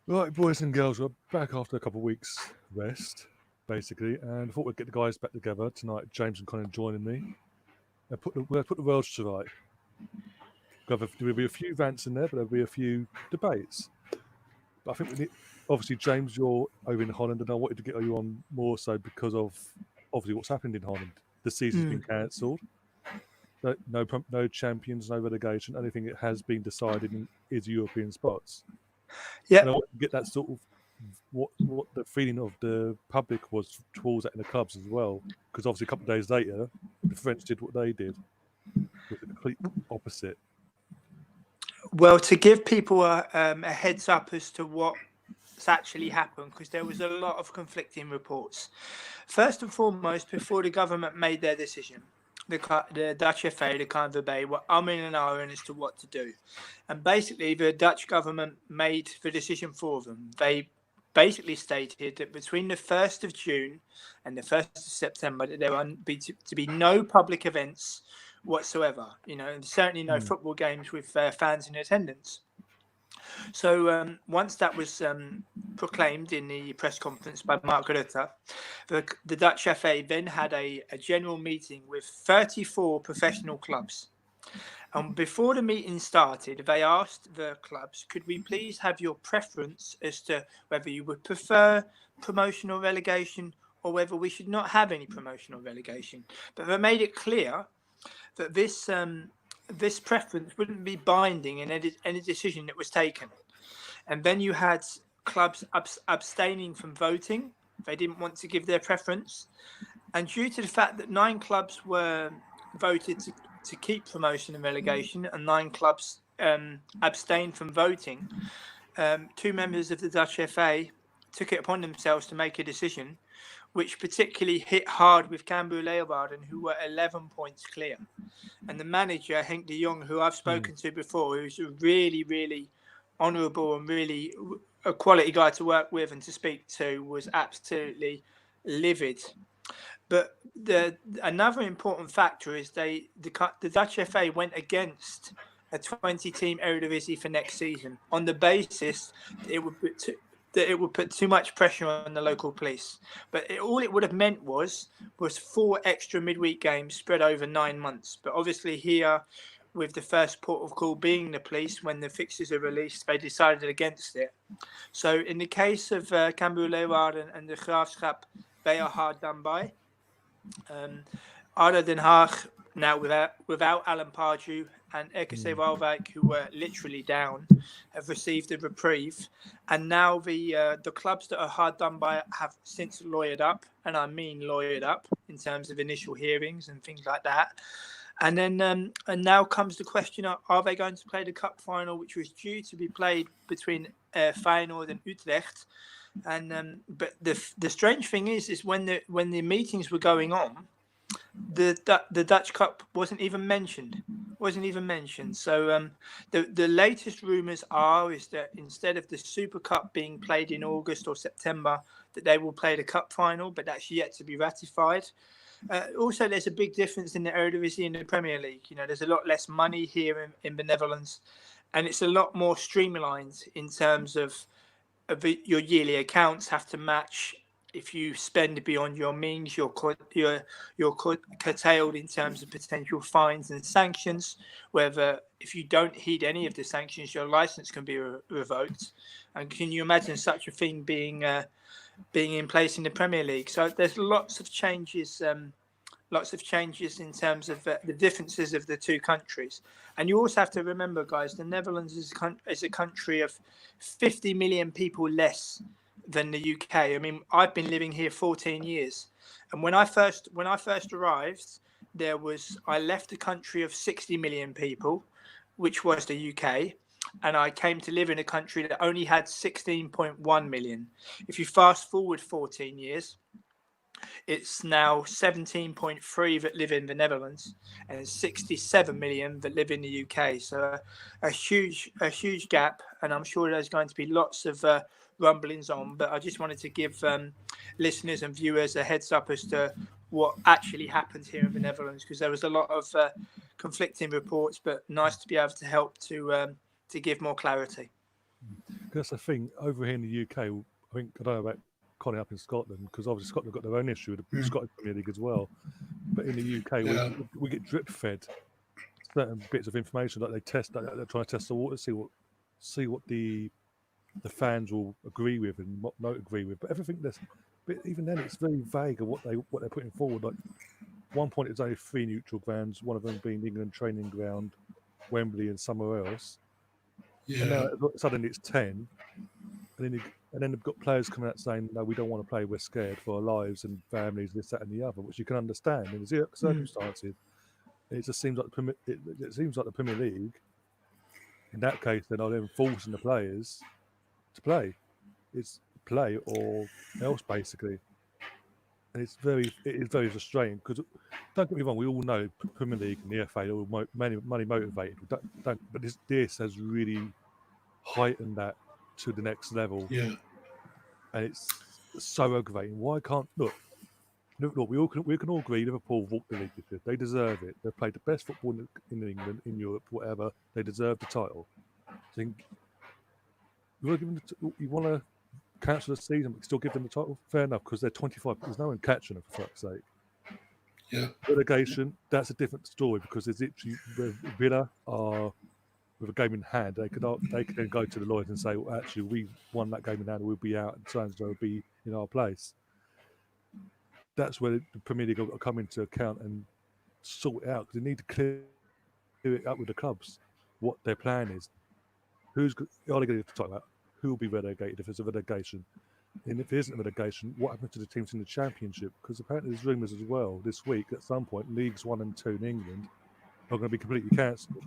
Right, boys and girls, we're back after a couple of weeks rest, basically, and I thought we'd get the guys back together tonight. James and Colin joining me. We'll put the world to right. There'll be a few rants in there, but there'll be a few debates. But I think we need, obviously, James, you're over in Holland, and I wanted to get you on more so because of obviously what's happened in Holland. The season's been cancelled. No champions, no relegation. Only thing that has been decided is European spots. Yeah. And I want to get that sort of what the feeling of the public was towards that in the clubs as well. Because obviously a couple of days later, the French did what they did, with the complete opposite. Well, to give people a heads up as to what's actually happened, because there was a lot of conflicting reports. First and foremost, before the government made their decision, the Dutch FA, the KNVB, were umming and ahhing as to what to do. And basically, the Dutch government made the decision for them. They basically stated that between the 1st of June and the 1st of September, that there would be to be no public events whatsoever, and certainly no football games with fans in attendance. So once that was proclaimed in the press conference by Mark Rutte, the Dutch FA then had a general meeting with 34 professional clubs. And before the meeting started, they asked the clubs, could we please have your preference as to whether you would prefer promotion or relegation, or whether we should not have any promotion or relegation. But they made it clear that this preference wouldn't be binding in any decision that was taken. And then you had clubs abstaining from voting. They didn't want to give their preference. And due to the fact that 9 clubs were voted to keep promotion and relegation, and 9 clubs abstained from voting, 2 members of the Dutch FA took it upon themselves to make a decision, which particularly hit hard with Cambuur Leeuwarden, who were 11 points clear. And the manager, Henk de Jong, who I've spoken to before, who's a really, really honourable and really a quality guy to work with and to speak to, was absolutely livid. But another important factor is the Dutch FA went against a 20-team Eredivisie for next season on the basis that it would put too much pressure on the local police. But all it would have meant was 4 extra midweek games spread over 9 months. But obviously here, with the first port of call being the police, when the fixtures are released, they decided against it. So in the case of Cambuur Leeuwarden and the Graafschap, they are hard done by. ADO Den Haag, now without Alan Pardew and RKC Waalwijk, who were literally down, have received a reprieve. And now the clubs that are hard done by have since lawyered up, and I mean lawyered up in terms of initial hearings and things like that. And then and now comes the question, are they going to play the cup final, which was due to be played between Feyenoord and Utrecht? And but the strange thing is when the meetings were going on, the Dutch Cup wasn't even mentioned. So the latest rumours is that instead of the Super Cup being played in August or September, that they will play the cup final, but that's yet to be ratified. Also, there's a big difference in the Eredivisie and the Premier League. There's a lot less money here in the Netherlands, and it's a lot more streamlined in terms of your yearly accounts have to match. If you spend beyond your means, you're curtailed in terms of potential fines and sanctions. Whether if you don't heed any of the sanctions, your license can be revoked. And can you imagine such a thing being in place in the Premier League? So there's lots of changes in terms of the differences of the two countries. And you also have to remember, guys, the Netherlands is a country of 50 million people less than the UK. I mean, I've been living here 14 years, and when I first arrived, I left a country of 60 million people, which was the UK, and I came to live in a country that only had 16.1 million. If you fast forward 14 years, it's now 17.3 that live in the Netherlands and 67 million that live in the UK. So a huge gap, and I'm sure there's going to be lots of rumblings on. But I just wanted to give listeners and viewers a heads up as to what actually happened here in the Netherlands, because there was a lot of conflicting reports, but nice to be able to help to give more clarity. that's the thing. Over here in the UK, I think, I don't know about Colin up in Scotland, because obviously Scotland have got their own issue with the Scottish Premier League as well. But in the UK, we get drip fed certain bits of information, like they're trying to test the water, see what the fans will agree with and what not agree with. But everything but even then, it's very vague of what they're putting forward. Like one point, it's only 3 neutral grounds, one of them being England training ground, Wembley, and somewhere else. Yeah. And now suddenly it's 10, and then they've got players coming out saying, "No, we don't want to play. We're scared for our lives and families, this, that, and the other," which you can understand in the circumstances. It just seems like it seems like the Premier League, in that case, they're not even forcing the players to play. It's play or else, basically. And it is very frustrating, because don't get me wrong, we all know Premier League and the FA are all money motivated. But this has really heightened that to the next level. Yeah. And it's so aggravating. Why can't look? We can all agree Liverpool walked the league this year. They deserve it. They've played the best football in England, in Europe, whatever. They deserve the title. So you want to cancel the season but still give them the title? Fair enough, because they're 25. There's no one catching them, for fuck's sake. Yeah. Relegation, that's a different story, because there's literally Villa are with a game in hand. They could then go to the lawyers and say, well, actually, we won that game in hand. We'll be out, and so will be in our place. That's where the Premier League will come into account and sort it out, because they need to clear it up with the clubs what their plan is. Are they going to get the title out? Who will be relegated if there's a relegation? And if there isn't a relegation, what happens to the teams in the Championship? Because apparently there's rumours as well this week at some point Leagues 1 and 2 in England are going to be completely cancelled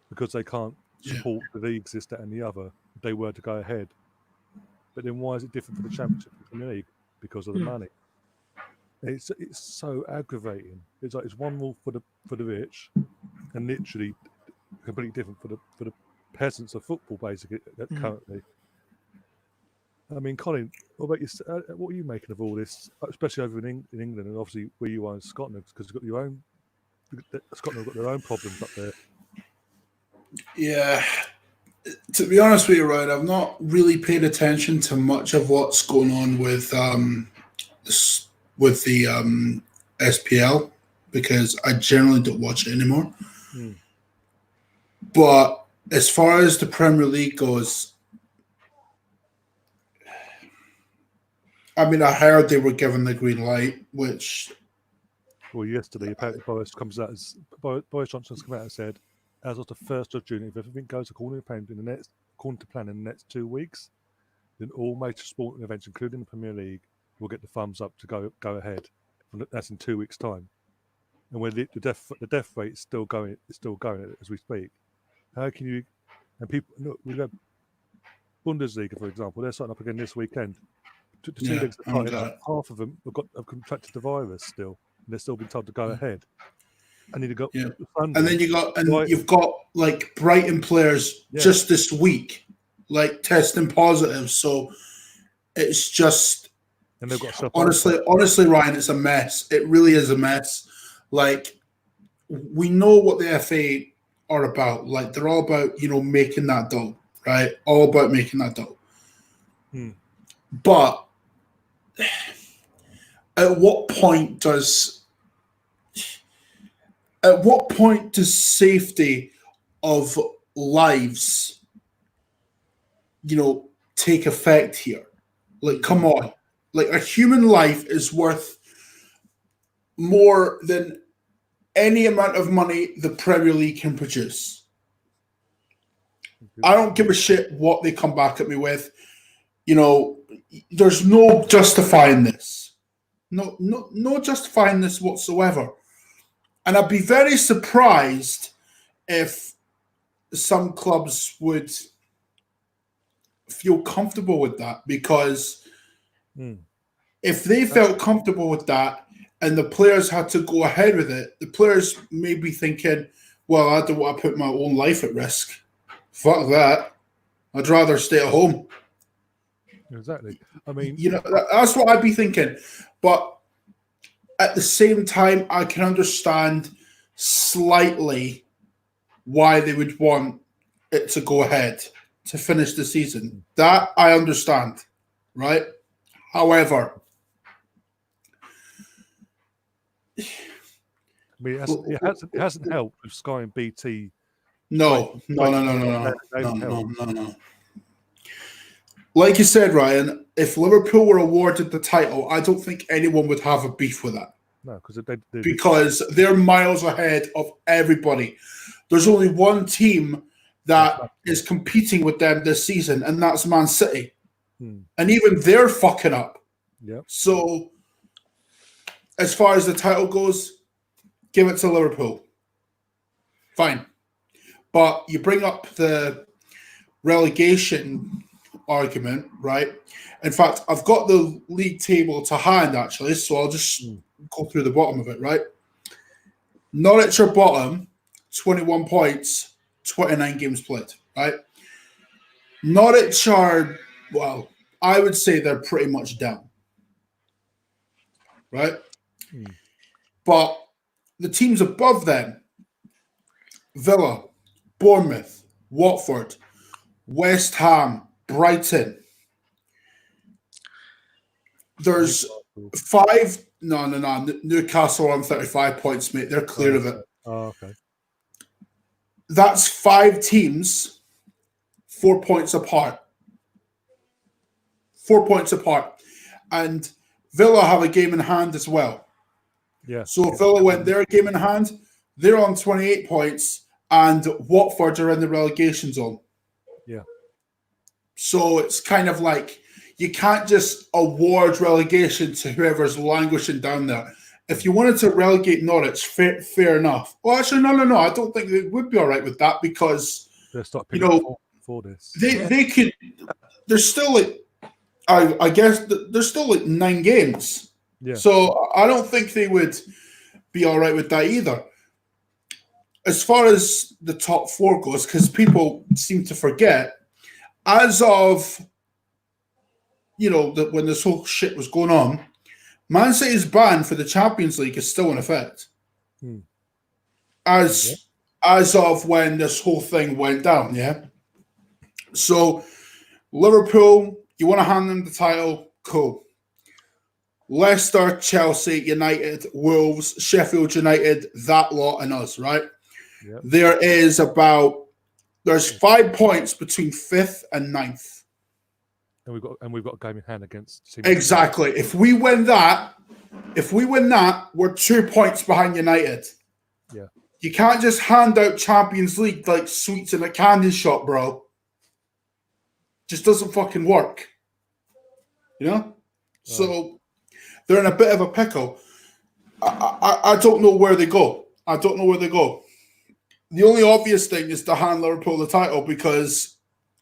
because they can't support the leagues, this, that, and the other. If they were to go ahead, but then why is it different for the Championship and the Premier League? Because of the money. It's so aggravating. It's like it's one rule for the rich, and literally completely different for the peasants of football, basically currently. I mean, Colin, what about you? What are you making of all this, especially over in England, and obviously where you are in Scotland, because you've got your own. Scotland have got their own problems up there. Yeah. To be honest with you, Ryan, I've not really paid attention to much of what's going on with the SPL, because I generally don't watch it anymore. But as far as the Premier League goes, I mean, I heard they were given the green light, which... Well, yesterday, apparently Boris Johnson's come out and said, as of the 1st of June, if everything goes according to plan in the next 2 weeks, then all major sporting events, including the Premier League, will get the thumbs up to go ahead. That's in 2 weeks' time. And where the death rate is still going as we speak. How can you? And people, look, we have Bundesliga, for example. They're starting up again this weekend. The 2 leagues are starting up. Half of them have contracted the virus still, and they're still being told to go ahead. And then you've got like Brighton players just this week, like testing positive. So it's just, and they've got honestly, Ryan, it's a mess. It really is a mess. Like, we know what the FA are about. Like, they're all about, making that dough, right? All about making that dough. But at what point does safety of lives, take effect here? Like, come on. Like, a human life is worth more than any amount of money the Premier League can produce. I don't give a shit what they come back at me with. There's no justifying this. No justifying this whatsoever. And I'd be very surprised if some clubs would feel comfortable with that, because if they felt comfortable with that and the players had to go ahead with it, the players may be thinking, well, I don't want to put my own life at risk. Fuck that. I'd rather stay at home. Exactly. I mean, that's what I'd be thinking. But at the same time, I can understand slightly why they would want it to go ahead, to finish the season. That I understand, right? However, I mean, it hasn't helped with Sky and BT. No. Like you said, Ryan, if Liverpool were awarded the title, I don't think anyone would have a beef with that. No, because they're miles ahead of everybody. There's only one team that is competing with them this season, and that's Man City. And even they're fucking up. Yeah. So, as far as the title goes, give it to Liverpool. Fine. But you bring up the relegation argument, right? In fact, I've got the league table to hand, actually, so I'll just go through the bottom of it, right? Norwich are bottom, 21 points, 29 games played, right? Norwich are, well, I would say they're pretty much down, right? But the teams above them, Villa, Bournemouth, Watford, West Ham, Brighton. There's five. No. Newcastle on 35 points, mate. They're clear of it. Oh, okay. That's 5 teams, 4 points apart. 4 points apart. And Villa have a game in hand as well. Yeah. So Villa went their game in hand. They're on 28 points, and Watford are in the relegation zone. Yeah. So it's kind of like you can't just award relegation to whoever's languishing down there. If you wanted to relegate Norwich, fair enough. Well, actually, no. I don't think they would be all right with that because, for this. They could. There's still like, I guess there's still like 9 games. Yeah. So I don't think they would be all right with that either. As far as the top 4 goes, because people seem to forget, as of, when this whole shit was going on, Man City's ban for the Champions League is still in effect. As of when this whole thing went down, yeah? So, Liverpool, you want to hand them the title? Cool. Leicester, Chelsea, United, Wolves, Sheffield United, that lot and us, right? Yep. There's 5 points between 5th and 9th. And we've got a game in hand against. Exactly. If we win that, we're 2 points behind United. Yeah. You can't just hand out Champions League like sweets in a candy shop, bro. Just doesn't fucking work. So they're in a bit of a pickle. I don't know where they go. The only obvious thing is to hand Liverpool the title because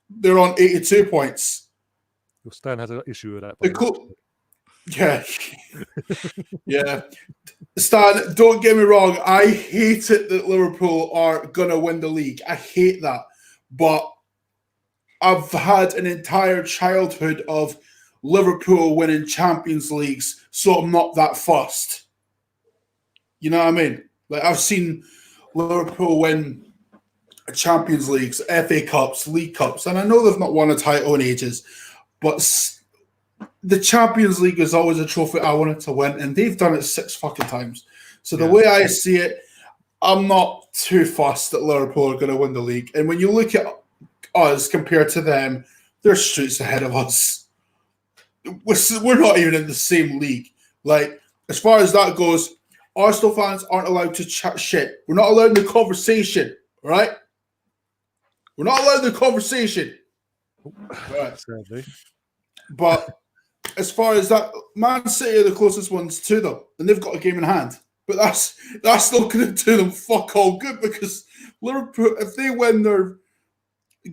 they're on 82 points. Well, Stan has an issue with that. Yeah. Yeah. Stan, don't get me wrong. I hate it that Liverpool are going to win the league. I hate that. But I've had an entire childhood of Liverpool winning Champions Leagues, so I'm not that fussed. You know what I mean? Like, I've seen Liverpool win Champions Leagues, FA Cups, League Cups, and I know they've not won a title in ages, but the Champions League is always a trophy I wanted to win, and they've done it 6 fucking times. So the way I see it, I'm not too fussed that Liverpool are going to win the league. And when you look at us compared to them, they're streets ahead of us. We're not even in the same league. Like, as far as that goes, Arsenal fans aren't allowed to chat shit. We're not allowed in the conversation, all right? We're not allowed in the conversation. Right. Sadly. But as far as that, Man City are the closest ones to them, and they've got a game in hand. But that's not going to do them fuck all good because Liverpool, if they win their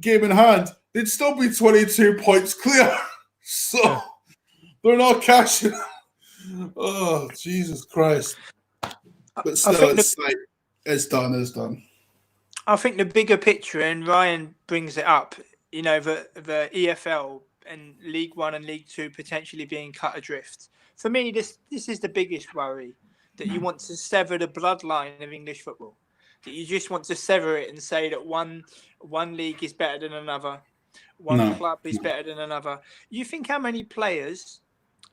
game in hand, they'd still be 22 points clear. So they're not cashing. Oh, Jesus Christ. But still, it's done. I think the bigger picture, and Ryan brings it up, the EFL and League One and League Two potentially being cut adrift. For me, this is the biggest worry, that you want to sever the bloodline of English football. That you just want to sever it and say that one league is better than another. one club is better than another. You think how many players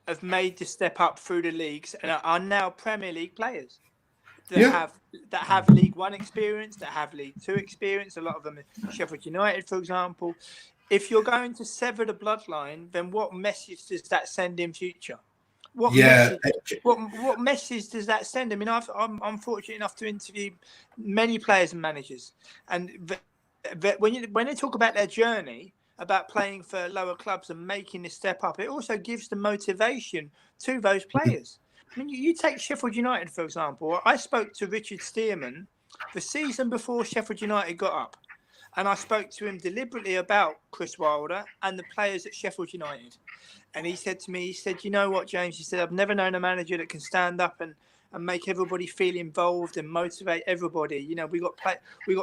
have made the step up through the leagues and are now Premier League players that have League One experience, that have League Two experience? A lot of them are Sheffield United, for example. If you're going to sever the bloodline, then what message does that send in future? What message does that send? I mean, I'm fortunate enough to interview many players and managers, and when they talk about their journey, about playing for lower clubs and making this step up, it also gives the motivation to those players. I mean, you take Sheffield United, for example. I spoke to Richard Stearman the season before Sheffield United got up. And I spoke to him deliberately about Chris Wilder and the players at Sheffield United. And he said to me, he said, you know what, James? He said, I've never known a manager that can stand up and make everybody feel involved and motivate everybody. You know, we got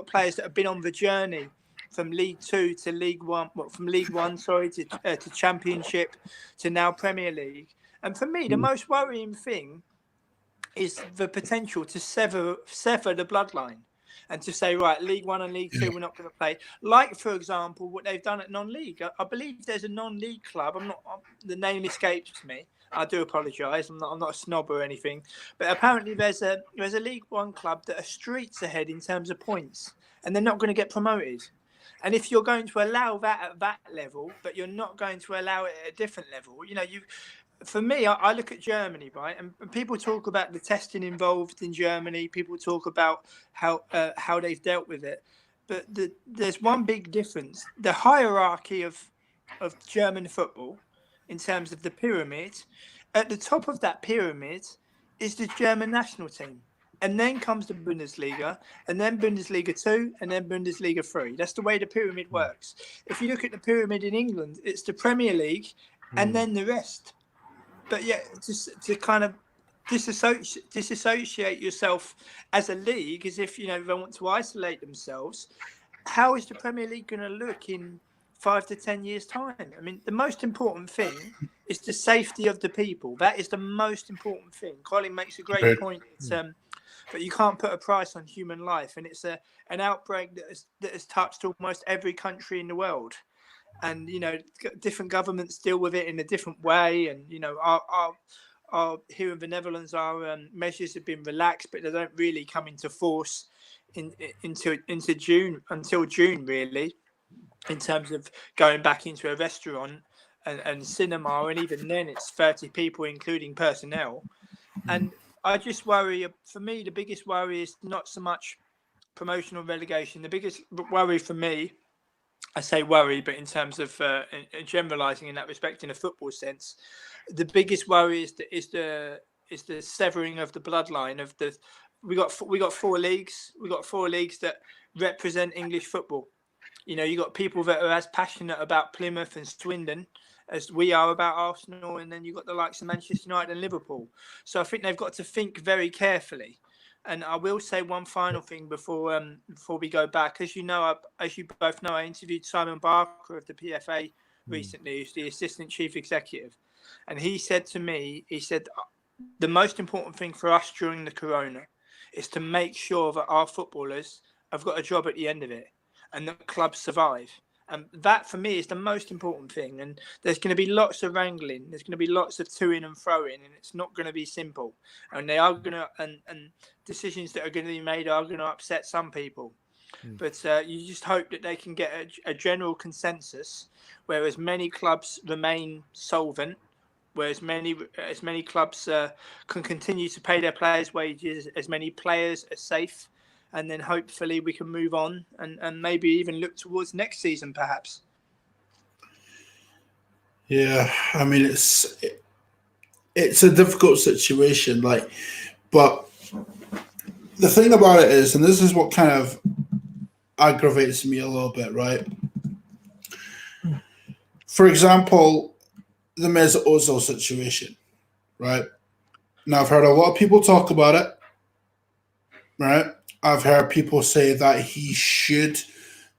players that have been on the journey from League Two to League One, to Championship to now Premier League. And for me, the most worrying thing is the potential to sever the bloodline. And to say, right, League One and League Two, we're not going to play. Like, for example, what they've done at non-league. I believe there's a non-league club. The name escapes me. I do apologise. I'm not a snob or anything. But apparently there's a League One club that are streets ahead in terms of points. And they're not going to get promoted. And if you're going to allow that at that level, but you're not going to allow it at a different level, you know, for me, I look at Germany, right? And people talk about the testing involved in Germany. People talk about how they've dealt with it. But there's one big difference. The hierarchy of German football, in terms of the pyramid, at the top of that pyramid is the German national team. And then comes the Bundesliga, and then Bundesliga 2, and then Bundesliga 3. That's the way the pyramid works. If you look at the pyramid in England, it's the Premier League and then the rest. But yeah, just to kind of disassociate yourself as a league, as if, you know, they want to isolate themselves. How is the Premier League going to look in 5 to 10 years' time? I mean, the most important thing is the safety of the people. That is the most important thing. Colin makes a great point. It's, but you can't put a price on human life, and it's an outbreak that has touched almost every country in the world. And, you know, different governments deal with it in a different way. And, you know, our here in the Netherlands, our measures have been relaxed, but they don't really come into force until June, really, in terms of going back into a restaurant and cinema. And even then, it's 30 people, including personnel. And I just worry, for me, the biggest worry is not so much promotion or relegation. The biggest worry for me, I say worry, but in terms of generalising in that respect, in a football sense, the biggest worry is the severing of the bloodline of the. We got 4 leagues. We got 4 leagues that represent English football. You know, you got people that are as passionate about Plymouth and Swindon as we are about Arsenal, and then you got the likes of Manchester United and Liverpool. So I think they've got to think very carefully. And I will say one final thing before we go back. As you both know, I interviewed Simon Barker of the PFA recently, who's the assistant chief executive. And he said to me, the most important thing for us during the corona is to make sure that our footballers have got a job at the end of it and that clubs survive. And that, for me, is the most important thing. And there's going to be lots of wrangling. There's going to be lots of to-in and fro-in, and it's not going to be simple. And they are going to, and decisions that are going to be made are going to upset some people. But you just hope that they can get a general consensus where as many clubs remain solvent, where as many clubs can continue to pay their players' wages, as many players are safe. And then hopefully we can move on and maybe even look towards next season, perhaps. Yeah, I mean, it's a difficult situation, but the thing about it is, and this is what kind of aggravates me a little bit, right? For example, the Mesut Ozil situation, right? Now, I've heard a lot of people talk about it, right? I've heard people say that he should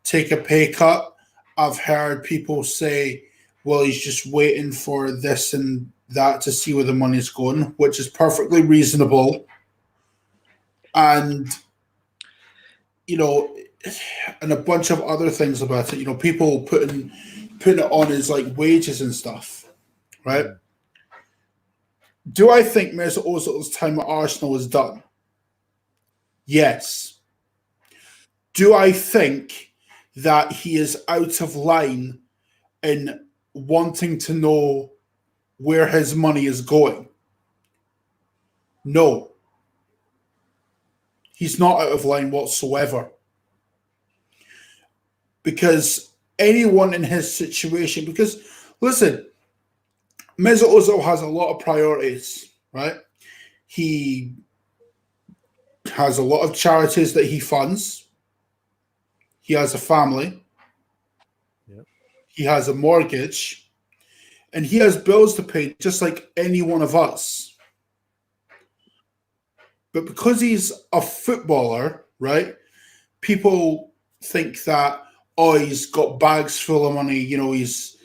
take a pay cut. I've heard people say, well, he's just waiting for this and that to see where the money's going, which is perfectly reasonable. And, you know, and a bunch of other things about it. You know, people putting putting it on his like wages and stuff, right? Do I think Mesut Ozil's time at Arsenal is done? Yes. Do I think that he is out of line in wanting to know where his money is going? No. He's not out of line whatsoever. Because anyone in his situation, because listen, Mesut Ozil has a lot of priorities, right? He has a lot of charities that he funds. He has a family. Yep. He has a mortgage. And he has bills to pay just like any one of us. But because he's a footballer, right, people think that, oh, he's got bags full of money, he's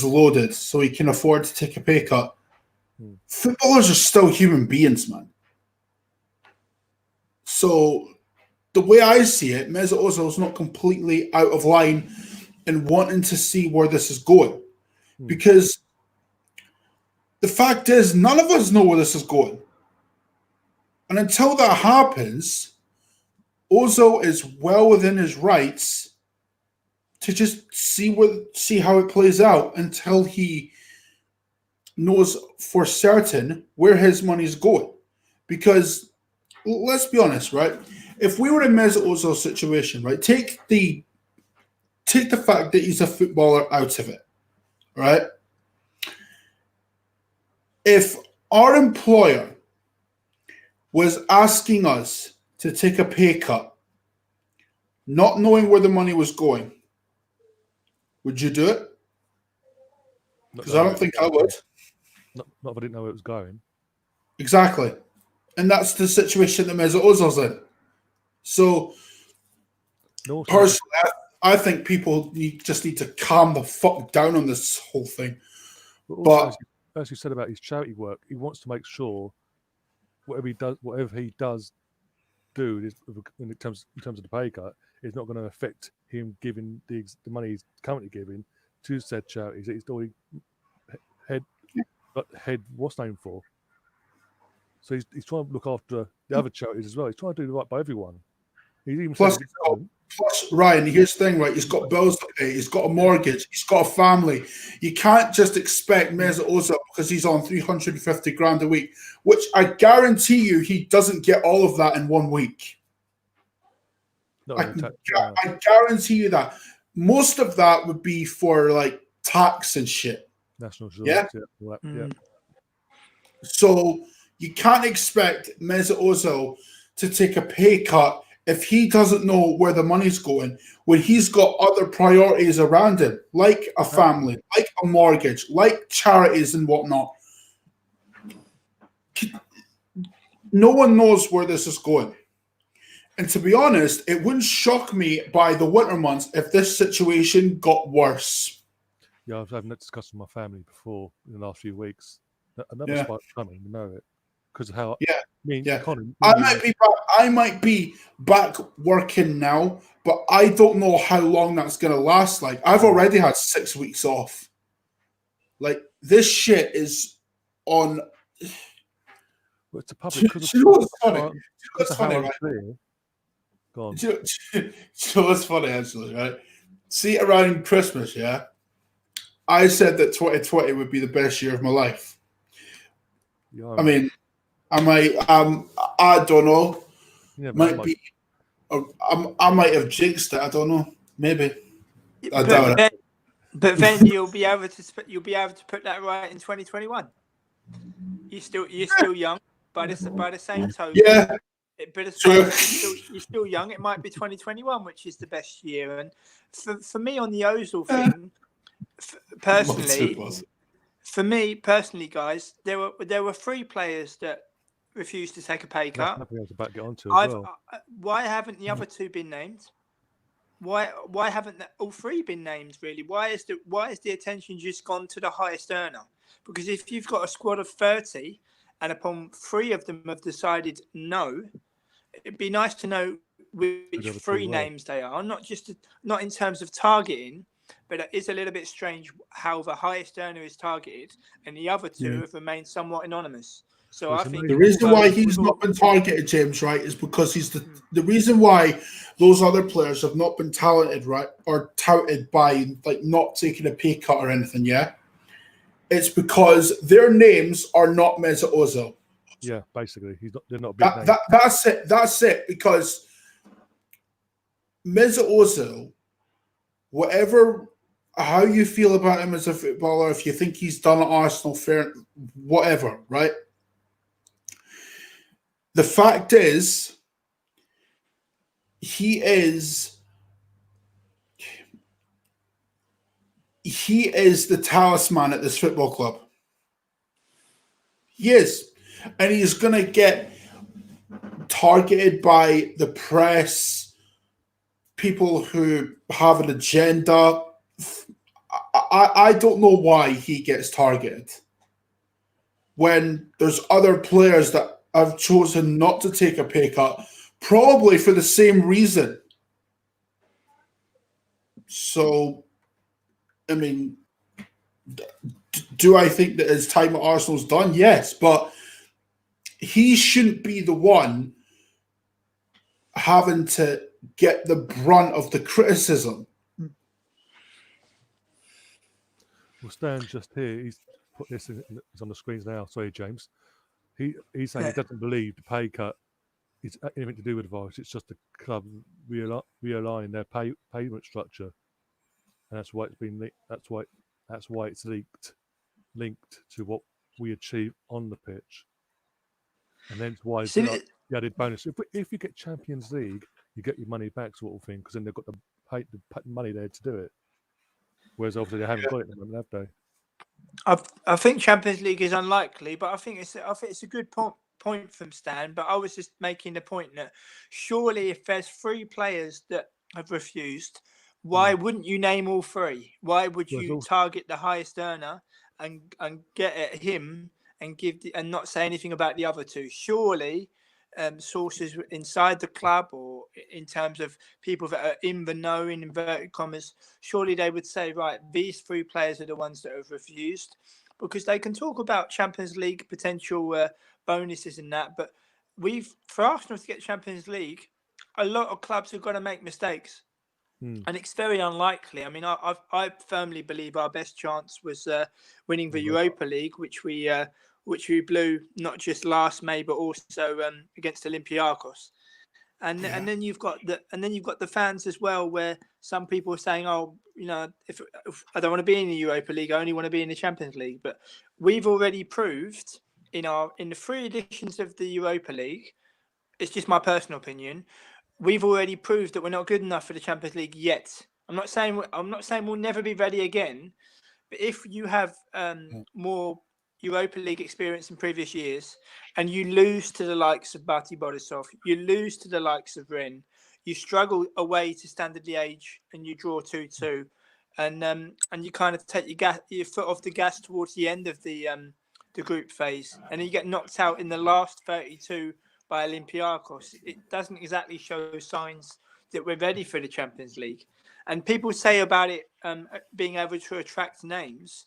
loaded, so he can afford to take a pay cut. Footballers are still human beings, man. So the way I see it, Mesut Ozil is not completely out of line in wanting to see where this is going. Because the fact is, none of us know where this is going. And until that happens, Ozil is well within his rights to just see how it plays out until he knows for certain where his money's going. Because let's be honest, right? If we were in Mesut Ozil's situation, right, take the fact that he's a footballer out of it, right? If our employer was asking us to take a pay cut, not knowing where the money was going, would you do it? Because I don't think I would. Not if I didn't know where it was going. Exactly. And that's the situation that Mesut Ozil's in. So, personally, I think people just need to calm the fuck down on this whole thing. But as you said about his charity work, he wants to make sure whatever he does do in terms of the pay cut is not going to affect him giving the money he's currently giving to said charities that he's already head what's name for. So he's trying to look after the other charities as well. He's trying to do the right by everyone. He's even plus, Ryan, here's the thing, right? He's got bills to pay. He's got a mortgage. He's got a family. You can't just expect Mesut Ozil because he's on 350 grand a week, which I guarantee you he doesn't get all of that in 1 week. I guarantee you that. Most of that would be for like tax and shit. National insurance. Yeah. So you can't expect Mesut Ozil to take a pay cut if he doesn't know where the money's going, when he's got other priorities around him, like a family, like a mortgage, like charities and whatnot. No one knows where this is going. And to be honest, it wouldn't shock me by the winter months if this situation got worse. Yeah, I've had that discussion with my family before in the last few weeks. Another spike coming, you know it. Because of how Colin, I might be back working now, but I don't know how long that's gonna last. Like, I've already had 6 weeks off. Like, this shit is on. Well, it's a public. Do you know what's funny? Go on. Do you know what's funny, actually, right? See, around Christmas, yeah, I said that 2020 would be the best year of my life. Yeah, I mean, I don't know. Yeah, I might have jinxed it. I don't know. Maybe. I doubt it. But then you'll be able to put that right in 2021. You're still young, by the same token. Yeah. But you're still young. It might be 2021, which is the best year. And for me, on the Ozil thing, personally, guys, there were 3 players that refused to take a pay cut. Why haven't the other 2 been named? Why haven't all 3 been named? Really? Why is the attention just gone to the highest earner? Because if you've got a squad of 30, and upon 3 of them have decided no, it'd be nice to know which 3 names they are. Not in terms of targeting, but it is a little bit strange how the highest earner is targeted and the other two have remained somewhat anonymous. So Well, I it's think The reason why he's with all- not been targeted, James, right, is because he's the reason why those other players have not been talented, right, or touted by like not taking a pay cut or anything. Yeah, it's because their names are not Mesut Ozil. Yeah, basically, they're not a big name. That's it. That's it. Because Mesut Ozil, how you feel about him as a footballer, if you think he's done at Arsenal, fair, whatever, right? The fact is, he is the talisman at this football club. He is. And he's going to get targeted by the press, people who have an agenda. I don't know why he gets targeted when there's other players that have chosen not to take a pay cut, probably for the same reason. So, I mean, do I think that his time at Arsenal's done? Yes, but he shouldn't be the one having to get the brunt of the criticism. Well, Stan just here, he's put this it's on the screens now. Sorry, James. He's saying he doesn't believe the pay cut is anything to do with the virus. It's just the club realigning their payment structure, and that's why it's been that's why it's linked to what we achieve on the pitch, and then it's why the added bonus. If you get Champions League, you get your money back, sort of thing, because then they've got the money there to do it. Whereas obviously they haven't got it at the moment, have they? I think Champions League is unlikely, but I think it's a good point from Stan. But I was just making the point that surely if there's 3 players that have refused, why wouldn't you name all 3? Why would you target the highest earner and get at him and and not say anything about the other 2? Surely sources inside the club or in terms of people that are in the know, in inverted commas, surely they would say, right, these 3 players are the ones that have refused, because they can talk about Champions League potential bonuses and that. But for Arsenal to get Champions League, a lot of clubs have got to make mistakes. And it's very unlikely. I mean, I firmly believe our best chance was winning the Europa League, which we blew not just last May but also against Olympiacos. And then you've got the fans as well, where some people are saying, oh, you know, if I don't want to be in the Europa League, I only want to be in the Champions League. But we've already proved in the 3 editions of the Europa League, it's just my personal opinion, we've already proved that we're not good enough for the Champions League yet. I'm not saying we'll never be ready again, but if you have more Europa League experience in previous years and you lose to the likes of Bati Borisov, you lose to the likes of Rennes, you struggle away to Standard Liège and you draw 2-2, and you kind of take your foot off the gas towards the end of the group phase, and then you get knocked out in the last 32 by Olympiacos, it doesn't exactly show signs that we're ready for the Champions League. And people say about it being able to attract names.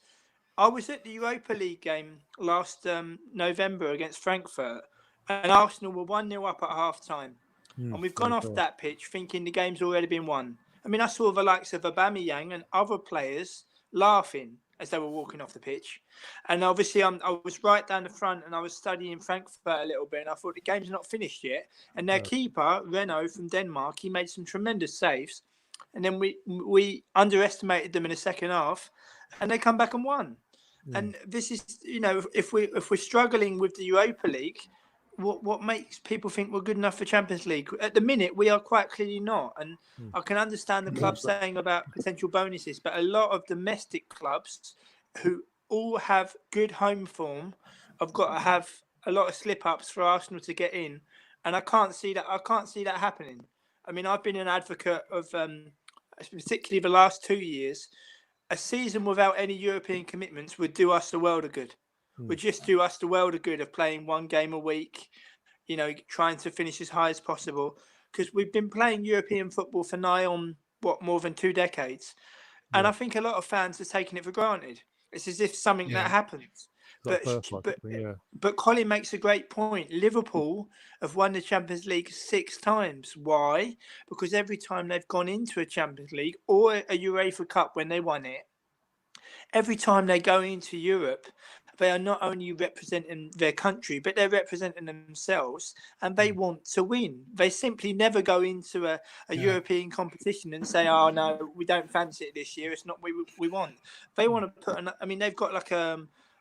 I was at the Europa League game last November against Frankfurt, and Arsenal were 1-0 up at half-time. And we've gone off that pitch thinking the game's already been won. I mean, I saw the likes of Aubameyang and other players laughing as they were walking off the pitch. And obviously I was right down the front and I was studying Frankfurt a little bit, and I thought the game's not finished yet. And their keeper, Rowe from Denmark, he made some tremendous saves. And then we underestimated them in the second half, and they come back and won. And this is, you know, if we're struggling with the Europa League, what makes people think we're good enough for Champions League? At the minute, we are quite clearly not. And I can understand the club saying about potential bonuses, but a lot of domestic clubs who all have good home form have got to have a lot of slip-ups for Arsenal to get in. And I can't see that happening. I mean, I've been an advocate of, particularly the last 2 years, a season without any European commitments would do us the world of good. Would just do us the world of good of playing 1 game a week, you know, trying to finish as high as possible. Because we've been playing European football for nigh on, more than 2 decades. And I think a lot of fans are taking it for granted. It's as if something that happens. Like But Colin makes a great point. Liverpool have won the Champions League 6 times. Why? Because every time they've gone into a Champions League or a UEFA Cup when they won it, every time they go into Europe, they are not only representing their country, but they're representing themselves, and they want to win. They simply never go into a European competition and say, "Oh no, we don't fancy it this year. It's not what we want." They want to put. They've got like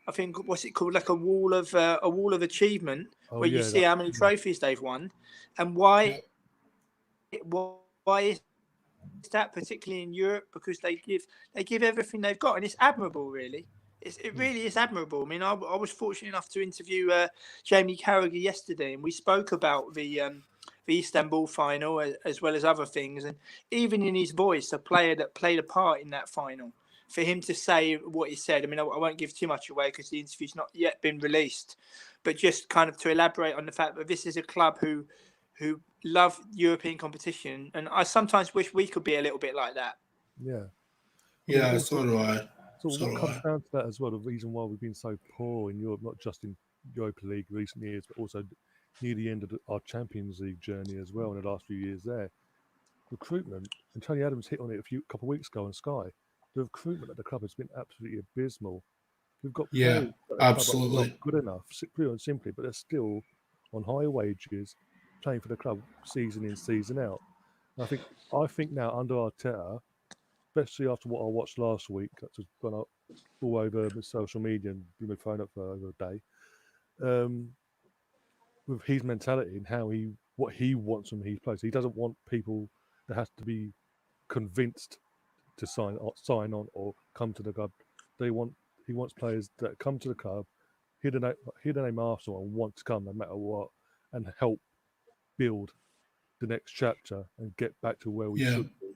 I think what's it called, like a wall of achievement where you see how many trophies they've won, and why is that, particularly in Europe, because they give everything they've got, and it's admirable, really. It really is admirable. I mean, I was fortunate enough to interview Jamie Carragher yesterday, and we spoke about the Istanbul final as well as other things, and even in his voice, a player that played a part in that final, for him to say what he said. I mean, I won't give too much away because the interview's not yet been released, but just kind of to elaborate on the fact that this is a club who love European competition, and I sometimes wish we could be a little bit like that. Yeah, so do I. So what comes down to that as well, the reason why we've been so poor in Europe, not just in Europa League recent years, but also near the end of our Champions League journey as well in the last few years there. Recruitment, and Tony Adams hit on it a couple of weeks ago on Sky. The recruitment at the club has been absolutely abysmal. We've got players absolutely not good enough, pure and simply, but they're still on higher wages, playing for the club season in, season out. And I think now under Arteta, especially after what I watched last week, that's just gone up all over social media and been my phone up for over a day. With his mentality and what he wants from his players, he doesn't want people that has to be convinced to sign on or come to the club. He wants players that come to the club, hear the name Arsenal and want to come no matter what, and help build the next chapter and get back to where we should be.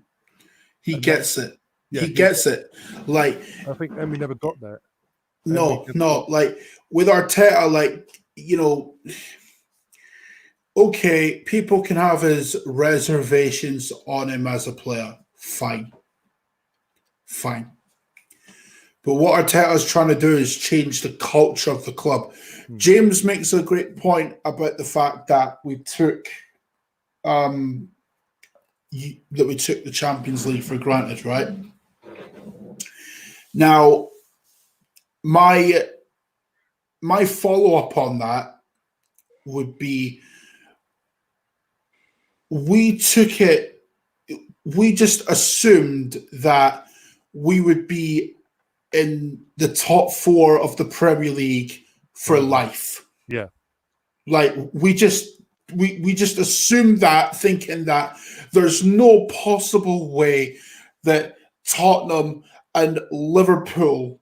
He gets it. He gets it. Like, I think Emery never got that. No. Like with Arteta, like, you know, okay, people can have his reservations on him as a player. Fine. But what Arteta is trying to do is change the culture of the club. James makes a great point about the fact that we took the Champions League for granted, right? Now, my follow-up on that would be we just assumed that we would be in the top 4 of the Premier League for life. Yeah. Like we just assumed that, thinking that there's no possible way that Tottenham and Liverpool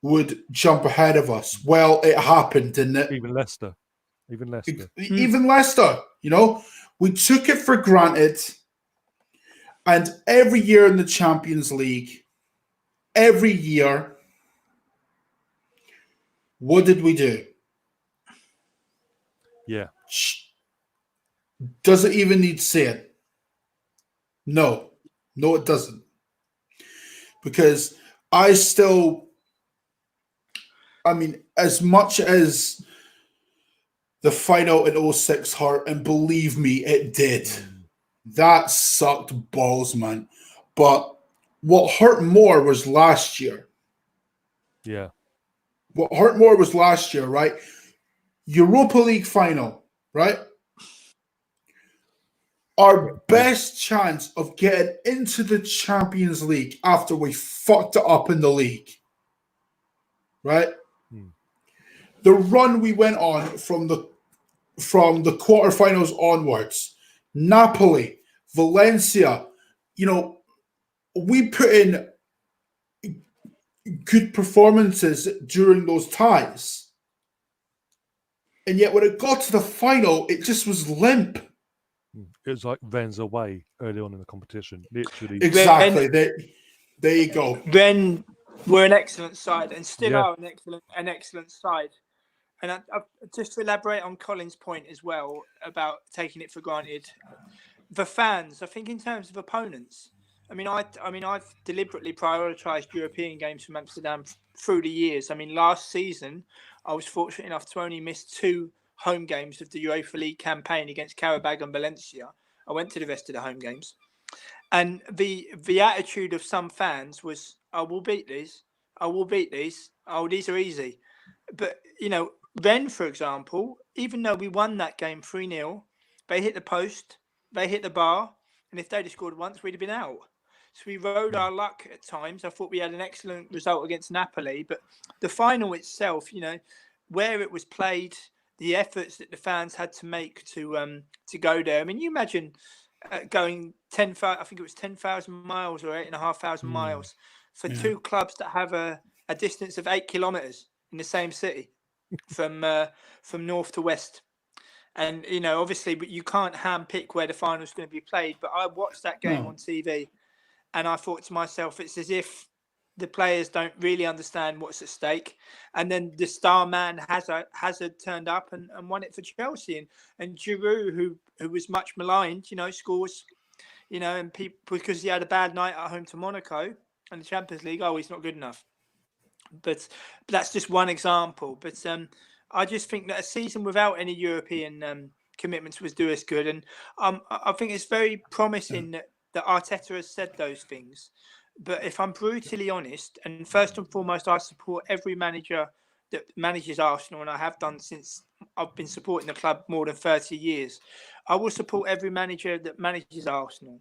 would jump ahead of us. Well, it happened, didn't it? Even Leicester, you know, we took it for granted. And every year in the Champions League, every year, what did we do? Yeah. Does it even need saying? No, it doesn't. Because as much as the final in 06 hurt, and believe me, it did. That sucked balls, man. But what hurt more was last year. Yeah. What hurt more was last year, right? Europa League final, right? Our best chance of getting into the Champions League after we fucked it up in the league, right? The run we went on from the quarterfinals onwards, Napoli, Valencia, you know, we put in good performances during those ties. And yet when it got to the final, it just was limp. It was like Rennes away early on in the competition, literally. Exactly. There you go. Then we're an excellent side, and still are an excellent side. And I just to elaborate on Colin's point as well about taking it for granted, the fans, I think in terms of opponents, I mean, I've deliberately prioritised European games from Amsterdam through the years. I mean, last season I was fortunate enough to only miss 2 home games of the UEFA League campaign against Qarabag and Valencia. I went to the rest of the home games, and the attitude of some fans was, "I will beat these. I will beat these. Oh, these are easy." But Rennes, for example, even though we won that game 3-0, they hit the post, they hit the bar, and if they'd have scored once, we'd have been out. So we rode our luck at times. I thought we had an excellent result against Napoli, but the final itself, where it was played, the efforts that the fans had to make to go there. I mean, you imagine going 10,000, I think it was 10,000 miles or 8,500 miles for 2 clubs that have a distance of 8 kilometres in the same city from north to west. And, obviously, but you can't handpick where the final is going to be played. But I watched that game on TV and I thought to myself, it's as if the players don't really understand what's at stake. And then the star man Hazard turned up and won it for Chelsea. And Giroud, who was much maligned, scores, and people, because he had a bad night at home to Monaco and the Champions League, he's not good enough. But that's just one example. But I just think that a season without any European commitments was do us good. And I think it's very promising that Arteta has said those things. But if I'm brutally honest, and first and foremost, I support every manager that manages Arsenal, and I have done since I've been supporting the club more than 30 years. I will support every manager that manages Arsenal.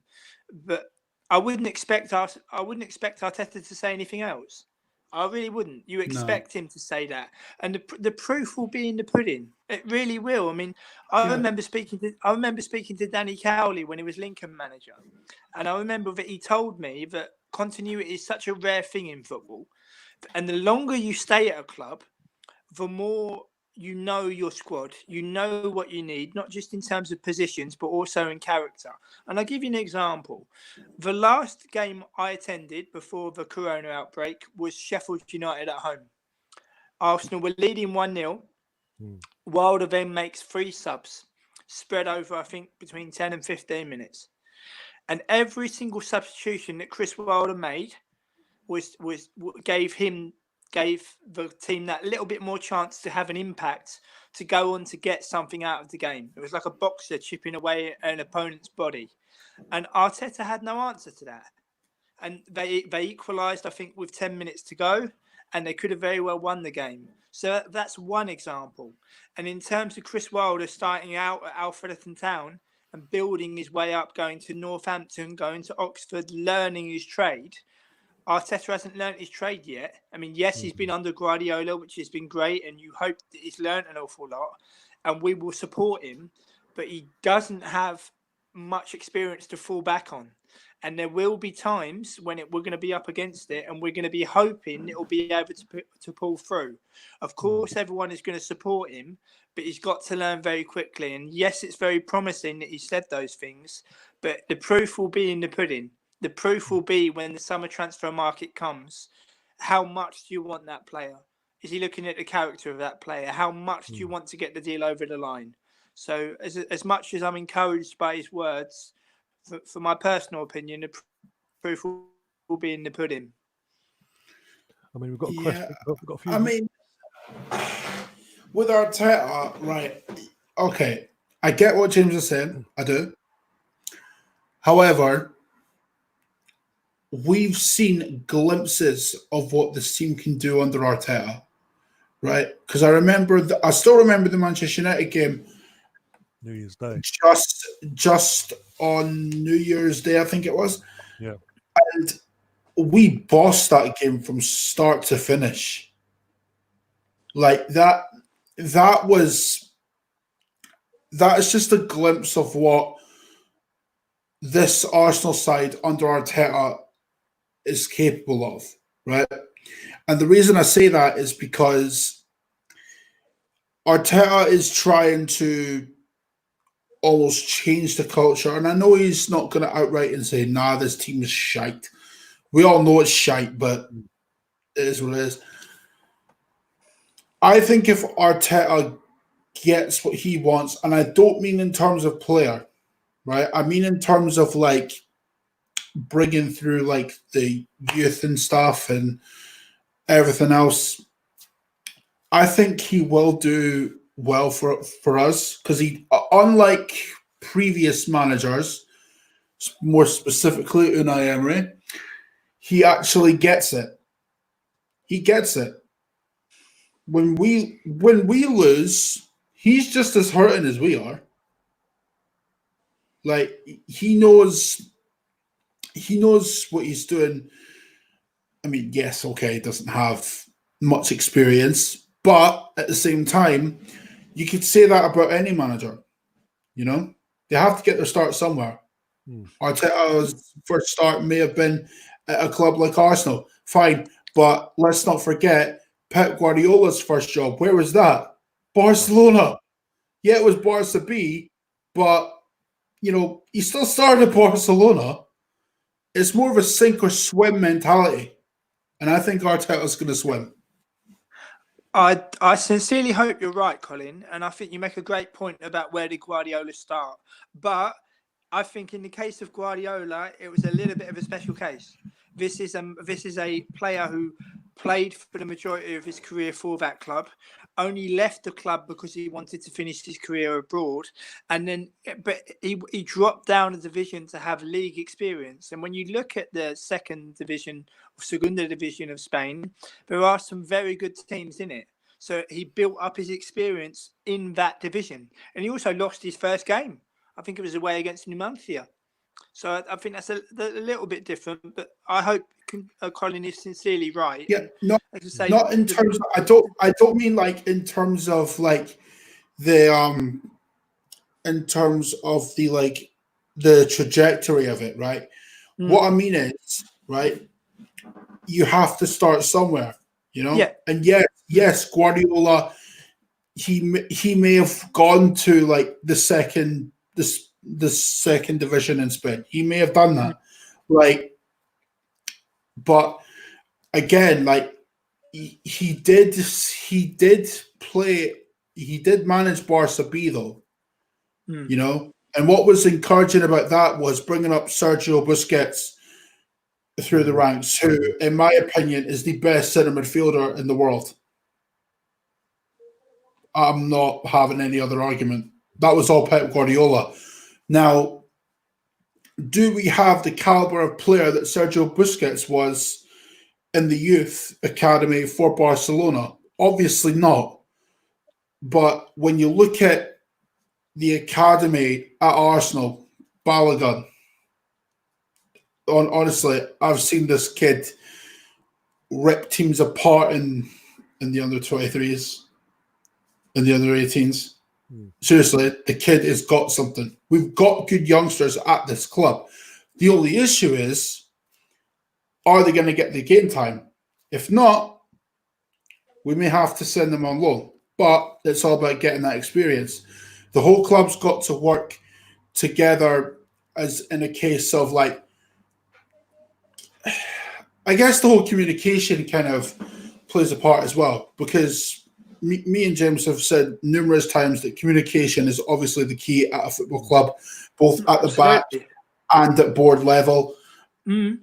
But I wouldn't expect Arteta to say anything else. I really wouldn't. You expect him to say that, and the proof will be in the pudding. It really will. I mean, I remember speaking to Danny Cowley when he was Lincoln manager, and I remember that he told me that continuity is such a rare thing in football, and the longer you stay at a club, the more you know your squad, you know what you need, not just in terms of positions, but also in character. And I'll give you an example. The last game I attended before the corona outbreak was Sheffield United at home. Arsenal were leading 1-0. Wilder then makes 3 subs, spread over, I think, between 10 and 15 minutes. And every single substitution that Chris Wilder made gave the team that little bit more chance to have an impact, to go on to get something out of the game. It was like a boxer chipping away at an opponent's body. And Arteta had no answer to that. And they equalised, I think, with 10 minutes to go, and they could have very well won the game. So that's one example. And in terms of Chris Wilder starting out at Alfreton Town and building his way up, going to Northampton, going to Oxford, learning his trade, Arteta hasn't learnt his trade yet. I mean, yes, he's been under Guardiola, which has been great, and you hope that he's learnt an awful lot, and we will support him, but he doesn't have much experience to fall back on. And there will be times when we're going to be up against it, and we're going to be hoping it will be able to pull through. Of course, everyone is going to support him, but he's got to learn very quickly. And yes, it's very promising that he said those things, but the proof will be in the pudding. The proof will be when the summer transfer market comes. How much do you want that player? Is he looking at the character of that player? How much do you want to get the deal over the line? So as much as I'm encouraged by his words, for my personal opinion, the proof will be in the pudding. I mean, we've got a question. We've got a few. I mean, with Arteta, right? Okay, I get what James is saying. I do. However, we've seen glimpses of what this team can do under Arteta, right? Because I still remember the Manchester United game, New Year's Day, just on New Year's Day, I think it was. Yeah, and we bossed that game from start to finish. Like that is just a glimpse of what this Arsenal side under Arteta is capable of, right? And the reason I say that is because Arteta is trying to almost change the culture. And I know he's not going to outright and say, nah, this team is shite. We all know it's shite, but it is what it is. I think if Arteta gets what he wants, and I don't mean in terms of player, right? I mean in terms of like bringing through like the youth and stuff and everything else, I think he will do well for us because he, unlike previous managers, more specifically Unai Emery, he actually gets it. He gets it. When we lose, he's just as hurting as we are. Like he knows what he's doing. I mean, yes, okay, he doesn't have much experience, but at the same time, you could say that about any manager. You know, they have to get their start somewhere. Arteta's first start may have been at a club like Arsenal. Fine, but let's not forget Pep Guardiola's first job. Where was that? Barcelona. Yeah, it was Barca B, but you know, he still started at Barcelona. It's more of a sink or swim mentality. And I think Arteta's going to swim. I sincerely hope you're right, Colin. And I think you make a great point about where did Guardiola start. But I think in the case of Guardiola, it was a little bit of a special case. This is a player who played for the majority of his career for that club, only left the club because he wanted to finish his career abroad, but he dropped down a division to have league experience. And when you look at the second division, Segunda division of Spain, there are some very good teams in it. So he built up his experience in that division, and he also lost his first game. I think it was away against Numancia. So I think that's a little bit different, but I hope Colin is sincerely right. Yeah, not in terms of, I don't mean like in terms of like the in terms of the like the trajectory of it, right? What I mean is, right, you have to start somewhere, you know? Yeah. And yes, Guardiola, he may have gone to like the second division in Spain. He may have done that. Like, but again, like he did manage Barca B though, you know. And what was encouraging about that was bringing up Sergio Busquets through the ranks, who, in my opinion, is the best centre midfielder in the world. I'm not having any other argument. That was all Pep Guardiola. Now, do we have the caliber of player that Sergio Busquets was in the youth academy for Barcelona? Obviously not. But when you look at the academy at Arsenal, Balogun, honestly, I've seen this kid rip teams apart in the under 23s, in the under 18s. Seriously, the kid has got something. We've got good youngsters at this club. The only issue is, are they going to get the game time? If not, we may have to send them on loan. But it's all about getting that experience. The whole club's got to work together as in a case of like, I guess the whole communication kind of plays a part as well, because me and James have said numerous times that communication is obviously the key at a football club, both at the back and at board level. And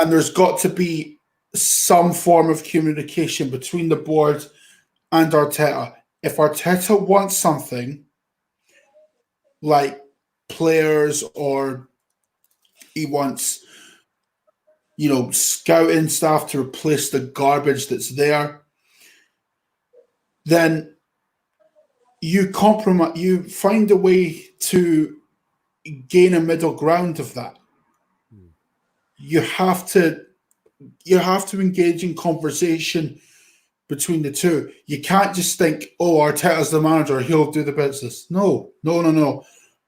there's got to be some form of communication between the board and Arteta. If Arteta wants something like players, or he wants, you know, scouting staff to replace the garbage that's there, then you compromise, you find a way to gain a middle ground of that. You have to engage in conversation between the two. You can't just think, oh, Arteta's the manager, he'll do the business. No.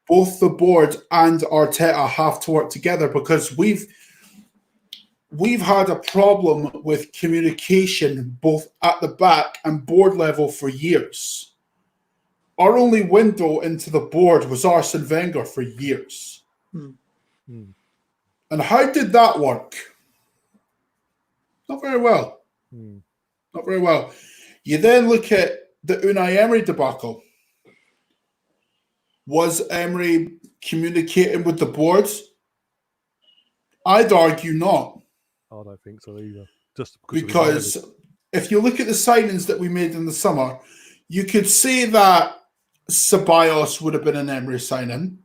Both the board and Arteta have to work together, because we've had a problem with communication both at the back and board level for years. Our only window into the board was Arsene Wenger for years. And how did that work? Not very well. Not very well. You then look at the Unai Emery debacle. Was Emery communicating with the board? I'd argue not. I don't think so either. Just because if you look at the signings that we made in the summer, you could say that Ceballos would have been an Emery signing.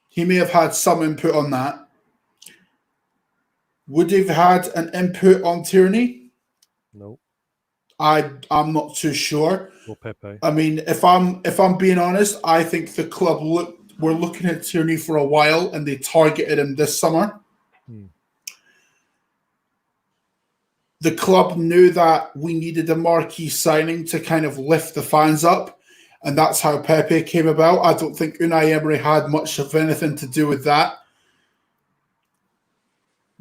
He may have had some input on that. Would he have had an input on Tierney? No. I'm not too sure. Or Pepe. I mean, if I'm being honest, I think the club were looking at Tierney for a while and they targeted him this summer. The club knew that we needed a marquee signing to kind of lift the fans up, and that's how Pepe came about. I don't think Unai Emery had much of anything to do with that.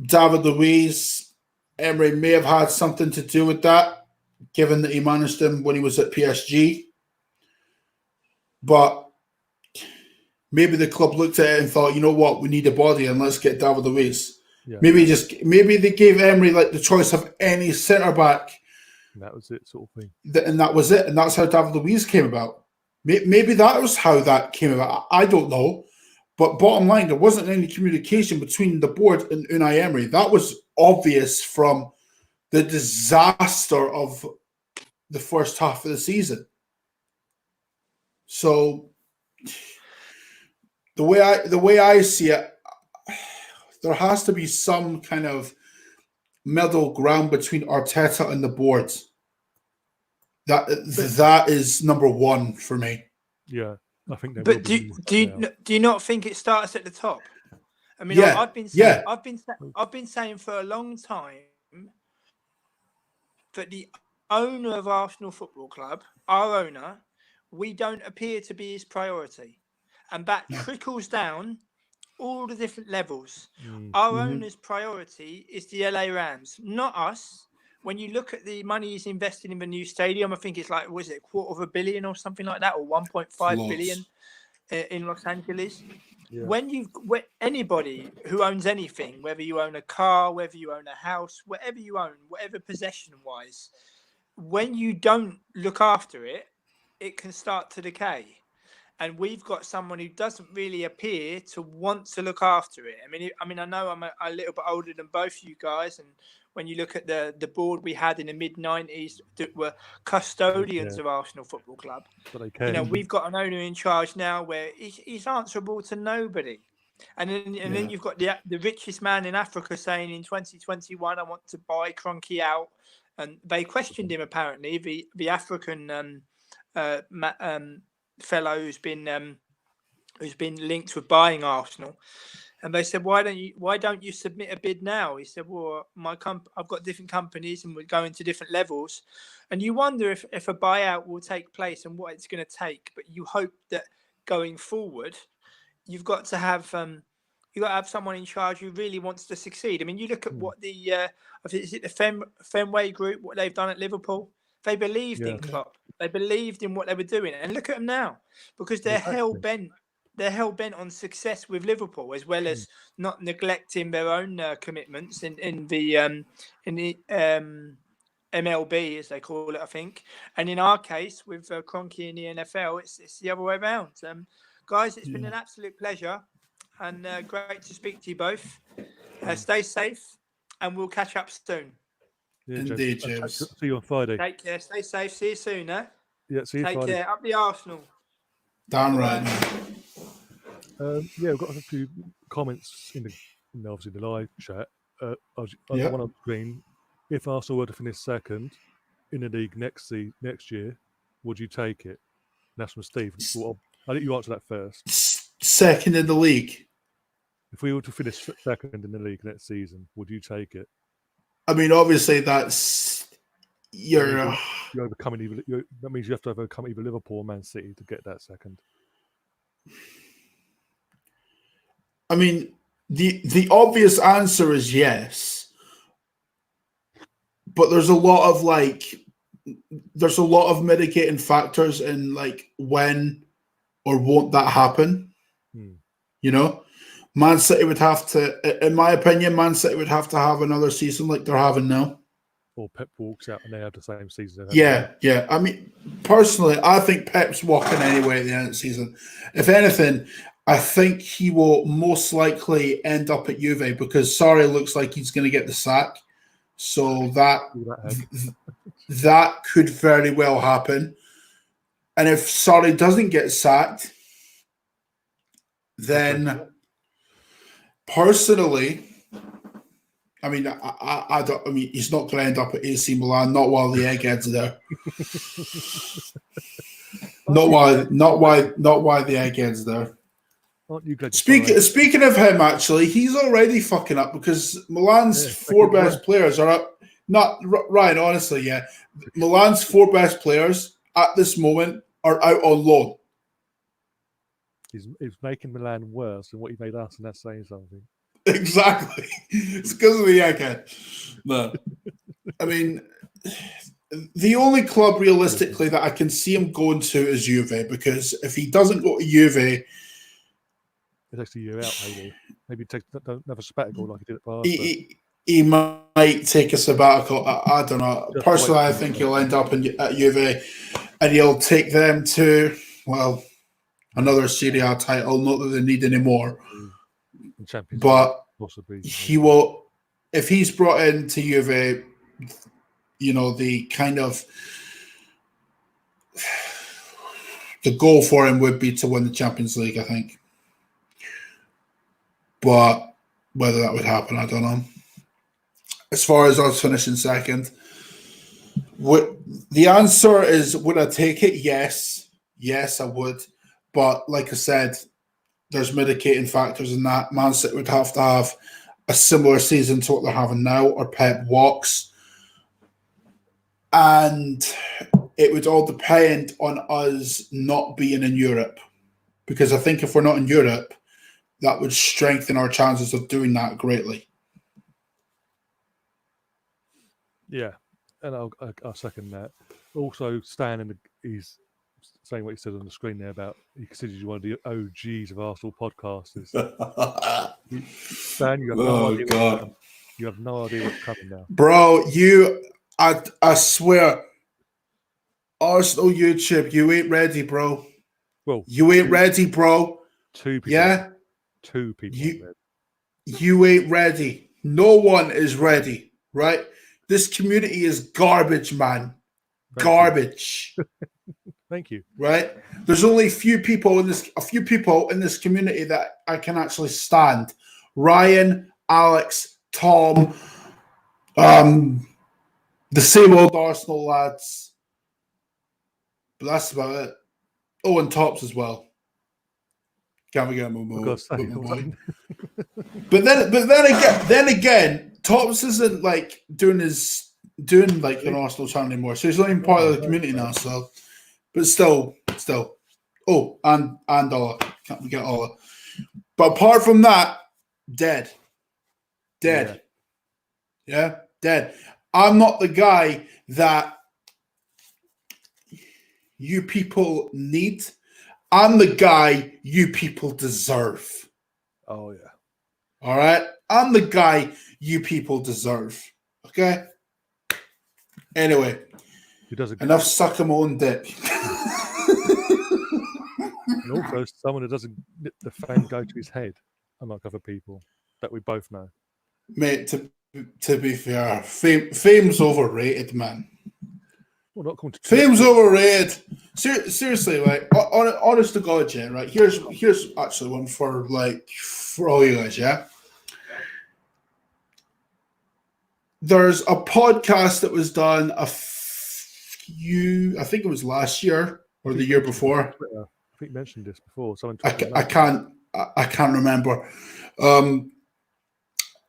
David Luiz, Emery may have had something to do with that, given that he managed him when he was at PSG. But maybe the club looked at it and thought, you know what, we need a body and let's get David Luiz. Yeah. Maybe they gave Emery like the choice of any centre back. And that was it, sort of thing. And that was it. And that's how David Luiz came about. Maybe that was how that came about. I don't know. But bottom line, there wasn't any communication between the board and Unai Emery. That was obvious from the disaster of the first half of the season. So the way I see it, there has to be some kind of middle ground between Arteta and the board. That is number one for me. Yeah. I think they but do you not think it starts at the top? I mean, yeah, I've been saying for a long time that the owner of Arsenal Football Club, our owner, we don't appear to be his priority, and that trickles down all the different levels. Our owner's priority is the LA Rams, not us. When you look at the money he's invested in the new stadium, I think it's like, was it $250 million or something like that, or 1.5 billion in Los Angeles? Yeah. When anybody who owns anything, whether you own a car, whether you own a house, whatever you own, whatever possession-wise, when you don't look after it, it can start to decay. And we've got someone who doesn't really appear to want to look after it. I mean, I know I'm a little bit older than both you guys, and when you look at the board we had in the mid-90s that were custodians of Arsenal Football Club, we've got an owner in charge now where he's answerable to nobody. And then you've got the richest man in Africa saying in 2021, I want to buy Kroenke out. And they questioned him, apparently, the African fellow who's been linked with buying Arsenal. And they said, why don't you submit a bid now? He said, well, I've got different companies and we're going to different levels. And you wonder if a buyout will take place and what it's going to take. But you hope that going forward, you've got to have someone in charge who really wants to succeed. I mean, you look at what is it the Fenway Group, what they've done at Liverpool. They believed in Klopp. They believed in what they were doing. And look at them now, because they're hell-bent. They're hell-bent on success with Liverpool, as well as not neglecting their own commitments in the MLB, as they call it, I think. And in our case, with Kroenke in the NFL, it's the other way around. Guys, it's been an absolute pleasure and great to speak to you both. Stay safe, and we'll catch up soon. Yeah, Indeed, James. See you on Friday. Take care. Stay safe. See you soon, eh? Yeah, see you Friday. Take care. Up the Arsenal. Damn right. We've got a few comments in obviously the live chat. One on screen. If Arsenal were to finish second in the league next year, would you take it? And that's from Steve. Well, I'll let you answer that first. Second in the league. If we were to finish second in the league next season, would you take it? I mean, obviously, that's you're overcoming. That means you have to overcome either Liverpool or Man City to get that second. I mean, the obvious answer is yes, but there's a lot of mitigating factors in like when or won't that happen. You know, Man City would have to, in my opinion, Man City would have to have another season like they're having now. Or Pep walks out and they have the same season. Yeah. I mean, personally, I think Pep's walking anyway at the end of the season. If anything, I think he will most likely end up at Juve because Sarri looks like he's going to get the sack. So that could very well happen. And if Sarri doesn't get sacked, then personally, I mean, I don't. I mean, he's not going to end up at AC Milan. Not while the eggheads are there. not why the eggheads are there. Aren't you glad? Speaking of him, actually, he's already fucking up because Milan's four best players are up. Not Ryan, honestly, yeah. Milan's four best players at this moment are out on loan. He's making Milan worse than what he made us, and that's saying something. Exactly. It's because of the egghead. No. I mean, the only club realistically that I can see him going to is Juve, because if he doesn't go to Juve, it takes a year out, maybe take another sabbatical like he did at Barca. He might take a sabbatical. I don't know. Just personally, I think he'll end up at Juve, and he'll take them to, well, another Serie A title. Not that they need any more. But possibly. He will, if he's brought into Juve, you know, the kind of the goal for him would be to win the Champions League, I think. But whether that would happen, I don't know. As far as us finishing second, the answer is, would I take it? Yes. Yes, I would. But like I said, there's mitigating factors in that. Man City would have to have a similar season to what they're having now, or Pep walks. And it would all depend on us not being in Europe. Because I think if we're not in Europe, that would strengthen our chances of doing that greatly. Yeah, and I'll second that. Also, Stan he's saying what he said on the screen there about he considers you one of the OGs of Arsenal podcasters. Stan, you have no idea. God. You have no idea what's coming now, bro. I swear, Arsenal YouTube, you ain't ready, bro. Well, you ain't ready, bro. Two people. Yeah, two people. You ain't ready. No one is ready, right? This community is garbage, man. Garbage. Thank you. Right? There's only a few people in this community that I can actually stand. Ryan, Alex, Tom, the same old Arsenal lads. But that's about it. Oh, and Tops as well. Can't we get more? But then again, Tops isn't like doing like an Arsenal channel anymore. So he's not even part of the community now. So, but still. Oh, and Ola. Can't forget Ola. But apart from that, dead. Yeah, dead. I'm not the guy that you people need. I'm the guy you people deserve. Oh, yeah. All right? I'm the guy you people deserve. Okay? Anyway, enough sucking my own dick. And also, someone who doesn't let the fan go to his head, unlike other people that we both know. Mate, to be fair, fame's overrated, man. Well, not going to fame's overrated. Seriously, like, honest to God, yeah, right? Here's actually one for all you guys, yeah? There's a podcast that was done I think it was last year or the year before. I think you mentioned this before. I can't remember.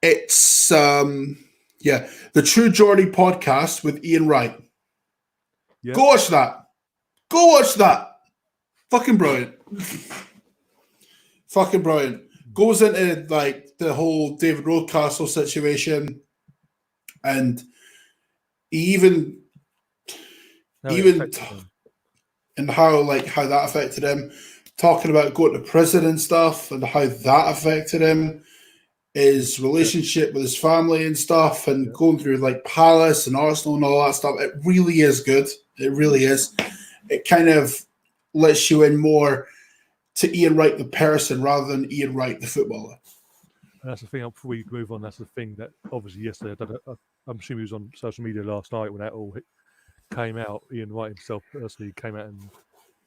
It's the True Geordie podcast with Ian Wright. Yeah. Go watch that. Fucking brilliant. Fucking brilliant. Goes into like the whole David Roadcastle situation, and even and how that affected him, talking about going to prison and stuff, and how that affected him, his relationship with his family and stuff, and going through like Palace and Arsenal and all that stuff. It really is good. It really is. It kind of lets you in more to Ian Wright the person rather than Ian Wright the footballer. And that's the thing. Before we move on, that's the thing that obviously yesterday, I'm assuming he was on social media last night when that all came out. Ian Wright himself personally came out and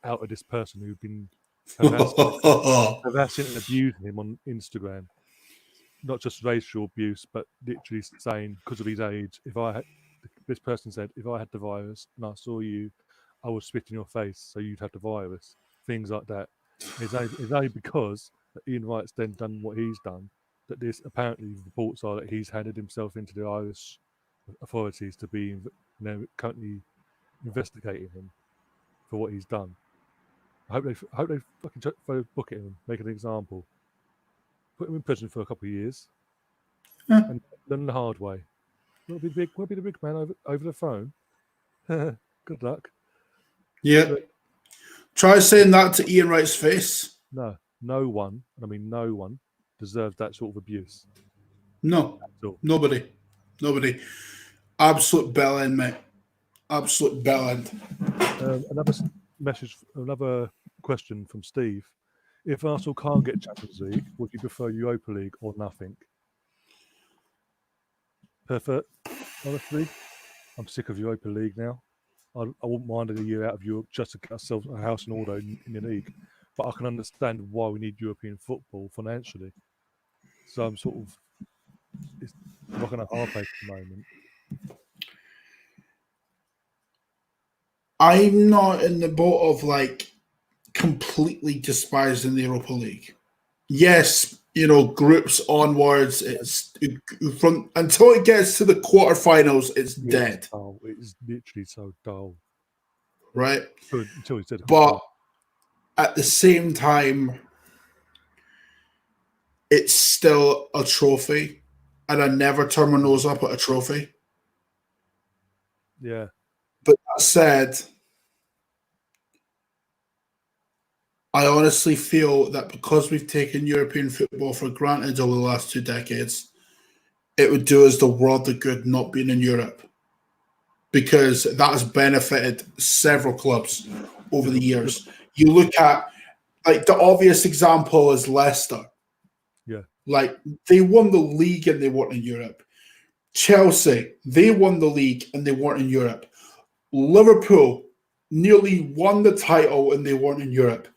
outed this person who'd been harassing and abusing him on Instagram. Not just racial abuse, but literally saying because of his age, this person said, if I had the virus and I saw you, I would spit in your face so you'd have the virus. Things like that. It's only because that Ian Wright's then done what he's done that this apparently reports are that he's handed himself into the Irish authorities to be currently investigating him for what he's done. I hope they fucking throw book at him, make an example, put him in prison for a couple of years, and learn the hard way. We'll be the big man over the phone. Good luck. Yeah. But try saying that to Ian Wright's face. No one, and I mean no one, deserves that sort of abuse. No, nobody. Absolute bell end, mate. Absolute bell end. Another question from Steve. If Arsenal can't get Champions League, would you prefer Europa League or nothing? Perfect. Honestly, I'm sick of Europa League now. I wouldn't mind a year out of Europe just to get ourselves a house in order in the league. But I can understand why we need European football financially. So I'm sort of it's rocking a hard place at the moment. I'm not in the boat of like completely despising the Europa League. Yes, groups onwards. It's from until it gets to the quarterfinals, it's dead. Oh, it's literally so dull, right? Until he said, but at the same time, it's still a trophy, and I never turn my nose up at a trophy. Yeah. But that said, I honestly feel that because we've taken European football for granted over the last 2 decades, it would do us the world of good not being in Europe, because that has benefited several clubs over the years. You look at, like, the obvious example is Leicester. Yeah. Like, they won the league and they weren't in Europe. Chelsea, they won the league and they weren't in Europe. Liverpool nearly won the title and they weren't in Europe.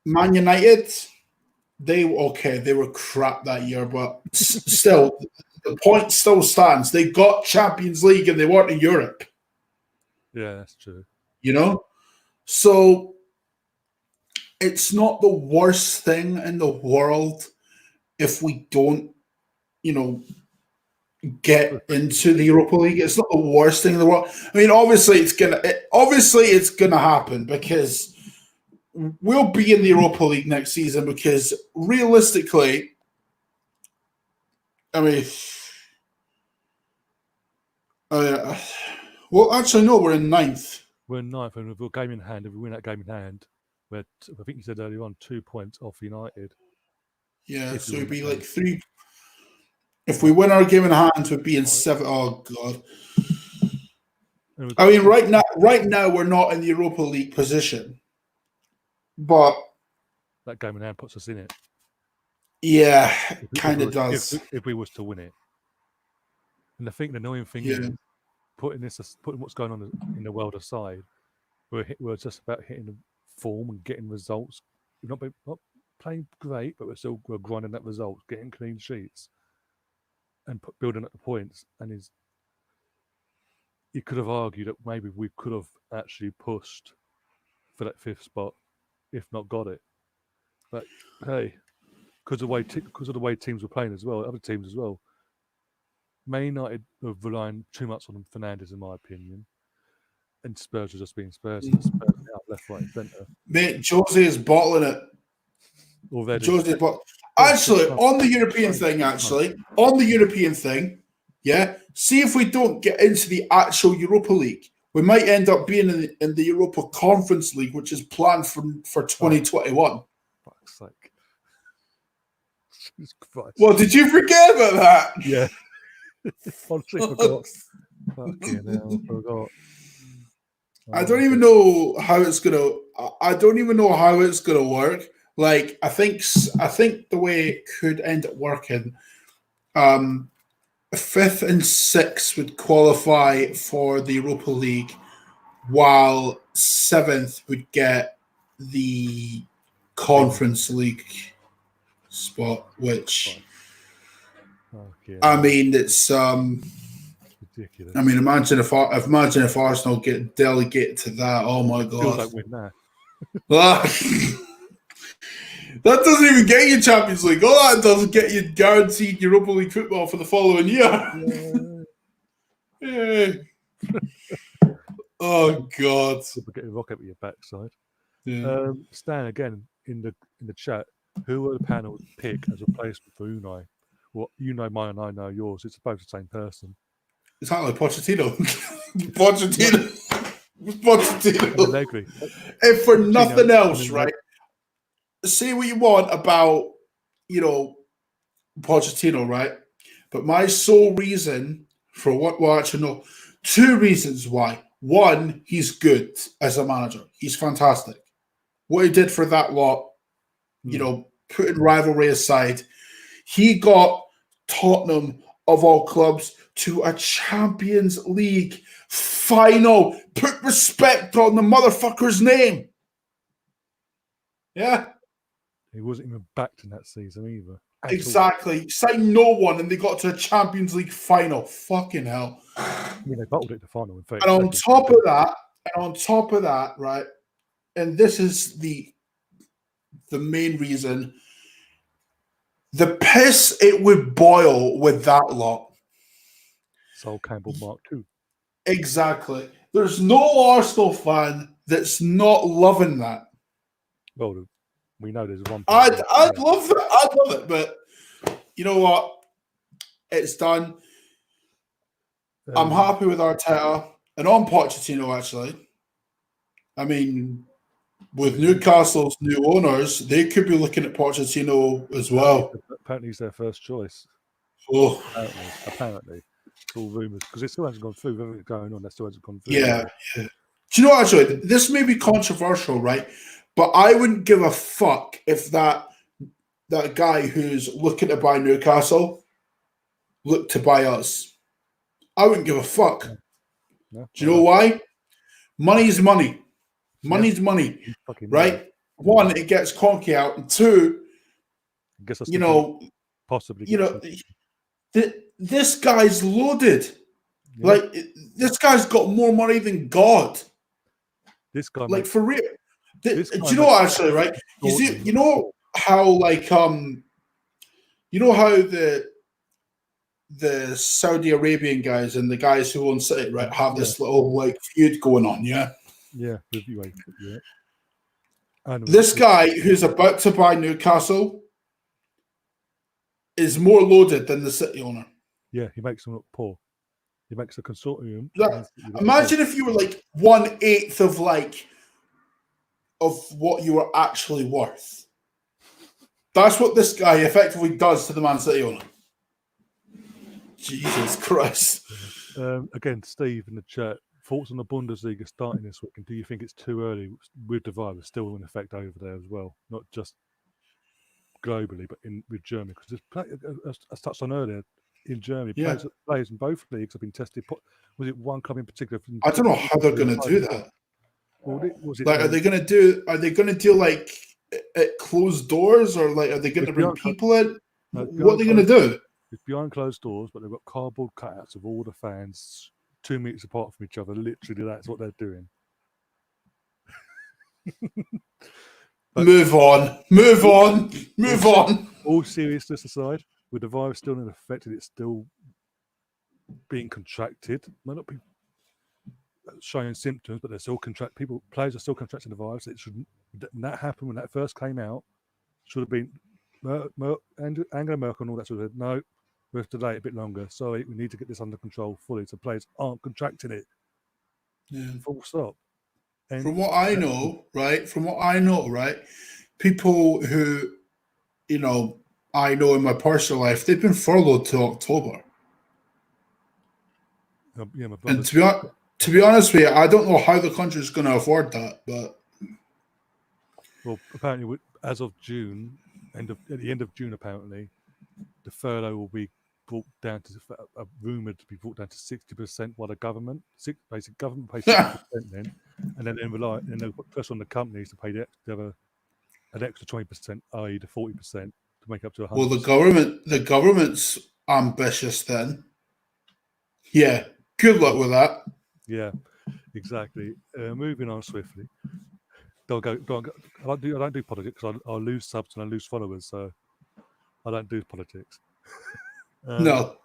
Man United, they were crap that year, but still, the point still stands. They got Champions League and they weren't in Europe. Yeah, that's true. So it's not the worst thing in the world if we don't, get into the Europa League. It's not the worst thing in the world. I mean, obviously it's gonna happen because we'll be in the Europa League next season, because realistically, I mean, well, actually, no, we're in 9th. We're in 9th, and with a game in hand, if we win that game in hand, I think you said earlier on, 2 points off United. Yeah, so it'd be like 3. If we win our game in hand, we'd be in 7. Oh God! I mean, right now we're not in the Europa League position, but that game in hand puts us in it. Yeah, kind of does. If we was to win it, and I think the annoying thing is putting what's going on in the world aside, we're just about hitting the form and getting results. We're not playing great, but we're grinding that results, getting clean sheets, and building up the points. And you could have argued that maybe we could have actually pushed for that 5th spot, if not got it. But hey, because of the way teams were playing as well, other teams as well, Man United were relying too much on Fernandes, in my opinion, and Spurs were just being Spurs. Spurs out left, right, and centre. Mate, Jose is bottling it. Already. Actually, on the European thing, yeah. See if we don't get into the actual Europa League, we might end up being in the Europa Conference League, which is planned for 2021. Fuck's sake! Jesus Christ. Well, did you forget about that? Yeah. Honestly, forgot. Fucking hell, I forgot. I don't even know how it's gonna. I don't even know how it's gonna work. Like I think the way it could end up working, 5th and 6th would qualify for the Europa League, while 7th would get the Conference League spot. Which I mean, it's ridiculous. I mean, imagine if Arsenal get delegated to that. Oh my god! Still don't win that. That doesn't even get you Champions League. All that does is get you guaranteed Europa League football for the following year. Yeah. Oh god! We'll get a rocket with your backside. Yeah. Stan, again in the chat, who will the panel pick as a replacement for Unai? Well, you know mine and I know yours. It's both the same person. Exactly, Pochettino. Pochettino. Allegri. If for nothing else, right? Say what you want about, Pochettino, right? But my sole reason for actually no, 2 reasons why. One, he's good as a manager. He's fantastic. What he did for that lot, putting rivalry aside, he got Tottenham, of all clubs, to a Champions League final. Put respect on the motherfucker's name. Yeah. He wasn't even backed in that season either. Exactly. Signed no one, and they got to a Champions League final. Fucking hell. I mean, they bottled it to the final in 30 And on seconds. top of that, right, and this is the main reason, the piss it would boil with that lot. Sol Campbell Mark II. Exactly. There's no Arsenal fan that's not loving that. Well, we know there's one. I'd love it. I'd love it, but you know what? It's done. I'm happy with Arteta and on Pochettino, actually. I mean, with Newcastle's new owners, they could be looking at Pochettino as well. Apparently, he's their first choice. Oh, apparently. It's all rumours because it still hasn't gone through. Everything going on, that still hasn't gone through. Yeah. Do you know, actually, this may be controversial, right? But I wouldn't give a fuck if that guy who's looking to buy Newcastle looked to buy us. I wouldn't give a fuck. No, do you know why? Money's money. Money's money, right? One, it gets Conky out, and 2, possibly, this guy's loaded. Yeah. Like, this guy's got more money than God. This guy, like, for real. Do you know what, actually, right? You know how, like, you know how the Saudi Arabian guys and the guys who own City, right, have this little, like, feud going on, yeah? Yeah, yeah. This guy who's about to buy Newcastle is more loaded than the City owner. Yeah, he makes them look poor. He makes a consortium. Imagine if you were like 1/8 of what you were actually worth. That's what this guy effectively does to the Man City owner. Jesus Christ. Again, Steve in the chat. Thoughts on the Bundesliga starting this week, and do you think it's too early with the virus still in effect over there as well, not just globally, but with Germany? Because as touched on earlier, in Germany, players in both leagues have been tested. Was it one club in particular? I don't know how they're going to do that. Are they going to do like at closed doors, or like are they going to bring people in? What are they going to do? It's behind closed doors, but they've got cardboard cutouts of all the fans 2 meters apart from each other. Literally, that's what they're doing. Move on. All seriousness aside, with the virus still in effect and it's still being contracted, might not be showing symptoms, but they're still players are still contracting the virus. It shouldn't that happen when that first came out. Should have been Angela Merkel and all that sort of. No, we have to delay it a bit longer. Sorry, we need to get this under control fully so players aren't contracting it. Yeah. Full stop. And from what I know, right, people who, I know in my personal life, they've been furloughed till October. Yeah, my and to be honest, To be honest with you, I don't know how the country's going to afford that, but Well, apparently, as of June, at the end of June, apparently, the furlough will be brought down to rumored to be brought down to 60% by the government. Basic government pays 60% then, and then they'll put pressure on the companies to pay an extra 20%, i.e., the 40%, to make up to 100%. well, the government's ambitious then. Yeah, good luck with that. Yeah, exactly. Moving on swiftly. Don't go. I don't do politics because I'll lose subs and I lose followers, so I don't do politics. No.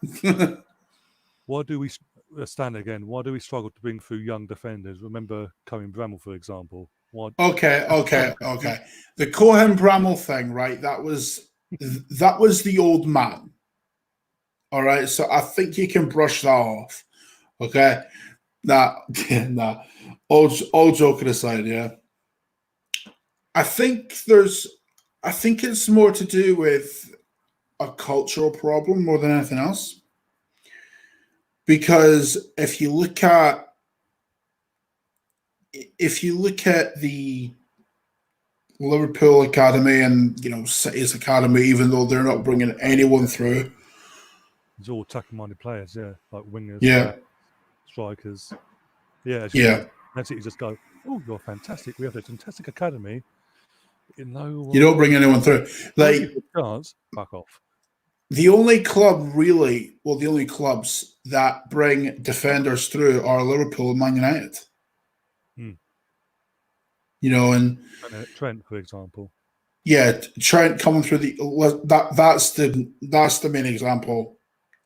Why do we stand again? Why do we struggle to bring through young defenders? Remember Colin Bramall, for example. Why? Okay. The Cohen Bramall thing, right? That was the old man. All right, so I think you can brush that off. Okay, nah. All joking aside, yeah. I think it's more to do with a cultural problem more than anything else. Because if you look at the Liverpool Academy and City's Academy, even though they're not bringing anyone through, it's all attacking-minded players, yeah, like wingers, yeah, strikers, yeah. Man City just go, oh, you're fantastic. We have a fantastic academy. You don't bring anyone through. Like, chance, fuck off. The only clubs that bring defenders through are Liverpool and Man United. And Trent, for example. Yeah, Trent coming through that's the main example.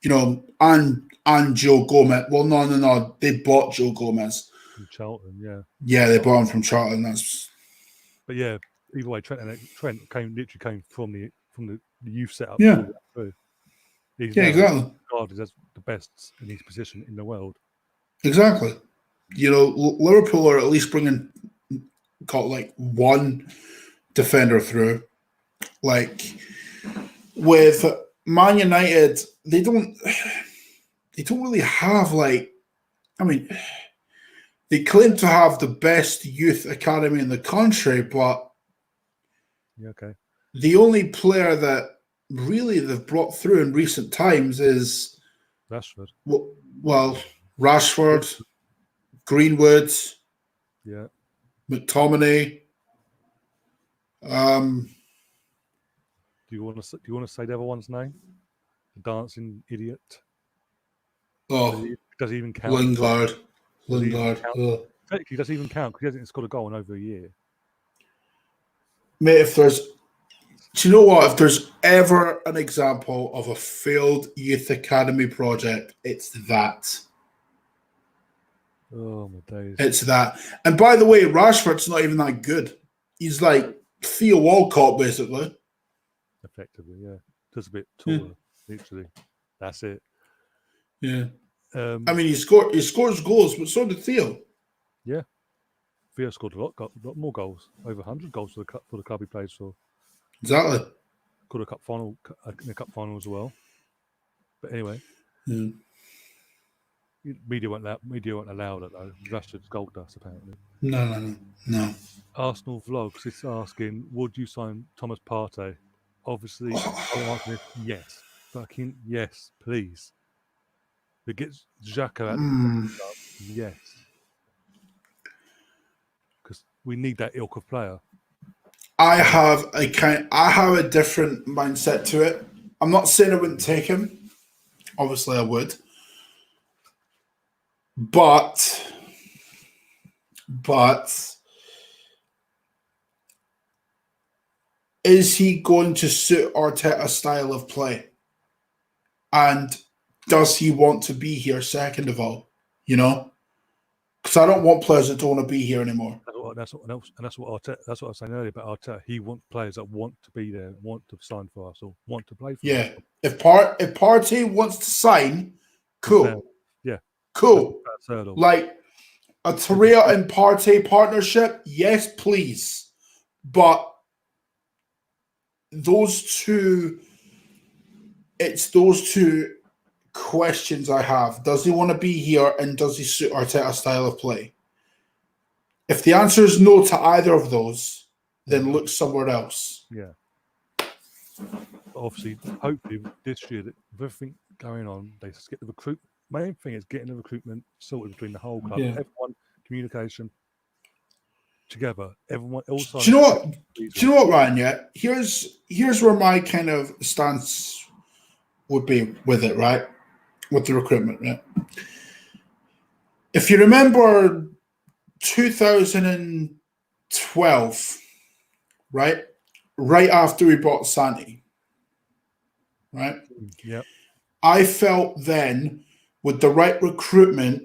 And Joe Gomez. Well, no. They bought Joe Gomez From Charlton, yeah. Yeah, they bought him from Charlton. But yeah, either way, Trent came from the youth setup. Yeah. He's exactly. Regarded as the best in his position in the world. Exactly. Liverpool are at least got like one defender through. Like with Man United, they don't really have they claim to have the best youth academy in the country, but the only player that really they've brought through in recent times is Rashford. Well, Rashford, Greenwood, McTominay. Do you want to say the other one's name? The dancing idiot. Oh, does he even count? Lingard. Technically, doesn't even count because he hasn't scored a goal in over a year. Mate, do you know what? If there's ever an example of a failed youth academy project, it's that. Oh my days! It's that. And by the way, Rashford's not even that good. He's like Theo Walcott, basically. Effectively, yeah. Just a bit taller, literally. That's it. Yeah. He scores goals, but so did Theo. Yeah. Theo scored a lot more goals, over 100 goals for the club he plays for. Exactly. Got a cup final in the cup final as well. But anyway, media won't allow that though. Rashford's gold dust apparently. No. Arsenal vlogs is asking, would you sign Thomas Partey? Obviously, I'm asking yes, fucking yes, please. If it gets Xhaka out the club, yes, because we need that ilk of player. I have a different mindset to it. I'm not saying I wouldn't take him. Obviously, I would. But is he going to suit Arteta's style of play? And does he want to be here, second of all? Because I don't want players that don't want to be here anymore. That's what Arteta. That's what I was saying earlier about Arteta. He wants players that want to be there, want to sign for Arsenal, want to play for Arsenal. If Partey wants to sign, cool. Cool. Like a Torreira and Partey partnership, yes, please. But it's those two questions I have. Does he want to be here, and does he suit Arteta's style of play? If the answer is no to either of those, then look somewhere else. Yeah. Obviously, hopefully this year, with everything going on, they just get the recruit. Main thing is getting the recruitment sorted between the whole club, everyone, communication together. Everyone also. Do you know what? Do you know what, Ryan? Yeah, here's where my kind of stance would be with it, right? With the recruitment, right? If you remember 2012, right? Right after we bought Santi, right? Yeah. I felt then with the right recruitment,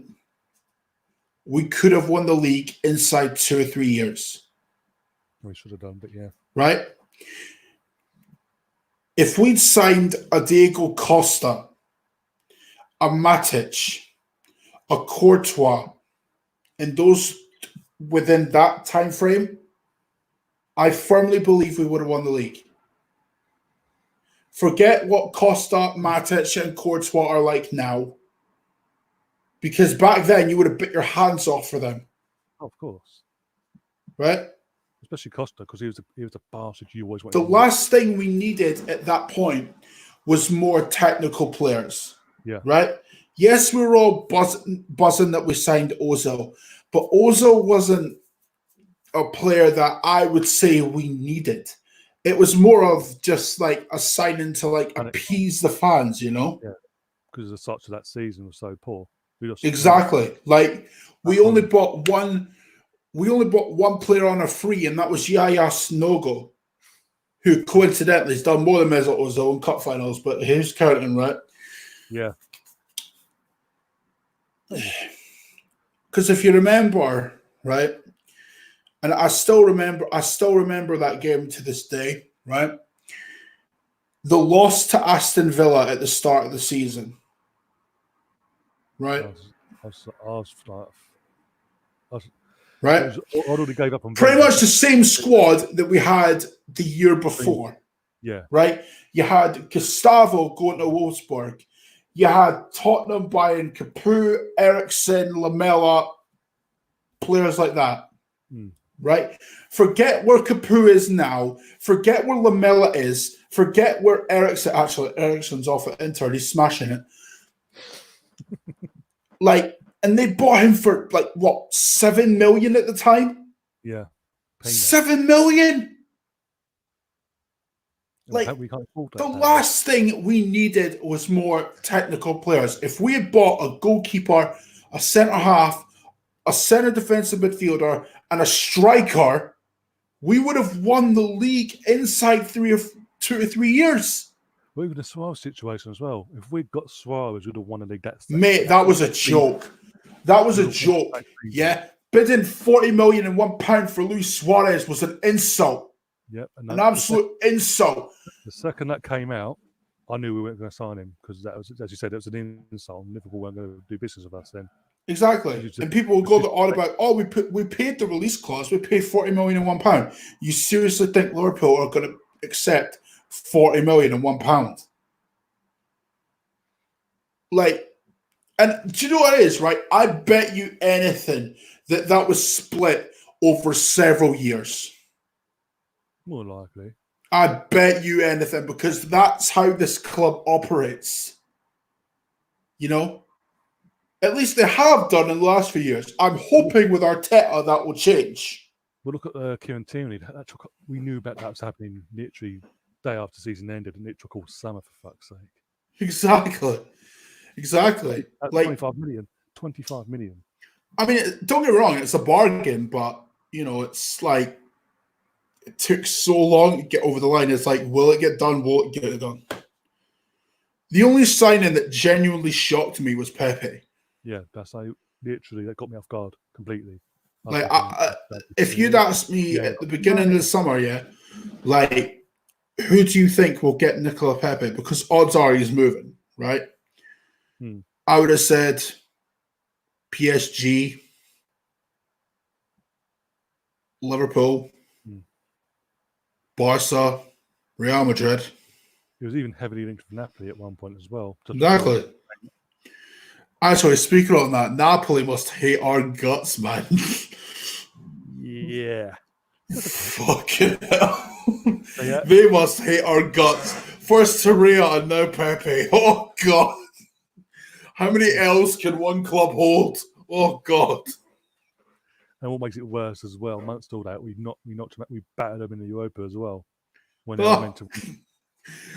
we could have won the league inside 2 or 3 years. We should have done, but yeah. Right? If we'd signed a Diego Costa, a Matic, a Courtois, and those within that time frame, I firmly believe we would have won the league. Forget what Costa, Matic, and Courtois are like now. Because back then, you would have bit your hands off for them. Oh, of course. Right? Especially Costa, because he was a bastard you always wanted. The last thing we needed at that point was more technical players. Yeah. Right? Yes, we were all buzzing that we signed Ozil, but Ozil wasn't a player that I would say we needed. It was more of just like a signing to like appease the fans, you know? Yeah. Because the such of that season was so poor. Exactly. Like we only bought one player on a free, and that was Yaya Snogo, who coincidentally has done more than Mesut Ozil in cup finals, but he's counting, right? Yeah. Because if you remember, right, and I still remember that game to this day, right? The loss to Aston Villa at the start of the season, right? Right? I already gave up on pretty much the same squad that we had the year before. Yeah. Right? You had Gustavo going to Wolfsburg. You had Tottenham buying Capu, Eriksen, Lamela, players like that. Right? Forget where Capu is now. Forget where Lamela is. Forget where Eriksen. Actually, Eriksen's off at Inter. He's smashing it. And they bought him for like what, 7 million at the time? Yeah. 7 million. Like we can't afford that the last thing we needed was more technical players. If we had bought a goalkeeper, a centre half, a centre defensive midfielder, and a striker, we would have won the league inside 2 or 3 years. Well, even the Suarez situation as well. If we'd got Suarez, we'd have won the league. Mate, that was a joke. That was a joke. Yeah. Bidding 40 million and £1 for Luis Suarez was an insult. Yep. An absolute insult. The second that came out, I knew we weren't going to sign him because that was, as you said, it was an insult. Liverpool weren't going to do business with us then. Exactly. And people will go on about, we paid the release clause. We paid 40 million and £1. You seriously think Liverpool are going to accept 40 million and £1? Like, and do you know what it is, right? I bet you anything that was split over several years. More likely. I bet you anything, because that's how this club operates. You know? At least they have done in the last few years. I'm hoping with Arteta that will change. Well, look at Kieran Tierney. We knew about that was happening literally day after the season ended, and it took all summer, for fuck's sake. Exactly. That's like 25 million. 25 million. I mean, don't get me wrong, it's a bargain, but, you know, it's like, it took so long to get over the line. It's like, will it get done? Will it get done? The only signing that genuinely shocked me was Pepe. Yeah, that's how literally that got me off guard completely. Like, if you'd asked me at the beginning of the summer, like, who do you think will get Nicola Pepe? Because odds are he's moving, right? I would have said PSG, Liverpool, Barca, Real Madrid. He was even heavily linked with Napoli at one point as well. Exactly. Actually, speaking on that, Napoli must hate our guts, man. Yeah. Fucking hell. Yeah. They must hate our guts. First Torreira and now Pepe. Oh, God. How many L's can one club hold? Oh, God. And what makes it worse as well, amongst all that, we battered them in the Europa as well when they were Oh, meant to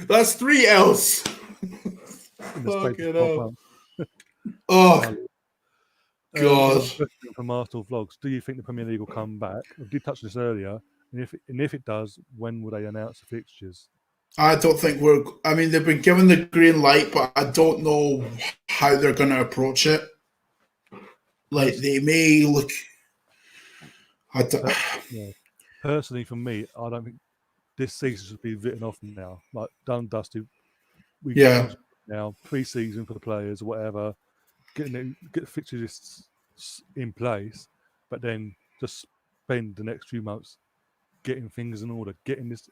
that's 3 L's. in the space Fucking of 12 hell. months. Oh, God. Another question from Arsenal Vlogs: do you think the Premier League will come back? I did touch this earlier, and if it does, when will they announce the fixtures? I don't think they've been given the green light, but I don't know how they're going to approach it. Like, they may look. Yeah. Personally, for me, I don't think this season should be written off now. Like, done, dusted. We concentrate now, pre-season for the players, or whatever. Get the fixtures in place, but then just spend the next few months getting things in order,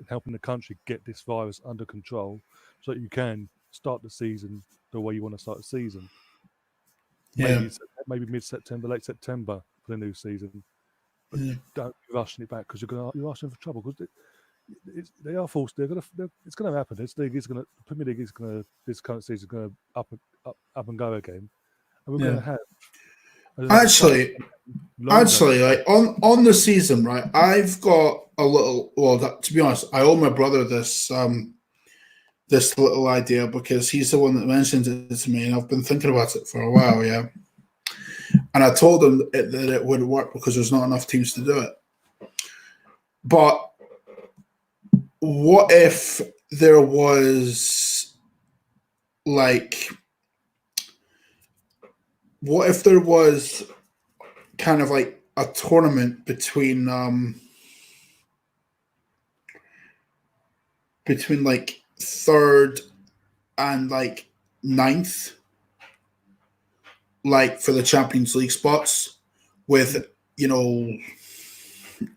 helping the country get this virus under control, so that you can start the season the way you want to start the season. Yeah. Maybe mid-September, late September for the new season. But don't be rushing it back, because you're asking for trouble, because they are forced. It's going to happen. The Premier League is going to, this current season is going to up and go again, and we're going to have. Actually, like on the season, right? I've got a little. Well, to be honest, I owe my brother this little idea, because he's the one that mentioned it to me, and I've been thinking about it for a while. Yeah, and I told him that it wouldn't work because there's not enough teams to do it. But what if there was kind of like a tournament between like 3rd and like 9th, like for the Champions League spots, with,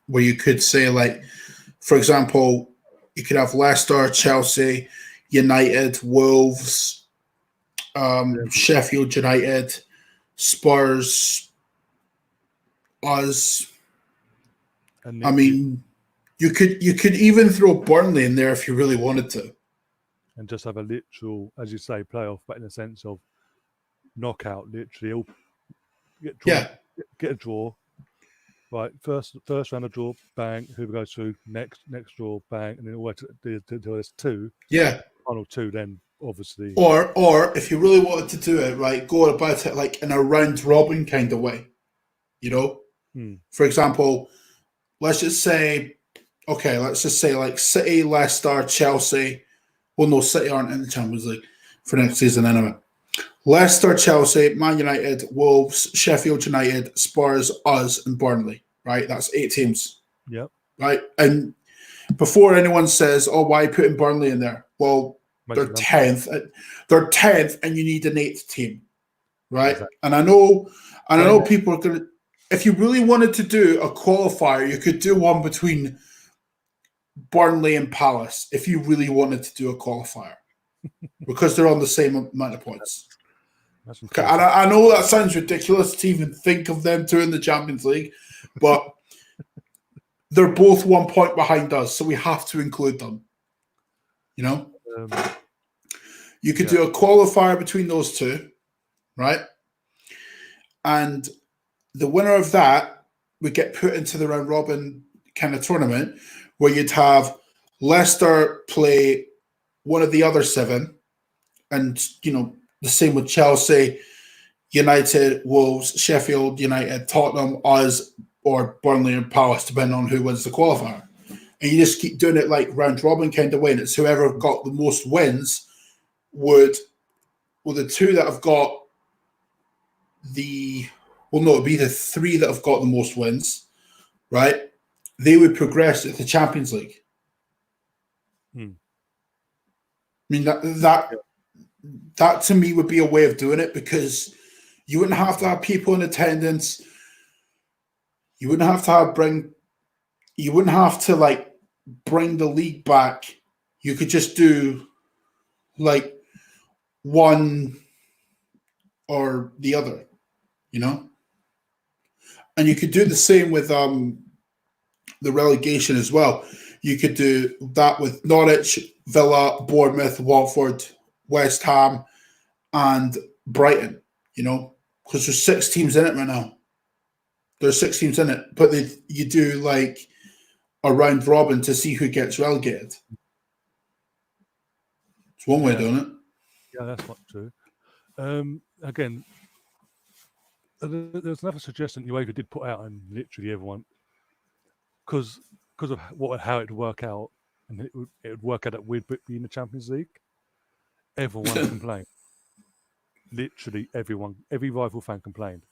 where you could say, like, for example, you could have Leicester, Chelsea, United, Wolves, Sheffield United, Spurs, us. I mean, you could even throw Burnley in there if you really wanted to, and just have a literal, as you say, playoff, but in the sense of knockout. Literally, get a draw. Right, first round of draw, bang. Whoever goes through, next draw, bang, and then all the way to there's 2. Yeah, final 2. Then obviously, or if you really wanted to do it, right, go about it like in a round robin kind of way. For example, let's just say like City, Leicester, Chelsea. Well, no, City aren't in the Champions League for next season anyway. Leicester, Chelsea, Man United, Wolves, Sheffield United, Spurs, us, and Burnley. Right, that's 8 teams. Yep. Right, and before anyone says, "Oh, why are you putting Burnley in there?" Well, they're 10th. They're 10th, and you need an 8th team, right? Exactly. And I know people are gonna. If you really wanted to do a qualifier, you could do one between Burnley and Palace. If you really wanted to do a qualifier, because they're on the same amount of points. Okay, and I know that sounds ridiculous to even think of them two in the Champions League, but they're both 1 point behind us, so we have to include them. You could do a qualifier between those two, right? And the winner of that would get put into the round robin kind of tournament, where you'd have Leicester play one of the other 7, and the same with Chelsea, United, Wolves, Sheffield United, Tottenham, us, or Burnley and Palace, depending on who wins the qualifier. And you just keep doing it like round robin kind of way. And it's whoever got the most wins the 2 that have got it'd be the 3 that have got the most wins, right? They would progress to the Champions League. I mean, that to me would be a way of doing it, because you wouldn't have to have people in attendance. You wouldn't have to bring the league back. You could just do like one or the other, you know? And you could do the same with the relegation as well. You could do that with Norwich, Villa, Bournemouth, Watford, West Ham, and Brighton, you know? Because there's 6 teams in it right now. There's 6 teams in it, but you do like a round robin to see who gets relegated. It's one way of doing it. Yeah, that's not true. Again, there's another suggestion UEFA did put out, and literally everyone, because of how it would work out, and it would work out that we'd be in the Champions League. Everyone complained. Literally everyone, every rival fan complained.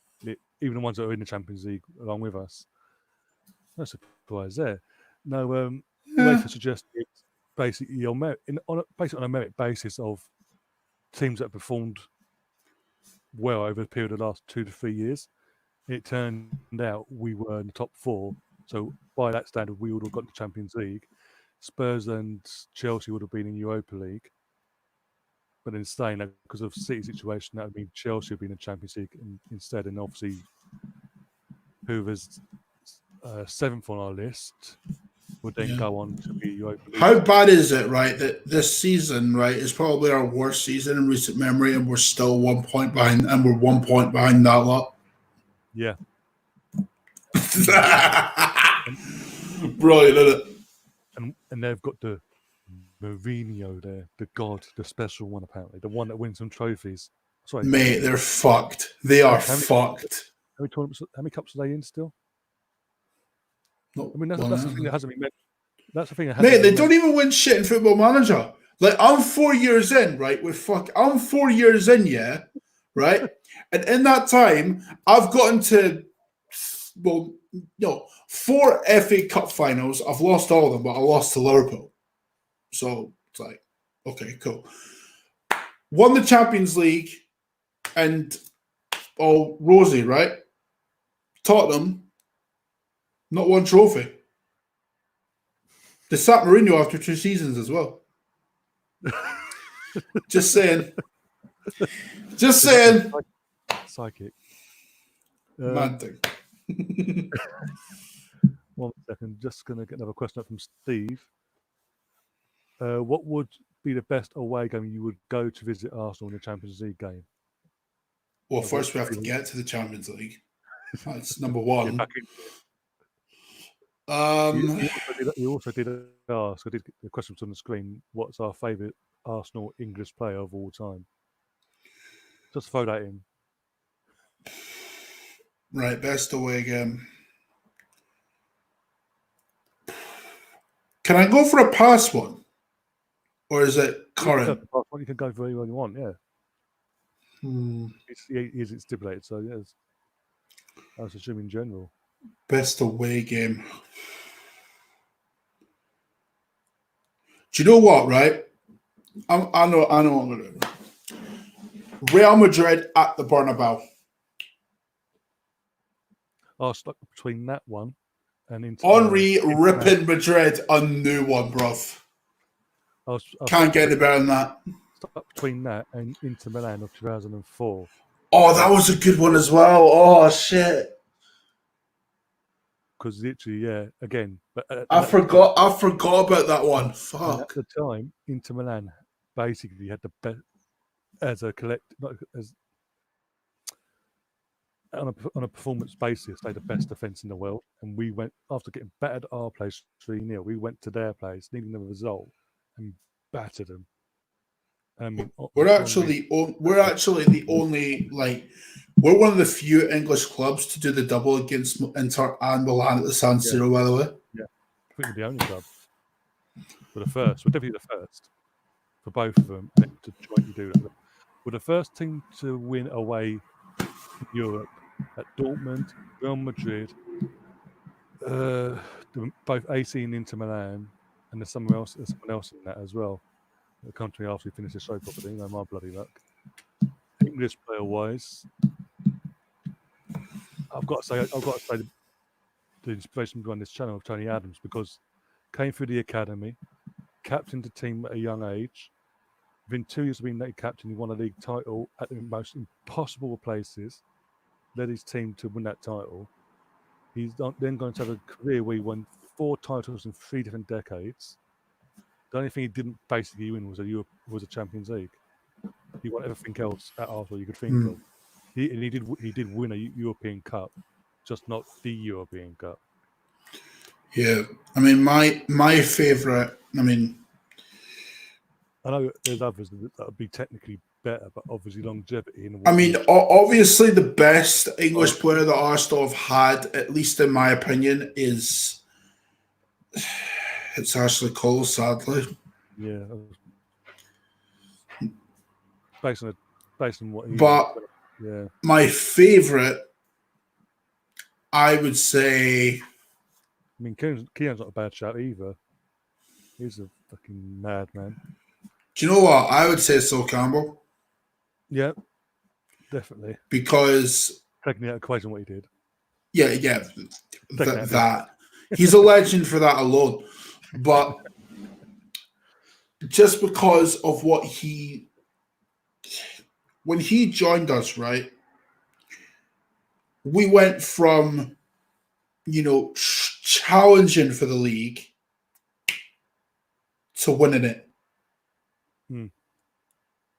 Even the ones that are in the Champions League along with us. No surprise there. No, UEFA suggested basically on a merit basis of teams that performed well over the period of the last 2 to 3 years. It turned out we were in the top 4, so by that standard, we would have got the Champions League. Spurs and Chelsea would have been in Europa League, but in saying that, because of City's situation, that would mean Chelsea would be in the Champions League instead, and obviously, who was 7th on our list would then go on to be Europa League. How bad is it, right, that this season, right, is probably our worst season in recent memory, and we're still 1 point behind, and we're 1 point behind that lot? Yeah. Brilliant, isn't it? And they've got the Mourinho there, the god, the special one, apparently, the one that wins some trophies. Sorry, mate, they're fucked. They are fucked. How many cups are they in still? Not I mean, that's the thing that hasn't been mentioned. That's the thing that mate, they don't even win shit in Football Manager. Like, I'm 4 years in, right? I'm 4 years in, yeah, right? And in that time, I've gotten to 4 FA Cup finals. I've lost all of them, but I lost to Liverpool. So it's like, okay, cool. Won the Champions League and Rosie, right? Tottenham, not one trophy. They sacked Mourinho after 2 seasons as well. Just saying. Just saying. Psychic. Mad thing. 1 second. Just going to get another question up from Steve. What would be the best away game you would go to visit Arsenal in the Champions League game? Well, first we have to get to the Champions League. That's number one. You also did ask, I did get the questions on the screen, what's our favourite Arsenal English player of all time? Just throw that in. Right, best away game. Can I go for a past one? Or is it current? You can go for anyone you want, yeah. It's stipulated, so yes. I was assuming in general. Best away game. Do you know what, right? I know what I'm going to do. Real Madrid at the Bernabeu. I was stuck between that one and Henry ripping Madrid a new one, bruv. Can't get any better than that. Stuck between that and Inter Milan of 2004. Oh, that was a good one as well. Oh, shit. Because literally, yeah, again. But I forgot about that one. Fuck. At the time, Inter Milan basically had the best, as a collective, not as on a performance basis, they had the best defence in the world. And we went, after getting battered at our place 3-0, we went to their place, needing a result, and battered them. We're actually the only, like, we're one of the few English clubs to do the double against Inter and Milan at the San Siro, by the way. Yeah, I think we're the only club. We're the first. We're definitely the first for both of them to jointly do it. We're the first team to win away in Europe at Dortmund, Real Madrid, both AC and Inter Milan, and there's someone else in that as well. The country after we finish the show properly, no my bloody luck. English player wise, I've got to say the inspiration behind this channel of Tony Adams, because came through the academy, captained the team at a young age, within 2 years of being named captain, he won a league title at the most impossible places, led his team to win that title. He's then going to have a career where he won 4 titles in 3 different decades. The only thing he didn't basically win was a Champions League. He won everything else at Arsenal you could think of. He did win a European Cup, just not the European Cup. Yeah, I mean, my favourite. I mean, I know there's others that would be technically better, but obviously longevity. Obviously the best English player that Arsenal have had, at least in my opinion, it's Ashley Cole, sadly. Yeah, based on what. My favourite, I would say. I mean, Keane's not a bad shout either. He's a fucking madman. Do you know what? I would say Sol Campbell. Yeah, definitely. Because taking out equation what he did. Yeah, that he's a legend for that alone. But just because of what when he joined us, right? We went from, challenging for the league to winning it.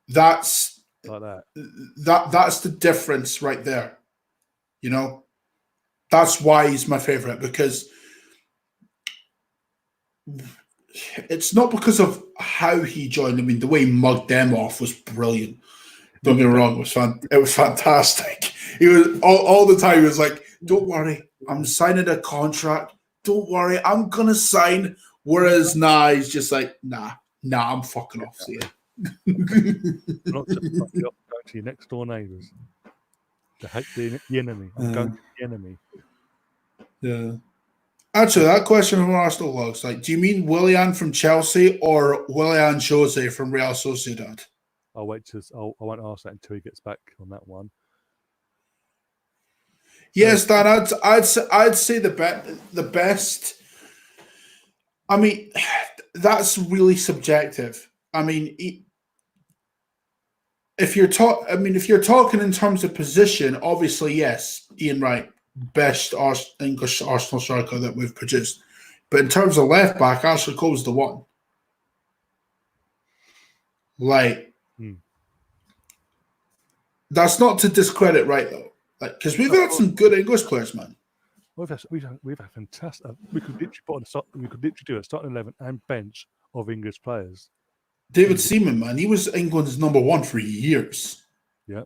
That's like that. That's the difference right there. That's why he's my favorite, because it's not because of how he joined. I mean, the way he mugged them off was brilliant. Don't get me wrong, it was fantastic. He was all the time. He was like, "Don't worry, I'm signing a contract. Don't worry, I'm gonna sign." Whereas now he's just like, "Nah, I'm fucking off here." Not to go to your next door neighbours. To hate the enemy. I'm going to the enemy. Yeah. Actually, that question from Arsenal logs, do you mean Willian from Chelsea or Willian Jose from Real Sociedad? I won't ask that until he gets back on that one. Yes, Dan, I'd say the best. I mean, that's really subjective. I mean, if you're talking in terms of position, obviously yes, Ian Wright, best English Arsenal striker that we've produced. But in terms of left back, Ashley Cole's the one. That's not to discredit Wright though, because we've had some good English players, man. We've had fantastic. We could literally do a starting 11 and bench of English players. David Seaman, man, he was England's number 1 for years. Yeah.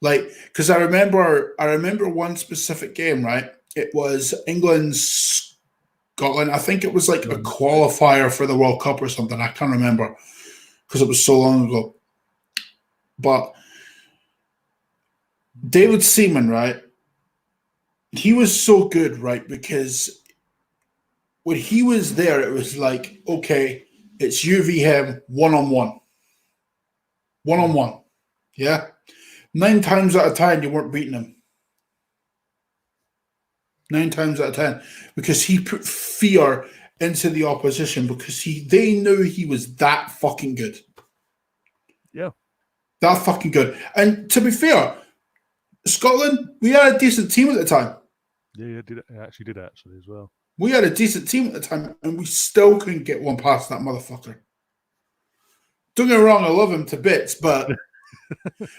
Because I remember one specific game, right? It was England-Scotland. I think it was a qualifier for the World Cup or something. I can't remember because it was so long ago. But David Seaman, right? He was so good, right? Because when he was there, it was like, okay, it's you v him, one-on-one. One-on-one. Yeah? 9 times out of 10, you weren't beating him. 9 times out of 10. Because he put fear into the opposition because they knew he was that fucking good. Yeah. That fucking good. And to be fair, Scotland, we had a decent team at the time. Yeah, did actually as well. We had a decent team at the time, and we still couldn't get one past that motherfucker. Don't get me wrong, I love him to bits, but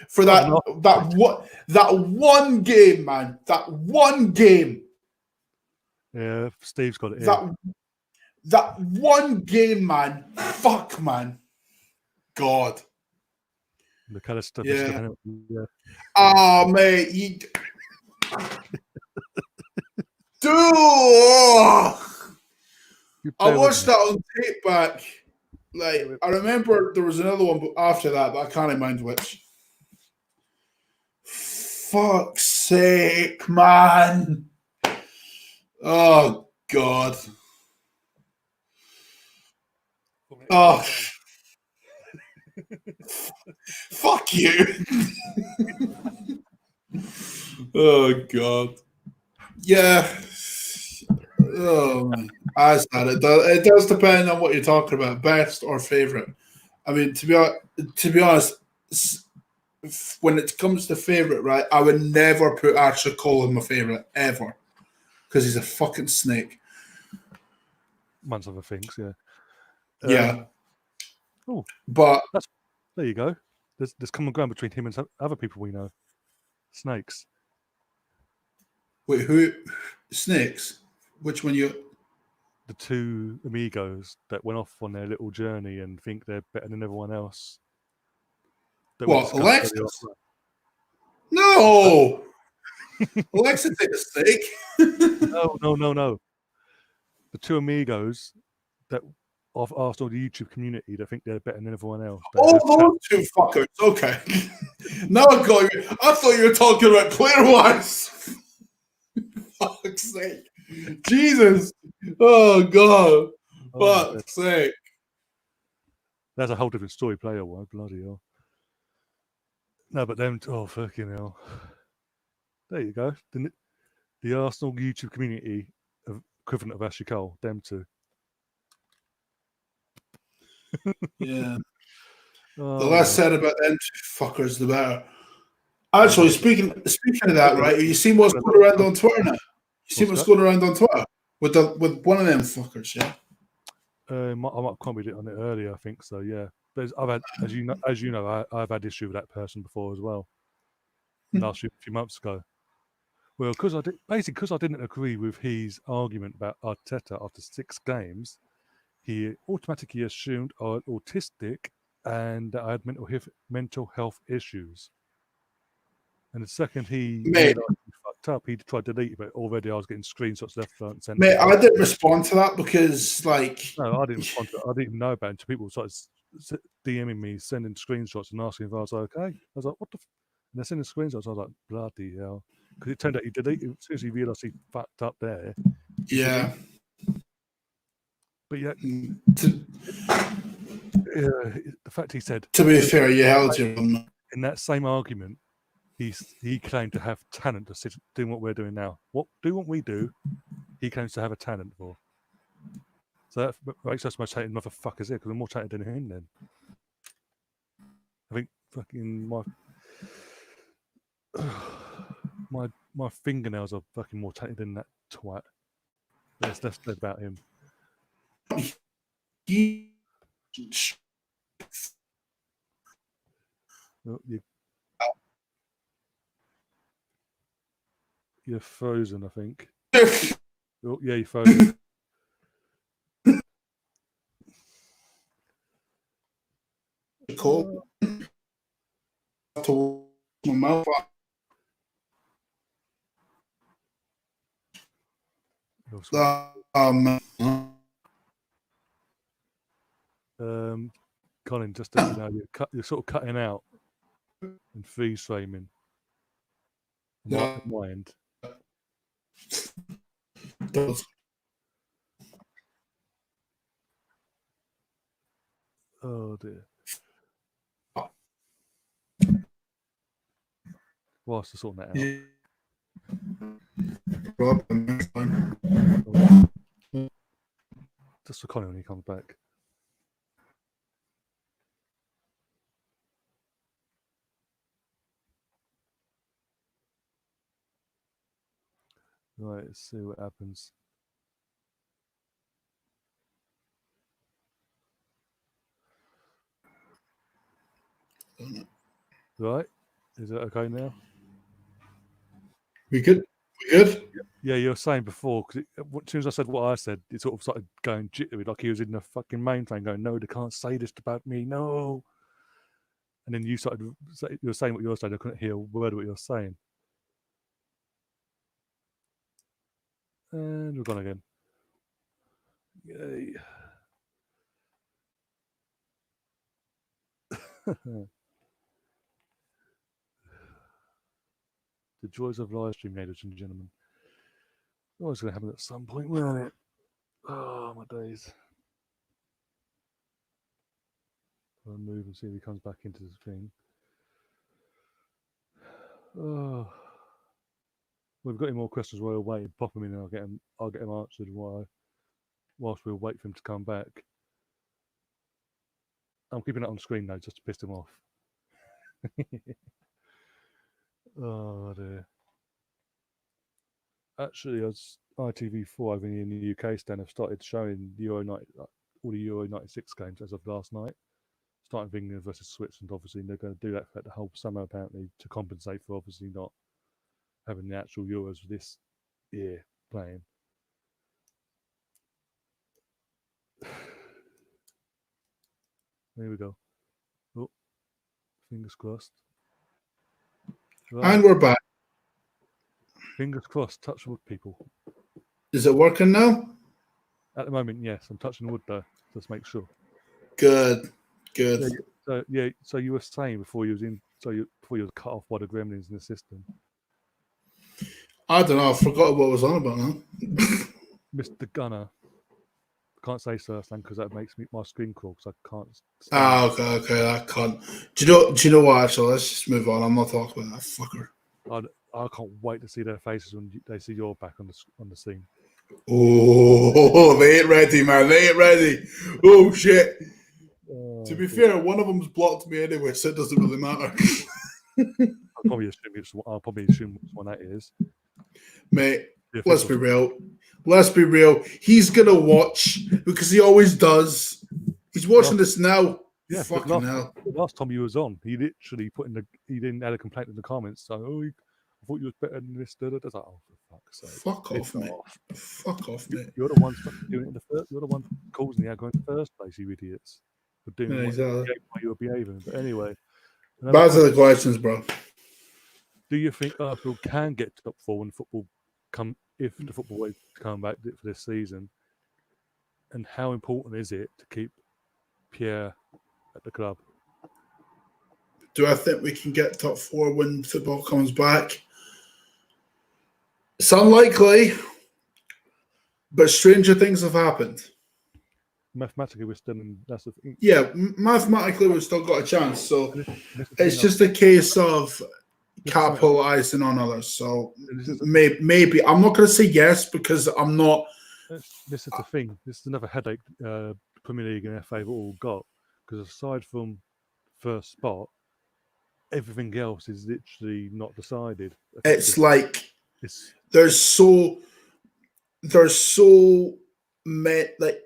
for that one game, man, that one game. Yeah, Steve's got it. That one game, man. Fuck, man. God. The kind of stuff. Yeah. Oh, mate. Dude. I watched that on tape back. I remember there was another one after that, but I can't remember which. Fuck's sake, man. Oh, God. Oh. Fuck you. Oh, God. Yeah. Oh, man. It does depend on what you're talking about, best or favorite. I mean, to be honest, when it comes to favorite, right, I would never put Archer Colin my favorite ever because he's a fucking snake. Amongst other things, yeah. Yeah. Oh, but there you go. There's common ground between him and some other people we know. Snakes. Wait, who? Snakes? Which one you? The two amigos that went off on their little journey and think they're better than everyone else. What, Alexis? No! Alexis ain't a snake. No. The two amigos that of Arsenal, the YouTube community, that think they're better than everyone else. Those two fuckers. Okay. Now I got you. I thought you were talking about player-wise. Fuck's sake. Jesus. Oh, God. Fuck's sake. That's a whole different story, player-wise. Bloody hell. No, but them... Oh, fucking hell. There you go. The Arsenal YouTube community, equivalent of Ashley Cole, them two. Yeah. The less said about them two fuckers, the better. Actually, speaking of that, right? You see what's going around on Twitter now? You see what's going around on Twitter with one of them fuckers, yeah? I might have commented on it earlier, I think so, yeah. But I've had, as you know, I've had issue with that person before as well. Last few months ago. Well, because I didn't agree with his argument about Arteta after 6 games, he automatically assumed I was autistic and that I had mental health issues. And the second he realised he fucked up, he tried to delete it, but already I was getting screenshots left, right, and centre. Mate, I didn't respond to that because, like... No, I didn't respond to it. I didn't know about it until people started DMing me, sending screenshots and asking if I was okay. I was like, what the... And they're sending screenshots. I was like, bloody hell. Because it turned out he deleted it as soon as he realised he fucked up there. Yeah. But yet... the fact he said... To be fair, you held your own. In that same argument, he claimed to have talent to sit doing what we're doing now. What we do, he claims to have a talent for. So that makes us most talented motherfuckers here, because we're more talented than him then. I think fucking my fingernails are fucking more talented than that twat. That's less said about him. You're frozen, I think. Oh, yeah, you're frozen. Cool. To my mouth. Colin, just to, you know, you're sort of cutting out and freeze framing. At my end. Oh dear. Whilst sorting that out. Just for Colin when he comes back. Right, let's see what happens. Right, is that okay now? We good? Yeah, you were saying before, because as soon as I said what I said, it sort of started going jittery, like he was in the fucking mainframe going, no, they can't say this about me, no. And then you were saying what you were saying, I couldn't hear a word of what you were saying. And we're gone again. Yay. The joys of live stream, ladies and gentlemen. Always going to happen at some point, won't it? Oh, my days. I'll move and see if he comes back into the thing. Oh. We've got any more questions while we're waiting. Pop them in and I'll get them answered whilst we'll wait for him to come back. I'm keeping it on screen now just to piss him off. Oh dear. Actually, as ITV4 over in the UK stand have started showing all the Euro 96 games as of last night, starting with England versus Switzerland. Obviously, and they're going to do that for the whole summer apparently to compensate for obviously not having the actual Euros this year playing. There we go. Oh, fingers crossed. Right. And we're back. Fingers crossed. Touch wood, people. Is it working now? At the moment, yes. I'm touching wood though. Just make sure. Good. So you were saying before you was cut off by the gremlins in the system. I don't know. I forgot what I was on about now. Mr. Gunner. Can't say first name because that makes my screen crawl because I can't. Okay. I can't. Do you know what? Actually, let's just move on. I'm not talking about that fucker. I can't wait to see their faces when they see you're back on the scene. Oh, they ain't ready, man. They ain't ready. Oh shit. To be fair, one of them's blocked me anyway, so it doesn't really matter. I'll probably assume which one that is. Mate, let's be real. Let's be real. He's gonna watch because he always does. He's watching this now. Yeah, fucking hell. Last time he was on, he literally he didn't add a complaint in the comments. So, I thought you was better than this. I was like, oh, for fuck's sake. Fuck off, mate. Fuck off, mate. You're the ones doing it in the first. You're the one causing the aggro in the first place, you idiots. For doing exactly. How you were behaving. But anyway, back to the questions, bro. Do you think Arsenal can get top four when football if the football wave come back for this season? And how important is it to keep Pierre at the club? Do I think we can get top four when football comes back? It's unlikely, but stranger things have happened. Mathematically, we're still in. That's the thing. Yeah, mathematically, we've still got a chance. So it's just a case of capitalizing on others. So maybe I'm not going to say yes because I'm not. This is the thing. This is another headache Premier League and FA have all got because aside from first spot, everything else is literally not decided. It's like there's so like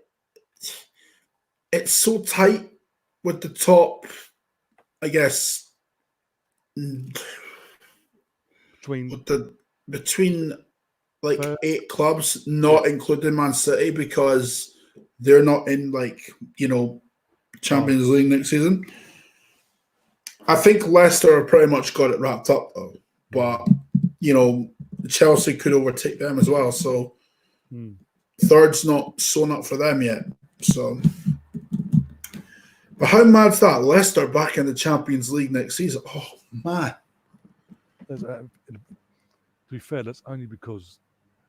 it's so tight with the top, I guess, between like 8 clubs, not including Man City because they're not in Champions League next season. I think Leicester have pretty much got it wrapped up though, but Chelsea could overtake them as well. So third's not sewn up for them yet. So, but how mad's that? Leicester back in the Champions League next season. Oh man! To be fair, that's only because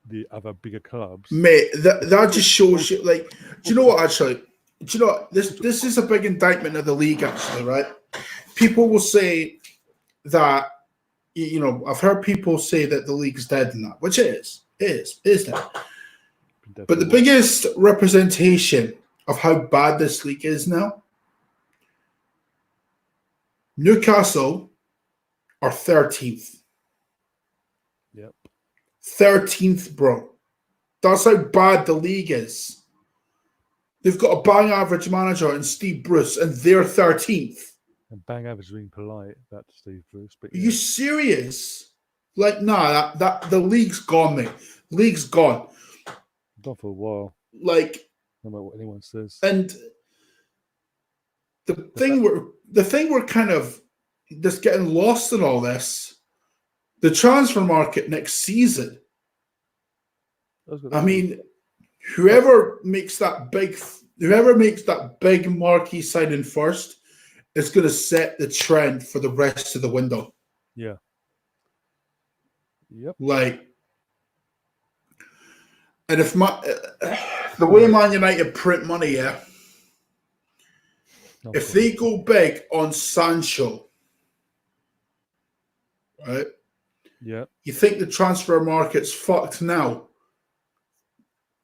the other bigger clubs, mate. That just shows you. Like, do you know what? Actually, do you know what? This is a big indictment of the league. Actually, right? People will say that. I've heard people say that the league's dead and that, which it is dead. But the biggest representation of how bad this league is now, Newcastle are 13th. Yep. 13th, bro. That's how bad the league is. They've got a bang average manager in Steve Bruce, and they're 13th. And bang average being polite about Steve Bruce. But Are you serious? Like, nah, that the league's gone, mate. League's gone. Gone for a while. Like, no matter what anyone says. And the thing we're kind of just getting lost in all this, the transfer market next season. I mean, whoever makes that big marquee signing first is going to set the trend for the rest of the window. Yeah. Yep. Like, and if the way Man United print money, if they go big on Sancho, right? Yeah. You think the transfer market's fucked now?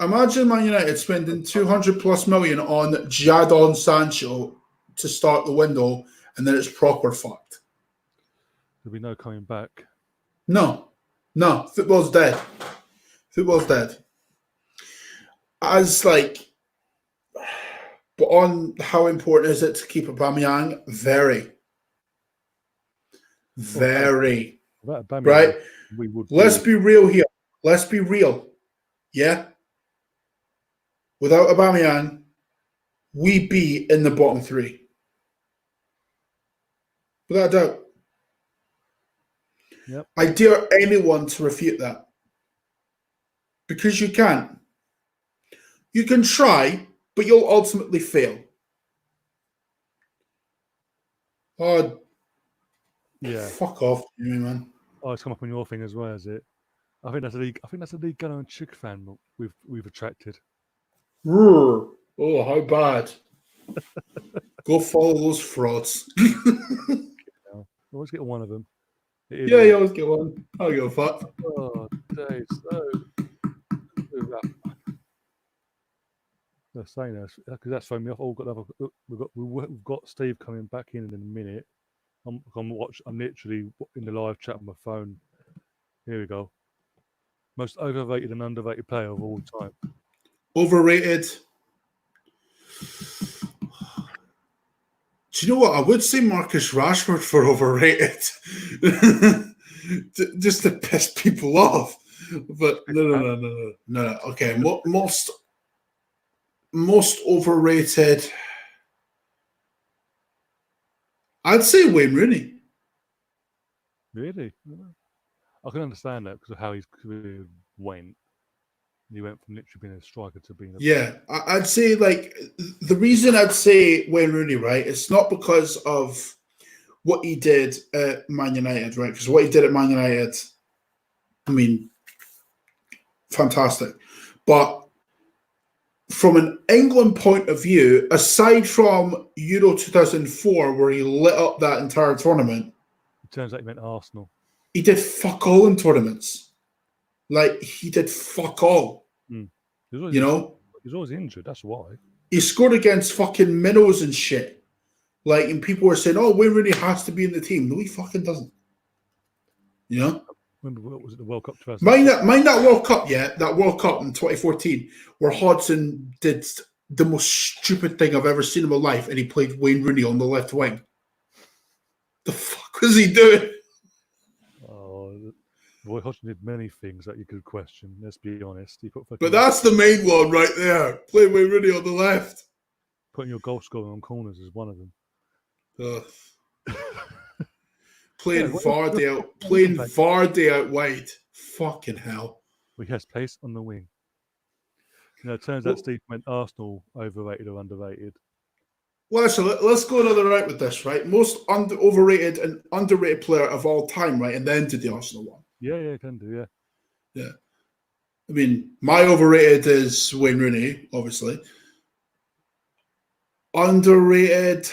Imagine Man United spending 200+ million on Jadon Sancho to start the window, and then it's proper fucked. There'll be no coming back. No. Football's dead. Football's dead. But on how important is it to keep Aubameyang? Very. Very. Right? Let's be real here. Let's be real. Yeah? Without Aubameyang, we'd be in the bottom three. Without a doubt. Yep. I dare anyone to refute that. Because you can't. You can try, but you'll ultimately fail. Oh, yeah. Fuck off, man. Oh, it's come up on your thing as well, is it? I think that's a League Gunner and Chick fan we've attracted. Oh, how bad! Go follow those frauds. Always get one of them. Yeah, you always get one. I don't give a fuck. Oh, days. They're saying that because that's thrown me off. We've got Steve coming back in a minute. I'm literally in the live chat on my phone. Here we go. Most overrated and underrated player of all time. Overrated. Do you know what? I would say Marcus Rashford for overrated. Just to piss people off. But no. Okay, most overrated. I'd say Wayne Rooney. Really? I can understand that because of how his career went. He went from literally being a striker to being a... Yeah, I'd say, like, the reason I'd say Wayne Rooney, right, it's not because of what he did at Man United, right? Because what he did at Man United, I mean, fantastic. But from an England point of view, aside from Euro 2004, where he lit up that entire tournament... It turns out he meant Arsenal. He did fuck all in tournaments. Like, he did fuck all. You know? He was always injured, that's why. He scored against fucking minnows and shit. Like, and people were saying, oh, Wayne Rooney has to be in the team. No, he fucking doesn't. You know? Remember, what was it, the World Cup 2000? Mind that World Cup, yeah? That World Cup in 2014, where Hodgson did the most stupid thing I've ever seen in my life, and he played Wayne Rooney on the left wing. The fuck was he doing? Roy Hodgson did many things that you could question, let's be honest. But that's the main one right there. Playing Wayne Rooney on the left. Putting your goal scoring on corners is one of them. Playing Vardy out wide. Fucking hell. Well, he has pace on the wing. It turns out Steve meant Arsenal overrated or underrated. Well, so let's go another route with this, right? Most overrated and underrated player of all time, right? And then to the Arsenal one. Yeah, can do, yeah. I mean, my overrated is Wayne Rooney, obviously. Underrated.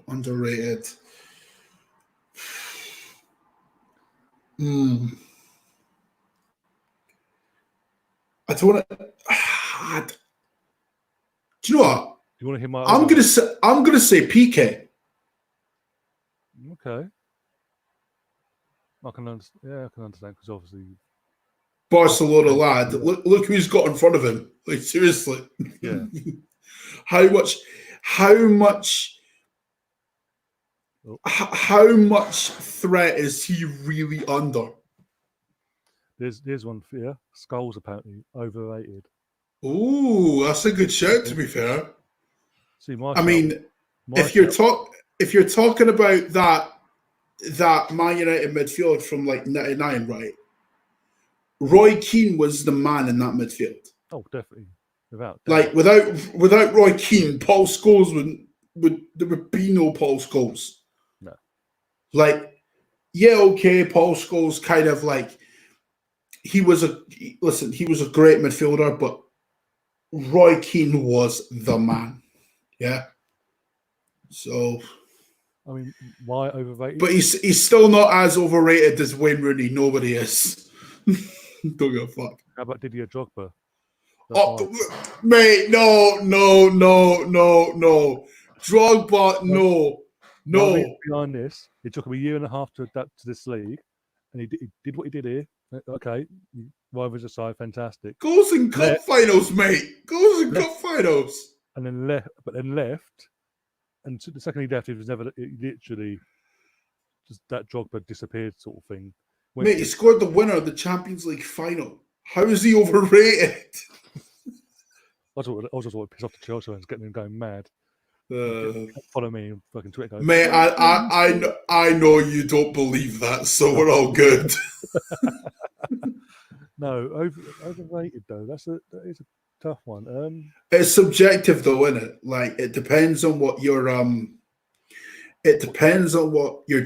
I don't want to. Do you know what? Do you want to hear my? I'm gonna say PK. Okay. I can understand. Yeah, I can understand because obviously Barcelona lad. Look who's got in front of him. Like, seriously. Yeah. How much threat is he really under? There's one for you. Skulls apparently overrated. Ooh, that's a good shout. To be fair, see, if you're talking about that Man United midfield from like '99, right? Roy Keane was the man in that midfield. Oh, definitely. Without Roy Keane, Paul Scholes there would be no Paul Scholes. No. Like, yeah, okay, Paul Scholes kind of like he was a great midfielder, but Roy Keane was the man. Yeah. So, I mean, why overrated? But he's still not as overrated as Wayne Rooney. Nobody is. Don't give a fuck. How about Didier Drogba? Mate, no. Drogba, no. Behind this, it took him a year and a half to adapt to this league, and he did what he did here. Okay, rivals aside, fantastic. Goals in cup finals, mate. Goals in cup finals. And then left, and the second he left, it literally just that Drogba disappeared, sort of thing. Mate, he scored the winner of the Champions League final. How is he overrated? I just want to piss off the Chelsea fans, getting them going mad. Follow me on fucking Twitter. Mate, I know you don't believe that, so we're all good. No, overrated though. That is a tough one. It's subjective though, isn't it? Like it depends on what your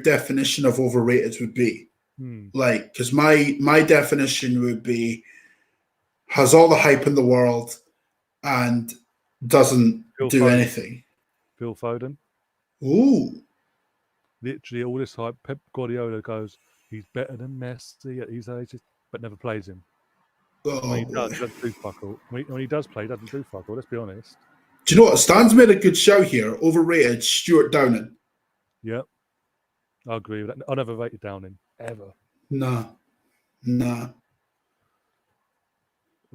definition of overrated would be. Like, because my definition would be has all the hype in the world and doesn't do anything. Phil Foden. Ooh. Literally all this hype. Pep Guardiola goes, he's better than Messi at his age, but never plays him. When he doesn't do fuck all. When he does play, he doesn't do fuck all, let's be honest. Do you know what? Stan's made a good show here. Overrated, Stuart Downing. Yep. I agree with that. I never rated Downing, ever. Nah.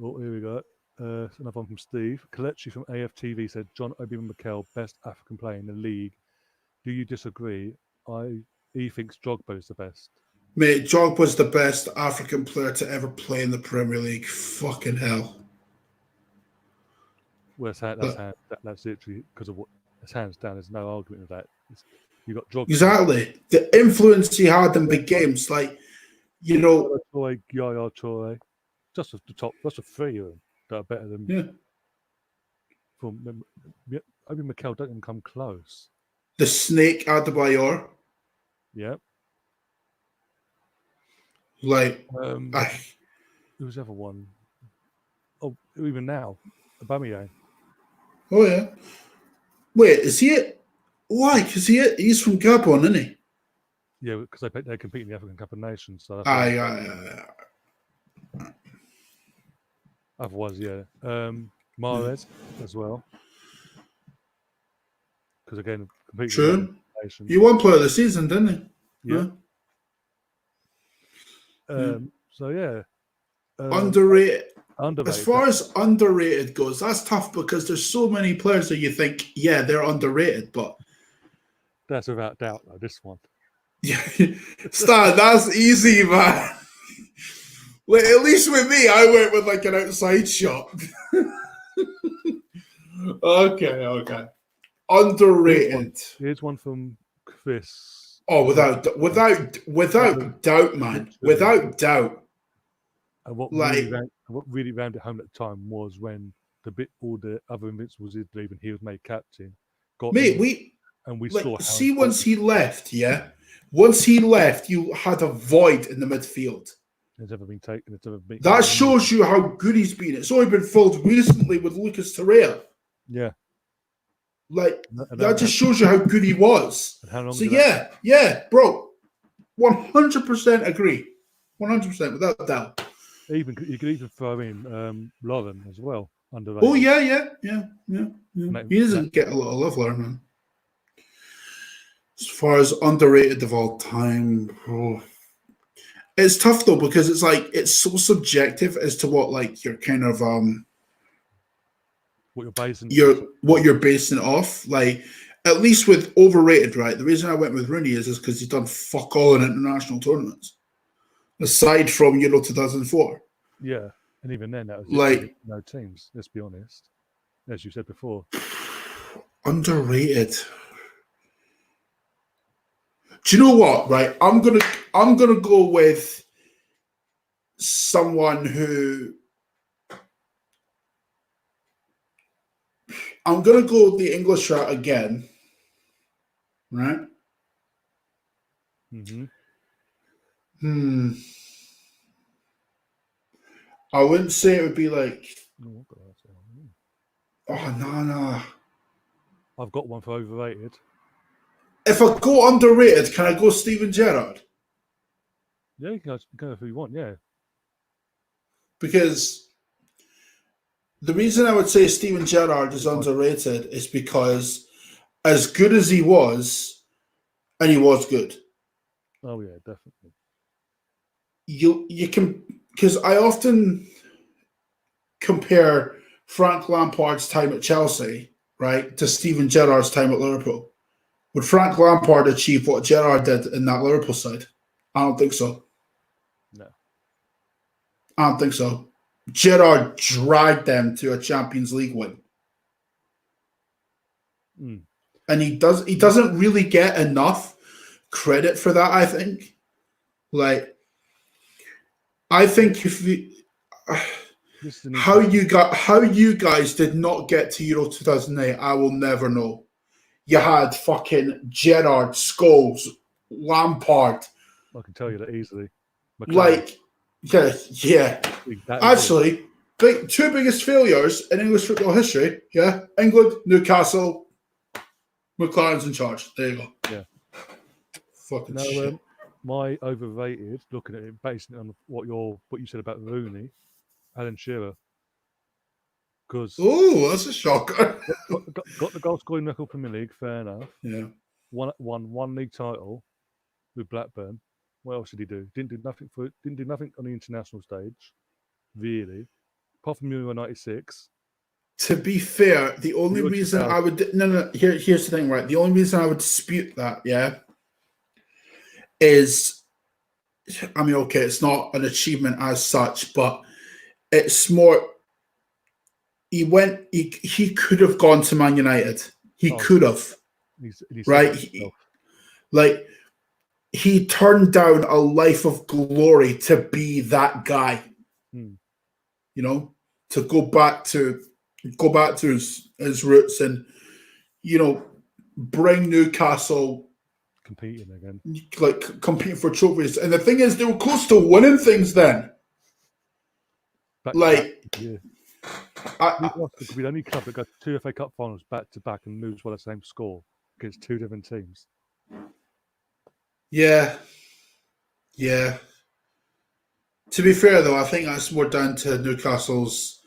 Oh, here we go. Another one from Steve. Kelechi from AFTV said, John Obi Mikel, best African player in the league. Do you disagree? He thinks Drogba is the best. Mate, Drogba's the best African player to ever play in the Premier League. Fucking hell. Well, that's literally because of what it's hands down. There's no argument with that. You got Drogba. Exactly. The influence he had in big games, like, you know. Yaya Toure. Just the top. That's the three of them that are better than. Yeah. Obi Mikel don't even come close. The Snake Adebayor. Yep. Like, who was the other one? Oh, even now, Aubameyang. Oh yeah. Wait, is he it? Why? Because he's from Gabon, isn't he? Yeah, because they compete in the African Cup of Nations. So otherwise, yeah. Mahrez as well. Because again, competing in the African Nations. He won player of the season, didn't he? Yeah. So yeah. Underrated. Underrated. As far as underrated goes, that's tough because there's so many players that you think, yeah, they're underrated, but that's without doubt, though, this one. Yeah, Stan, that's easy, man. Like, at least with me, I went with like an outside shot. Okay. Underrated. Here's one from Chris. Oh, without doubt, man. Without doubt. And what really rounded it home at the time was when all the other Invincibles did leave and he was made captain. We saw. See, once he left, once he left, you had a void in the midfield. It's never been taken. That shows you how good he's been. It's only been filled recently with Lucas Torreira. Yeah. Like, that just shows you how good he was. And how long so, yeah, bro. 100% agree. 100% without doubt. You could even throw in Lauren as well. Underrated. Oh, yeah. He doesn't get a lot of love, Lauren, man. As far as underrated of all time, it's tough though because it's like it's so subjective as to what like you're kind of what you're basing it off. Like at least with overrated, right? The reason I went with Rooney is because he's done fuck all in international tournaments, aside from Euro 2004. Yeah, and even then that was like no teams. Let's be honest, as you said before. Underrated. Do you know what? Right, I'm gonna go with someone who I'm gonna go the English route again. Right? I wouldn't say it would be like. Oh no. I've got one for overrated. If I go underrated, can I go Steven Gerrard? Yeah, you can go if you want, yeah. Because The reason I would say Steven Gerrard is underrated is because as good as he was, and he was good. Oh yeah, definitely. You can, because I often compare Frank Lampard's time at Chelsea, right, to Steven Gerrard's time at Liverpool. Would Frank Lampard achieve what Gerrard did in that Liverpool side? I don't think so. No. I don't think so. Gerrard dragged them to a Champions League win. And he doesn't really get enough credit for that, I think. Like, I think if you, how you guys did not get to Euro 2008, I will never know. You had fucking Gerrard, Scholes, Lampard. I can tell you that easily. Like, yeah. Actually, two biggest failures in English football history. Yeah, England, Newcastle, McLaren's in charge. There you go. Yeah. Fucking shit. My overrated, looking at it, based on what you said about Rooney, Alan Shearer. Oh, that's a shocker. got the goal scoring record Premier League, fair enough. Yeah. Won one league title with Blackburn. What else did he do? Didn't do nothing on the international stage, really, apart from Euro '96. To be fair, the only reason I would here's the thing, right? The only reason I would dispute that, yeah, is, I mean, okay, it's not an achievement as such, but it's more. He could have gone to Man United. He could have, right? He turned down a life of glory to be that guy. You know, to go back to his roots and, you know, bring Newcastle competing again, like competing for trophies. And the thing is, they were close to winning things then. Could be the only club that got 2 FA Cup finals back to back and lose by the same score against 2 different teams. Yeah. To be fair, though, I think that's more down to Newcastle's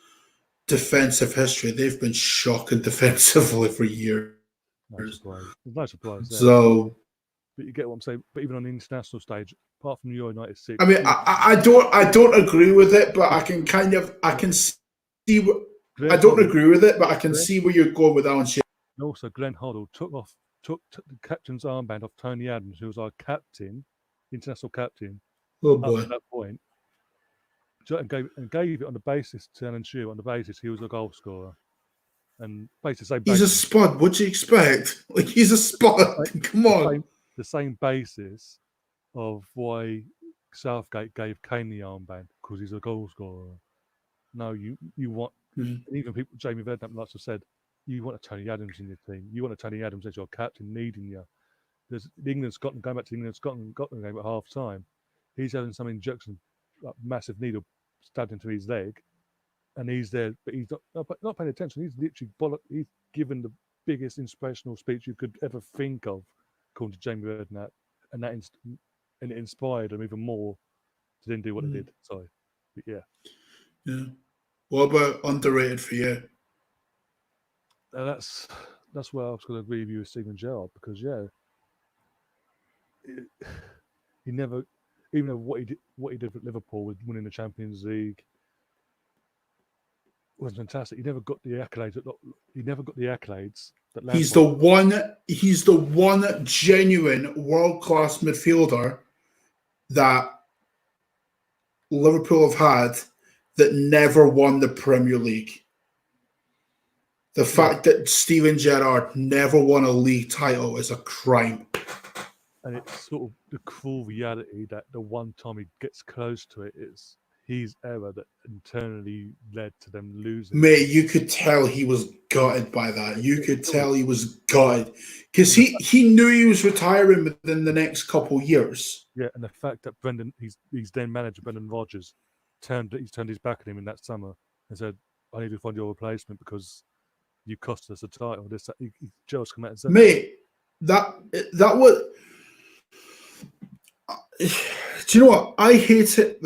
defensive history. They've been shocking defensively for years. No surprise there. So, but you get what I'm saying. But even on the international stage, apart from Euro '96, I mean, I don't agree with it, but I can see. I don't agree with it, but I can see where you're going with Alan Shearer. And also, Glenn Hoddle took the captain's armband off Tony Adams, who was our captain, international captain, oh boy, up to that point, and gave it on the basis to Alan Shearer, on the basis he was a goal scorer. And basically, he's a spud. What do you expect? Like, he's a spud. Come on. The same basis of why Southgate gave Kane the armband, because he's a goal scorer. No, you want, even people, Jamie Redknapp likes to have said, you want a Tony Adams in your team. You want a Tony Adams as your captain, needing you. There's England-Scotland, going back to England-Scotland game at half time. He's having some injection, like massive needle stabbed into his leg, and he's there, but he's not paying attention. He's literally he's given the biggest inspirational speech you could ever think of, according to Jamie Redknapp, and it inspired him even more to then do what they did. Sorry, but yeah. What about underrated for you? That's where I was going to agree with you with Steven Gerrard, because he never, even though what he did with Liverpool with winning the Champions League was fantastic. He never got the accolades. That he's the one genuine world-class midfielder that Liverpool have had that never won the Premier League. The fact that Steven Gerrard never won a league title is a crime. And it's sort of the cruel reality that the one time he gets close to it is his error that internally led to them losing. Mate, you could tell he was gutted by that. You could tell he was gutted. Because he knew he was retiring within the next couple years. Yeah, and the fact that his then manager, Brendan Rodgers, turned his back on him in that summer and said, I need to find your replacement because you cost us a title. He just come out and said, mate, that was. Do you know what? I hate it.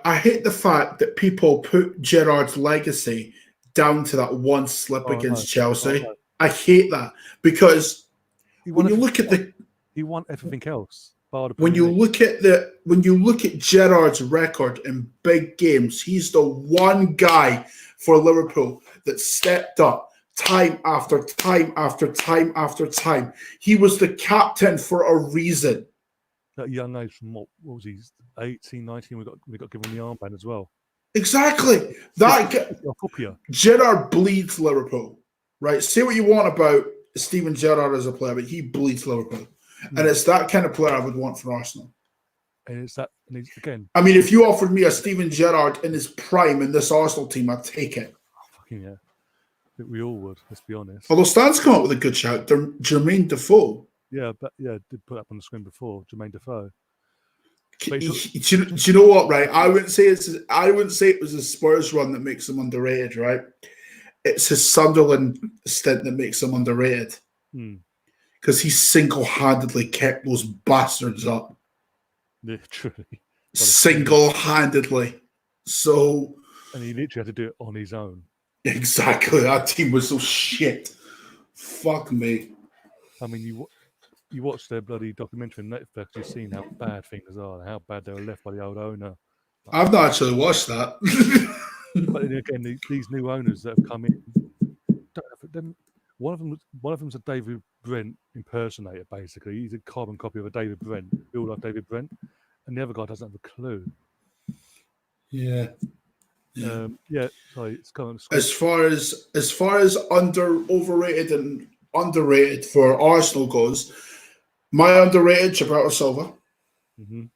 I hate the fact that people put Gerrard's legacy down to that one slip against Chelsea. no. I hate that because He when won you look at the he won everything else. bar the when Premier you League. look at Gerrard's record in big games, he's the one guy for Liverpool that stepped up time after time after time after time. He was the captain for a reason. That young age from what was he? 18, 19, we got given the armband as well. Exactly. Gerrard bleeds Liverpool, right? Say what you want about Steven Gerrard as a player, but he bleeds Liverpool. And it's that kind of player I would want for Arsenal. And it's that, and he's, again. I mean, if you offered me a Steven Gerrard in his prime in this Arsenal team, I'd take it. Fucking yeah. I think we all would, let's be honest. Although Stan's come up with a good shout, Jermaine Defoe. Yeah, but yeah, did put up on the screen before, Jermaine Defoe. Do you know what, right? I wouldn't say it was his Spurs run that makes him underrated, right? It's his Sunderland stint that makes him underrated. Because he single-handedly kept those bastards up. Literally. Single-handedly. So... And he literally had to do it on his own. Exactly. That team was so shit. Fuck me. I mean, you watch their bloody documentary on Netflix, you've seen how bad things are and how bad they were left by the old owner. I've not actually watched that. But again, these new owners that have come in, one of them's a David Brent impersonator, basically. He's a carbon copy of a David Brent, build like David Brent, and the other guy doesn't have a clue. Yeah. Sorry, it's coming. As far as overrated and underrated for Arsenal goes, my underrated, Gilberto Silva. Mm-hmm.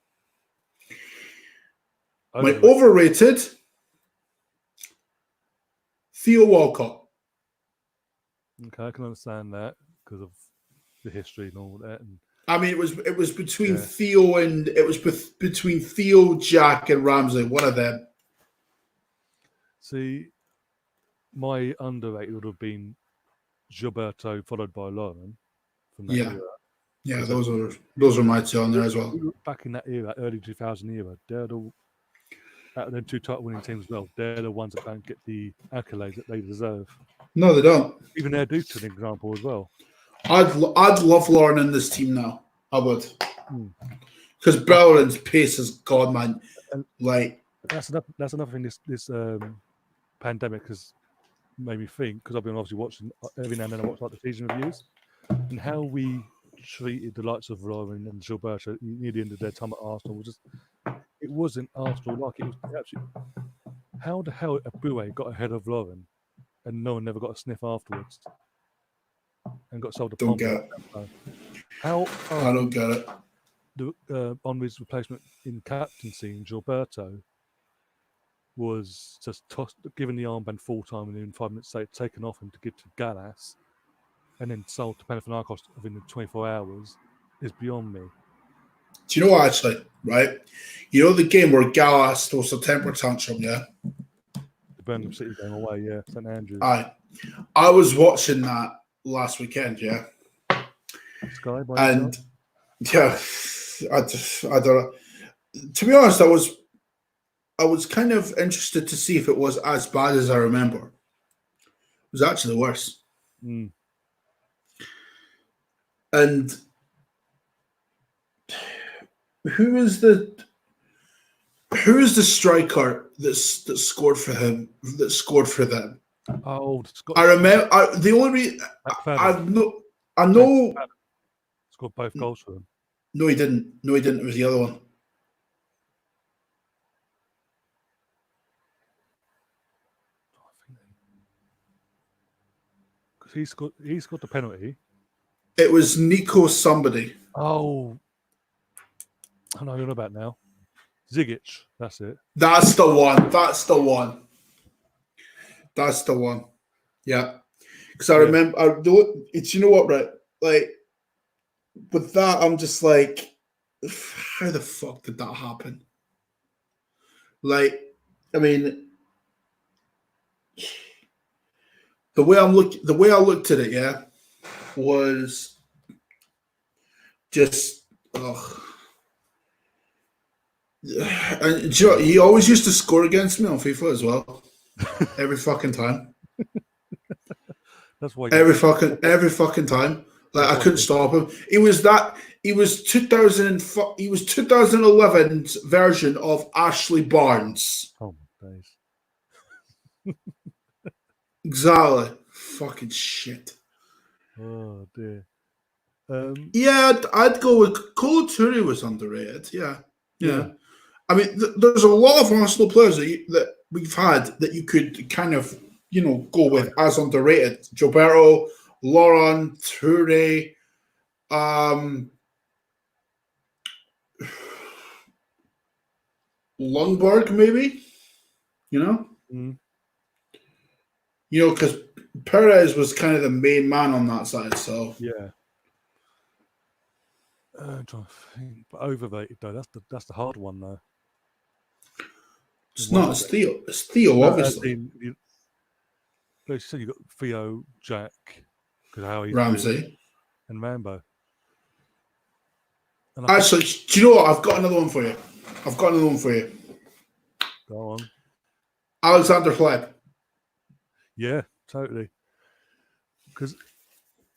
My overrated, Theo Walcott. Okay, I can understand that because of the history and all that. And I mean, it was between Theo and between Theo, Jack, and Ramsey. One of them. See, my underrated would have been Gilberto, followed by Lauren. From that era. Yeah, those are my two on there as well. Back in that era, early 2000 era, they're the out of them two title-winning teams as well. They're the ones that don't get the accolades that they deserve. No, they don't. Even their Duke's an example as well. I'd love Lauren in this team now. I would, because Bellerin's pace is god, man. And like that's another thing. This pandemic has made me think, because I've been obviously watching every now and then. I watch like the season reviews and how we treated the likes of Lauren and Gilberto near the end of their time at Arsenal. It wasn't Arsenal like it was actually. How the hell Abue got ahead of Lauren and no one never got a sniff afterwards and got sold to Don't get it. How I don't get it. The Henry's replacement in captaincy in Gilberto was just given the armband full time and in 5 minutes later taken off him to give to Gallas and then sold to Panathinaikos within 24 hours is beyond me. Do you know what, actually, right? You know the game where Gallas throws a temper tantrum, yeah? The Birmingham City game away, yeah, St Andrews. I was watching that last weekend, yeah? Sky by and yourself? Yeah, I don't know. To be honest, I was kind of interested to see if it was as bad as I remember. It was actually worse. And who is the striker that scored for him? That scored for them? Oh, I remember. The only reason I know scored both goals for them. No, he didn't. It was the other one. Because he scored the penalty. It was Nico somebody. Oh, I know you're about now. Zigic, that's it. That's the one. Yeah, because I remember. It's, you know what, right? Like with that, I'm just like, how the fuck did that happen? Like, I mean, the way I looked at it, yeah, was just And you know, he always used to score against me on FIFA as well. Every fucking time. That's why every fucking time. Like I couldn't stop him. He was 2011's version of Ashley Barnes. Oh my days. Exactly. Fucking shit. Oh dear. Yeah, I'd go with Kolo Touré was underrated. Yeah. I mean, there's a lot of Arsenal players that we've had that you could kind of, go with as underrated. Gilberto, Lauren, Touré, Lundberg, maybe. Because Perez was kind of the main man on that side. So yeah. I'm trying to think, but overrated though. That's the hard one though. it's not. It's Theo. It's Theo, obviously. But you said you got Theo, Jack, because how he's Ramsey and Rambo. And actually, do you know what? I've got another one for you. Go on. Alexander Hleb. Yeah, totally. Because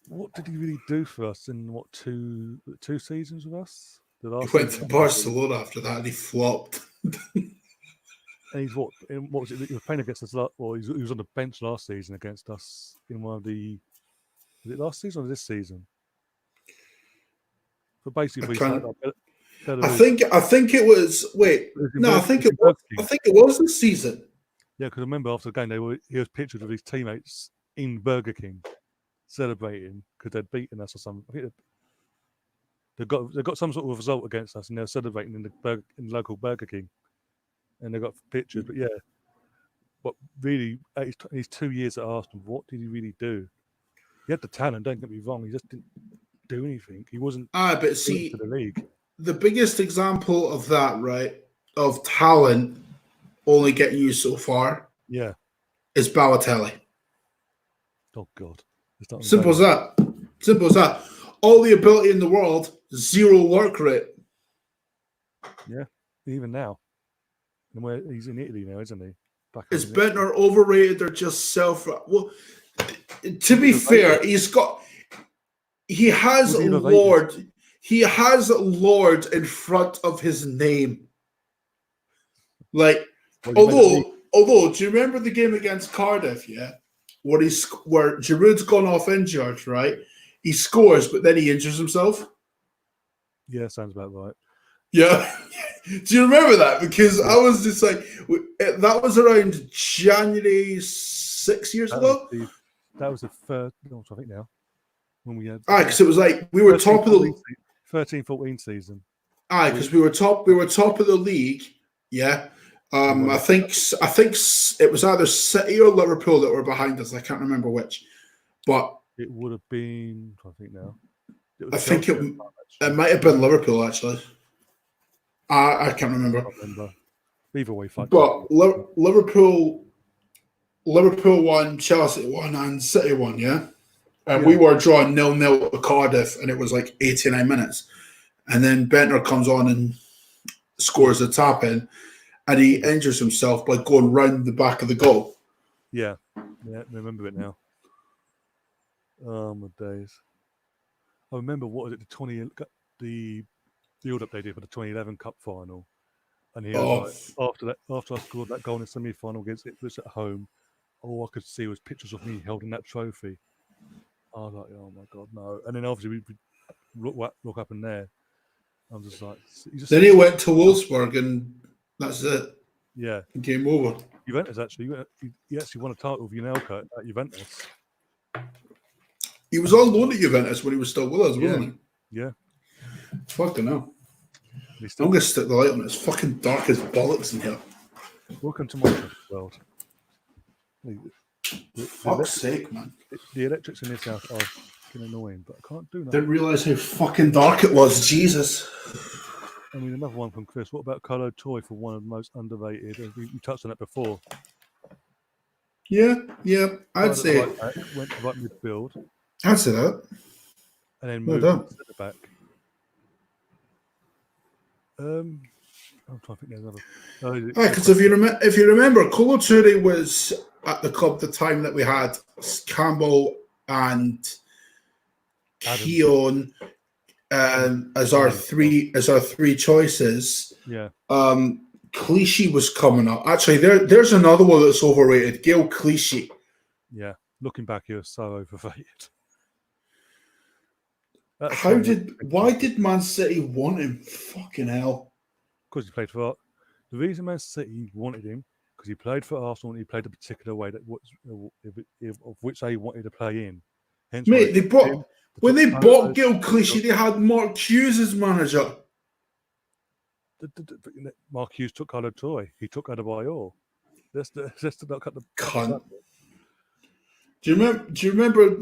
what did he really do for us in two seasons with us? He went to Barcelona after that and he flopped. And he's what was it? He was playing against us. Well, he was on the bench last season against us in one of the. Was it last season or this season? But basically, I think it was. Wait, no, I think it was this season. Yeah, because I remember after the game, he was pictured with his teammates in Burger King celebrating because they'd beaten us or something. I think they got some sort of result against us, and they're celebrating in the local Burger King, and they got pictures. But yeah, but really, his 2 years at Arsenal, what did he really do? He had the talent. Don't get me wrong. He just didn't do anything. He wasn't. But see, to the league. The biggest example of that, right, of talent only getting you so far, is Balotelli. Oh God! Simple as that. All the ability in the world, zero work rate. Yeah, even now. And where he's in Italy now, isn't he? Is Bentner overrated or just self? Well, to be fair, he has Lord in front of his name. Like, although, do you remember the game against Cardiff? Yeah, where Giroud's gone off injured, right? He scores, but then he injures himself. Yeah, sounds about right. Yeah. Do you remember that? Because I was just like, that was around January 6 years ago. That was the third, I think now, when we had. Because it was like we were top of the 13-14 season. Because we were top of the league. Yeah. I think it was either City or Liverpool that were behind us. I can't remember which, but it would have been. I think now. I think it might have been Liverpool actually. I can't remember. Either way, but Liverpool won, Chelsea won, and City won. Yeah, and we were drawing 0-0 at Cardiff, and it was like 89 minutes, and then Bentner comes on and scores a tap in. And he injures himself by going round the back of the goal. Yeah, I remember it now. Oh my days! I remember the build-up they did for the 2011 Cup final, and he was like, after I scored that goal in the semi-final against Ipswich at home, all I could see was pictures of me holding that trophy. I was like, oh my God, no! And then obviously we look up in there. I'm just like, then he went to Wolfsburg and. That's it. Yeah. Game over. Juventus actually. He actually won a title with Unelka at Juventus. He was on loan at Juventus when he was still with us, wasn't he? Yeah. It's fucking hell. I'm going to stick the light on it. It's fucking dark as bollocks in here. Welcome to my world. Fuck's sake, man. The electrics in this house are fucking annoying, but I can't do that. Didn't realise how fucking dark it was. Jesus. I mean, another one from Chris. What about Kolo Touré for one of the most underrated? You touched on that before. Yeah. I'd say went to right midfield. I'd say that. And then moved to centre back. I'm trying to think there's another. Because if you remember, Kolo Touré was at the club the time that we had Campbell and Keown as our three choices. Yeah. Clichy was coming up. Actually, there's another one that's overrated. Gail Clichy. Yeah. Looking back, he was so overrated. Why did Man City want him? Fucking hell. Because he played for. The reason Man City wanted him because he played for Arsenal and he played a particular way that of which they wanted to play in. Hence, mate, when they bought Gail Clichy, they had Mark Hughes as manager. Mark Hughes took Carlo Toy. He took Adebayor. Let's not cut the cunt. Do you remember?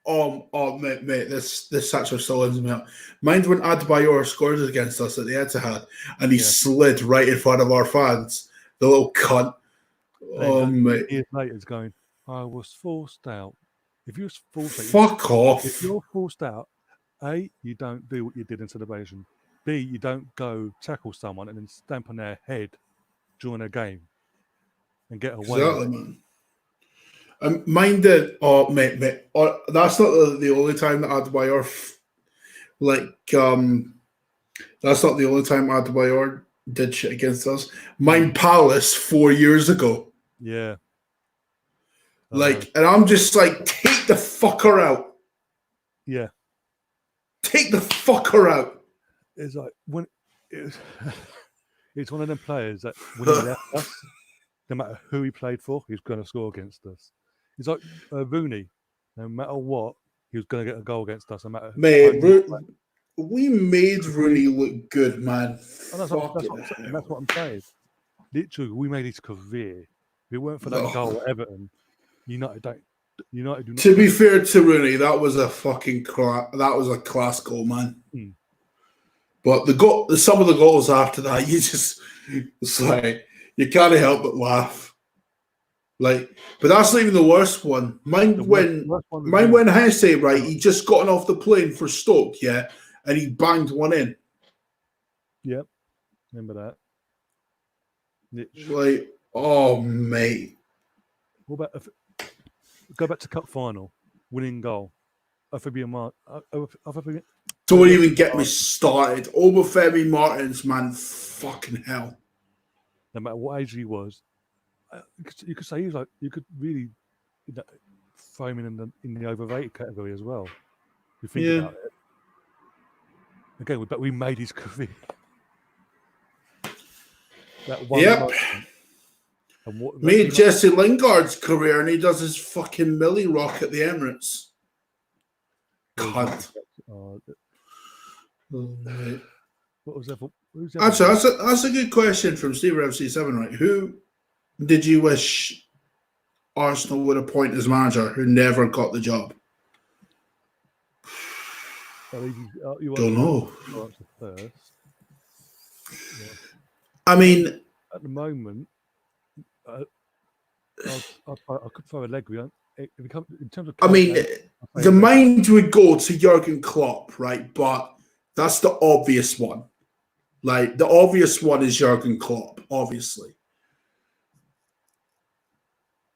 Mate, this actually still ends me up. Mind when Adebayor scored against us at the Etihad and he slid right in front of our fans? The little cunt. Mate. Years later, he's going, I was forced out. If you was forced out, fuck off. If you're forced out, A, you don't do what you did in celebration. B, you don't go tackle someone and then stamp on their head during a game and get away. Exactly, man. Mind that, mate, that's not the only time that Adebayor, that's not the only time Adebayor did shit against us. Mind Palace 4 years ago. Yeah. And I'm just like, take the fucker out. Yeah. Take the fucker out. It's like, when it's one of them players that when he left us, no matter who he played for, he was going to score against us. It's like Rooney. No matter what, he was going to get a goal against us. No matter. Mate, we made Rooney look good, man. That's what I'm saying. Literally, we made his career. If it weren't for that goal at Everton, United do not. To be fair to Rooney, that was a fucking class goal, man. Mm. But some of the goals after that, it's like you can't help but laugh. But that's not even the worst one. Mind when Hesse, right? He just gotten off the plane for Stoke, yeah, and he banged one in. Yep, remember that. Oh mate. What about go back to cup final, winning goal? Don't even get me started. Obafemi Martins, man, fucking hell. No matter what age he was. You could say you could really throw him in the overrated category as well. If you think about it. Again, but we made his career. That one. Yep. Made Jesse Lingard's career, and he does his fucking Millie Rock at the Emirates. Cunt. What was that? Actually, that's a good question from Steve FC7, right? Who did you wish Arsenal would appoint as manager who never got the job? Don't know. First. Yeah. I mean, at the moment, I could throw a leg. In terms of, the mind would go to Jurgen Klopp, right? But that's the obvious one. The obvious one is Jurgen Klopp, obviously.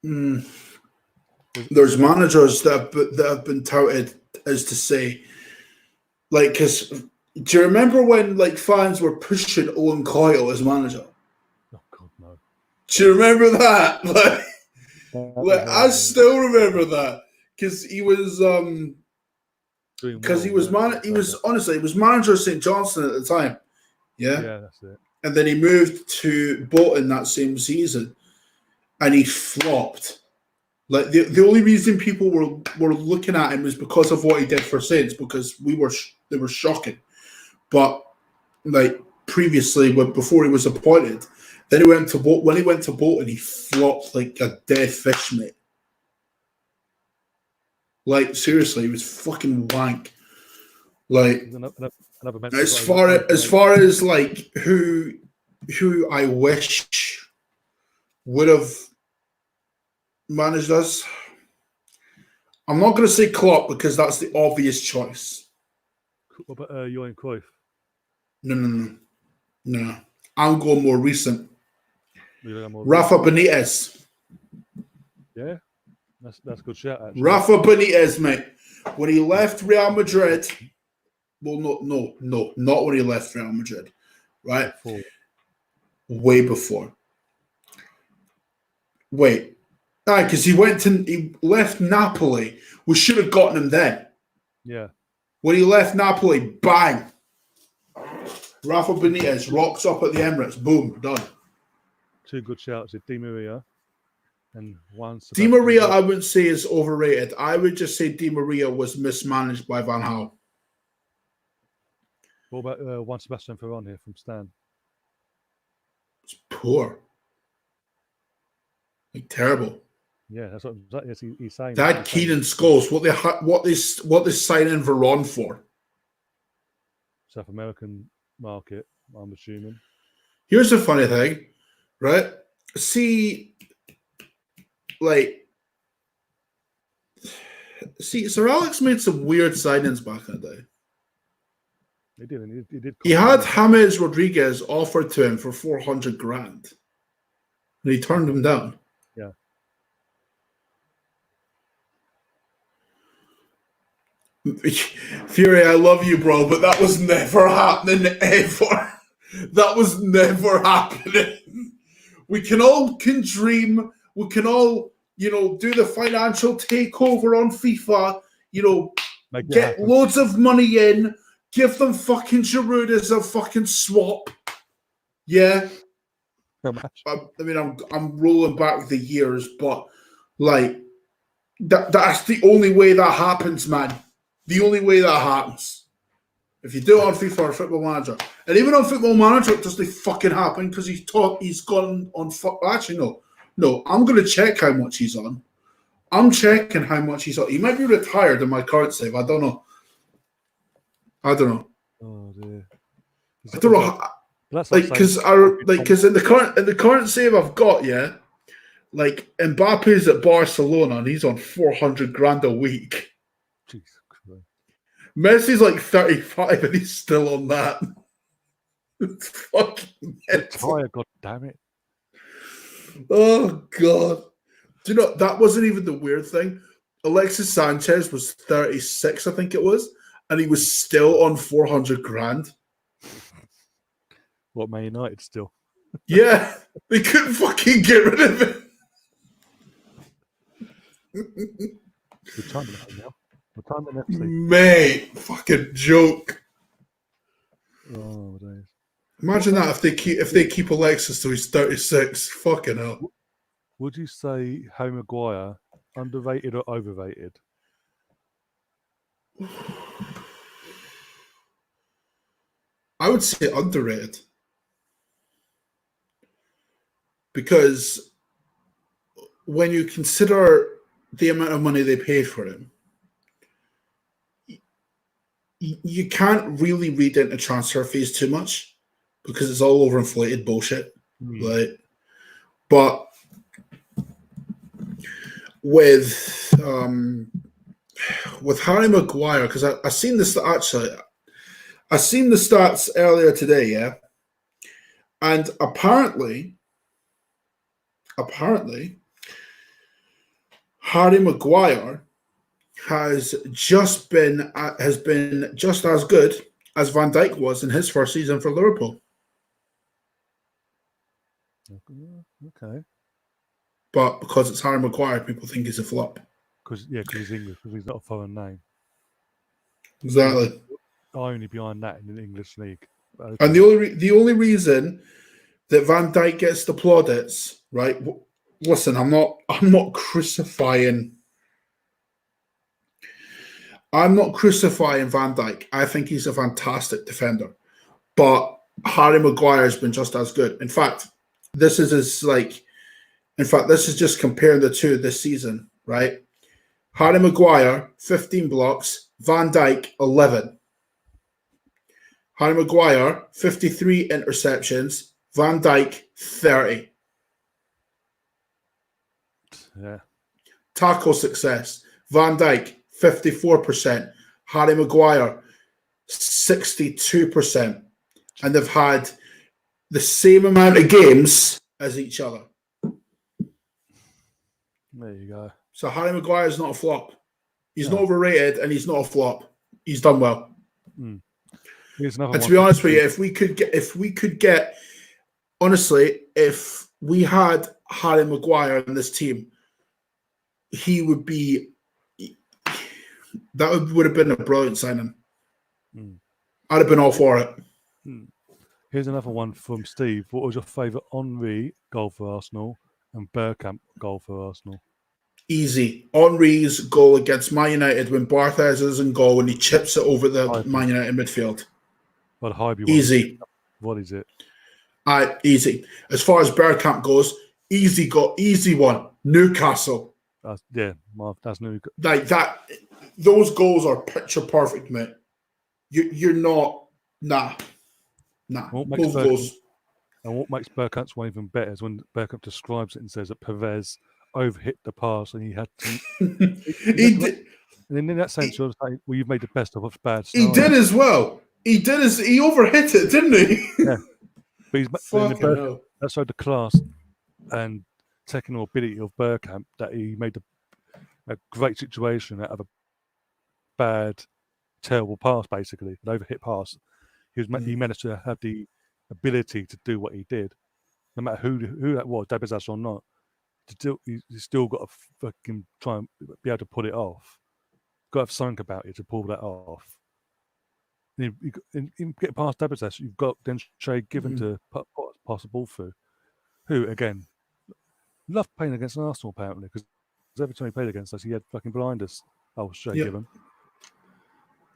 There's managers that have been touted as to say, because do you remember when fans were pushing Owen Coyle as manager? Oh God, no. Do you remember that? I still remember that because he was he was manager of St. Johnstone at the time. Yeah, that's it. And then he moved to Bolton that same season, and he flopped. The only reason people were looking at him is because of what he did for Saints, because they were shocking. But previously, before he was appointed, then he went to Bolton. When he went to Bolton, he flopped like a dead fish, mate. Seriously, he was fucking wank. As far as who I wish would have managed us, I'm not going to say Klopp because that's the obvious choice. What about Johan Cruyff? No. I'm going more recent. Rafa Benitez. Yeah, that's a good shout, actually. Rafa Benitez, mate. When he left Real Madrid, well, no, not when he left Real Madrid, right? Way before. Wait. Because he left Napoli. We should have gotten him then. Yeah. When he left Napoli, bang. Rafa Benitez rocks up at the Emirates. Boom, done. Two good shouts, Di Maria and Juan Sebastian. Di Maria, I wouldn't say is overrated. I would just say Di Maria was mismanaged by Van Gaal. What about Juan Sebastian Ferran here from Stan? It's poor. Like, terrible. Yeah, that's what he's saying. They had Keenan Scholes. What they signing Veron for? South American market, I'm assuming. Here's the funny thing, right? See, Sir Alex made some weird signings back in the day. He did. He did. He had James Rodriguez offered to him for $400,000, and he turned him down. Yeah. Fury, I love you, bro, but that was never happening ever. That was never happening. We can dream. We can all, do the financial takeover on FIFA. Get loads of money in. Give them fucking Giroud as a fucking swap. Yeah. I mean, I'm rolling back the years, but that's the only way that happens, man. The only way that happens. If you do it on FIFA or Football Manager. And even on Football Manager, it doesn't fucking happen because he's gone on... Actually, no. I'm going to check how much he's on. I'm checking how much he's on. He might be retired in my current save. I don't know. Oh, dear. I don't know. Because in the current save I've got, yeah, Mbappe's at Barcelona and he's on $400,000 a week. Jesus Christ. Messi's 35 and he's still on that. It's fucking retire, God damn it. Oh God. Do you know that wasn't even the weird thing? Alexis Sanchez was 36, I think it was, and he was still on $400,000. What, Man United still? Yeah, they couldn't fucking get rid of it. Retirement now. Retirement FC. Mate, fucking joke. Oh days. Imagine that if they keep Alexis till he's 36. Fucking hell. Would you say Harry Maguire underrated or overrated? I would say underrated. Because when you consider the amount of money they paid for him, you can't really read into transfer fees too much because it's all overinflated bullshit. Right? But with Harry Maguire, because I seen this actually, I seen the stats earlier today, yeah, and apparently, Harry Maguire has been just as good as Van Dijk was in his first season for Liverpool. Okay. But because it's Harry Maguire, people think he's a flop. Because he's English, because he's not a foreign name. Exactly. Only behind that in the English league. Okay. And the only reason that Van Dijk gets the plaudits, right? Listen, I'm not crucifying. I'm not crucifying Van Dijk. I think he's a fantastic defender, but Harry Maguire has been just as good. In fact, this is just comparing the two this season, right? Harry Maguire, 15 blocks. Van Dijk, 11. Harry Maguire, 53 interceptions. Van Dijk, 30. Yeah. Tackle success. Van Dijk, 54%. Harry Maguire, 62%. And they've had the same amount of games as each other. There you go. So Harry Maguire is not a flop. He's No. not overrated, and he's not a flop. He's done well. Here's another And one. to be honest with you, if we could get, honestly, if we had Harry Maguire in this team, he would be. That would have been a brilliant signing. I'd have been all for it. Here's another one from Steve. What was your favourite Henry goal for Arsenal and Bergkamp goal for Arsenal? Easy. Henry's goal against Man United when Barthez is in goal and he chips it over the Man United midfield. But Hybe easy. What is it? Easy. As far as Bergkamp goes, easy one. Newcastle. That's Newcastle. Like that. Those goals are picture perfect, mate. You're not. Nah. Both goals. And what makes Bergkamp's one even better is when Bergkamp describes it and says that Perez overhit the pass and he had to. He did. And in that sense, you're saying, well, you've made the best of a bad scenario. He did as well. He overhit it, didn't he? Yeah. But that showed the class and technical ability of Bergkamp that he made a great situation out of a bad, terrible pass, basically, an overhit pass. He managed to have the ability to do what he did, no matter who that was, Dabizas or not. He's still got to fucking try and be able to pull it off. Got to have something about it to pull that off. And you get past Dabizas, you've got then Shay Given to pass the ball through. Who, again, loved playing against Arsenal, apparently, because every time he played against us, he had fucking blinders. Oh, Shay Given.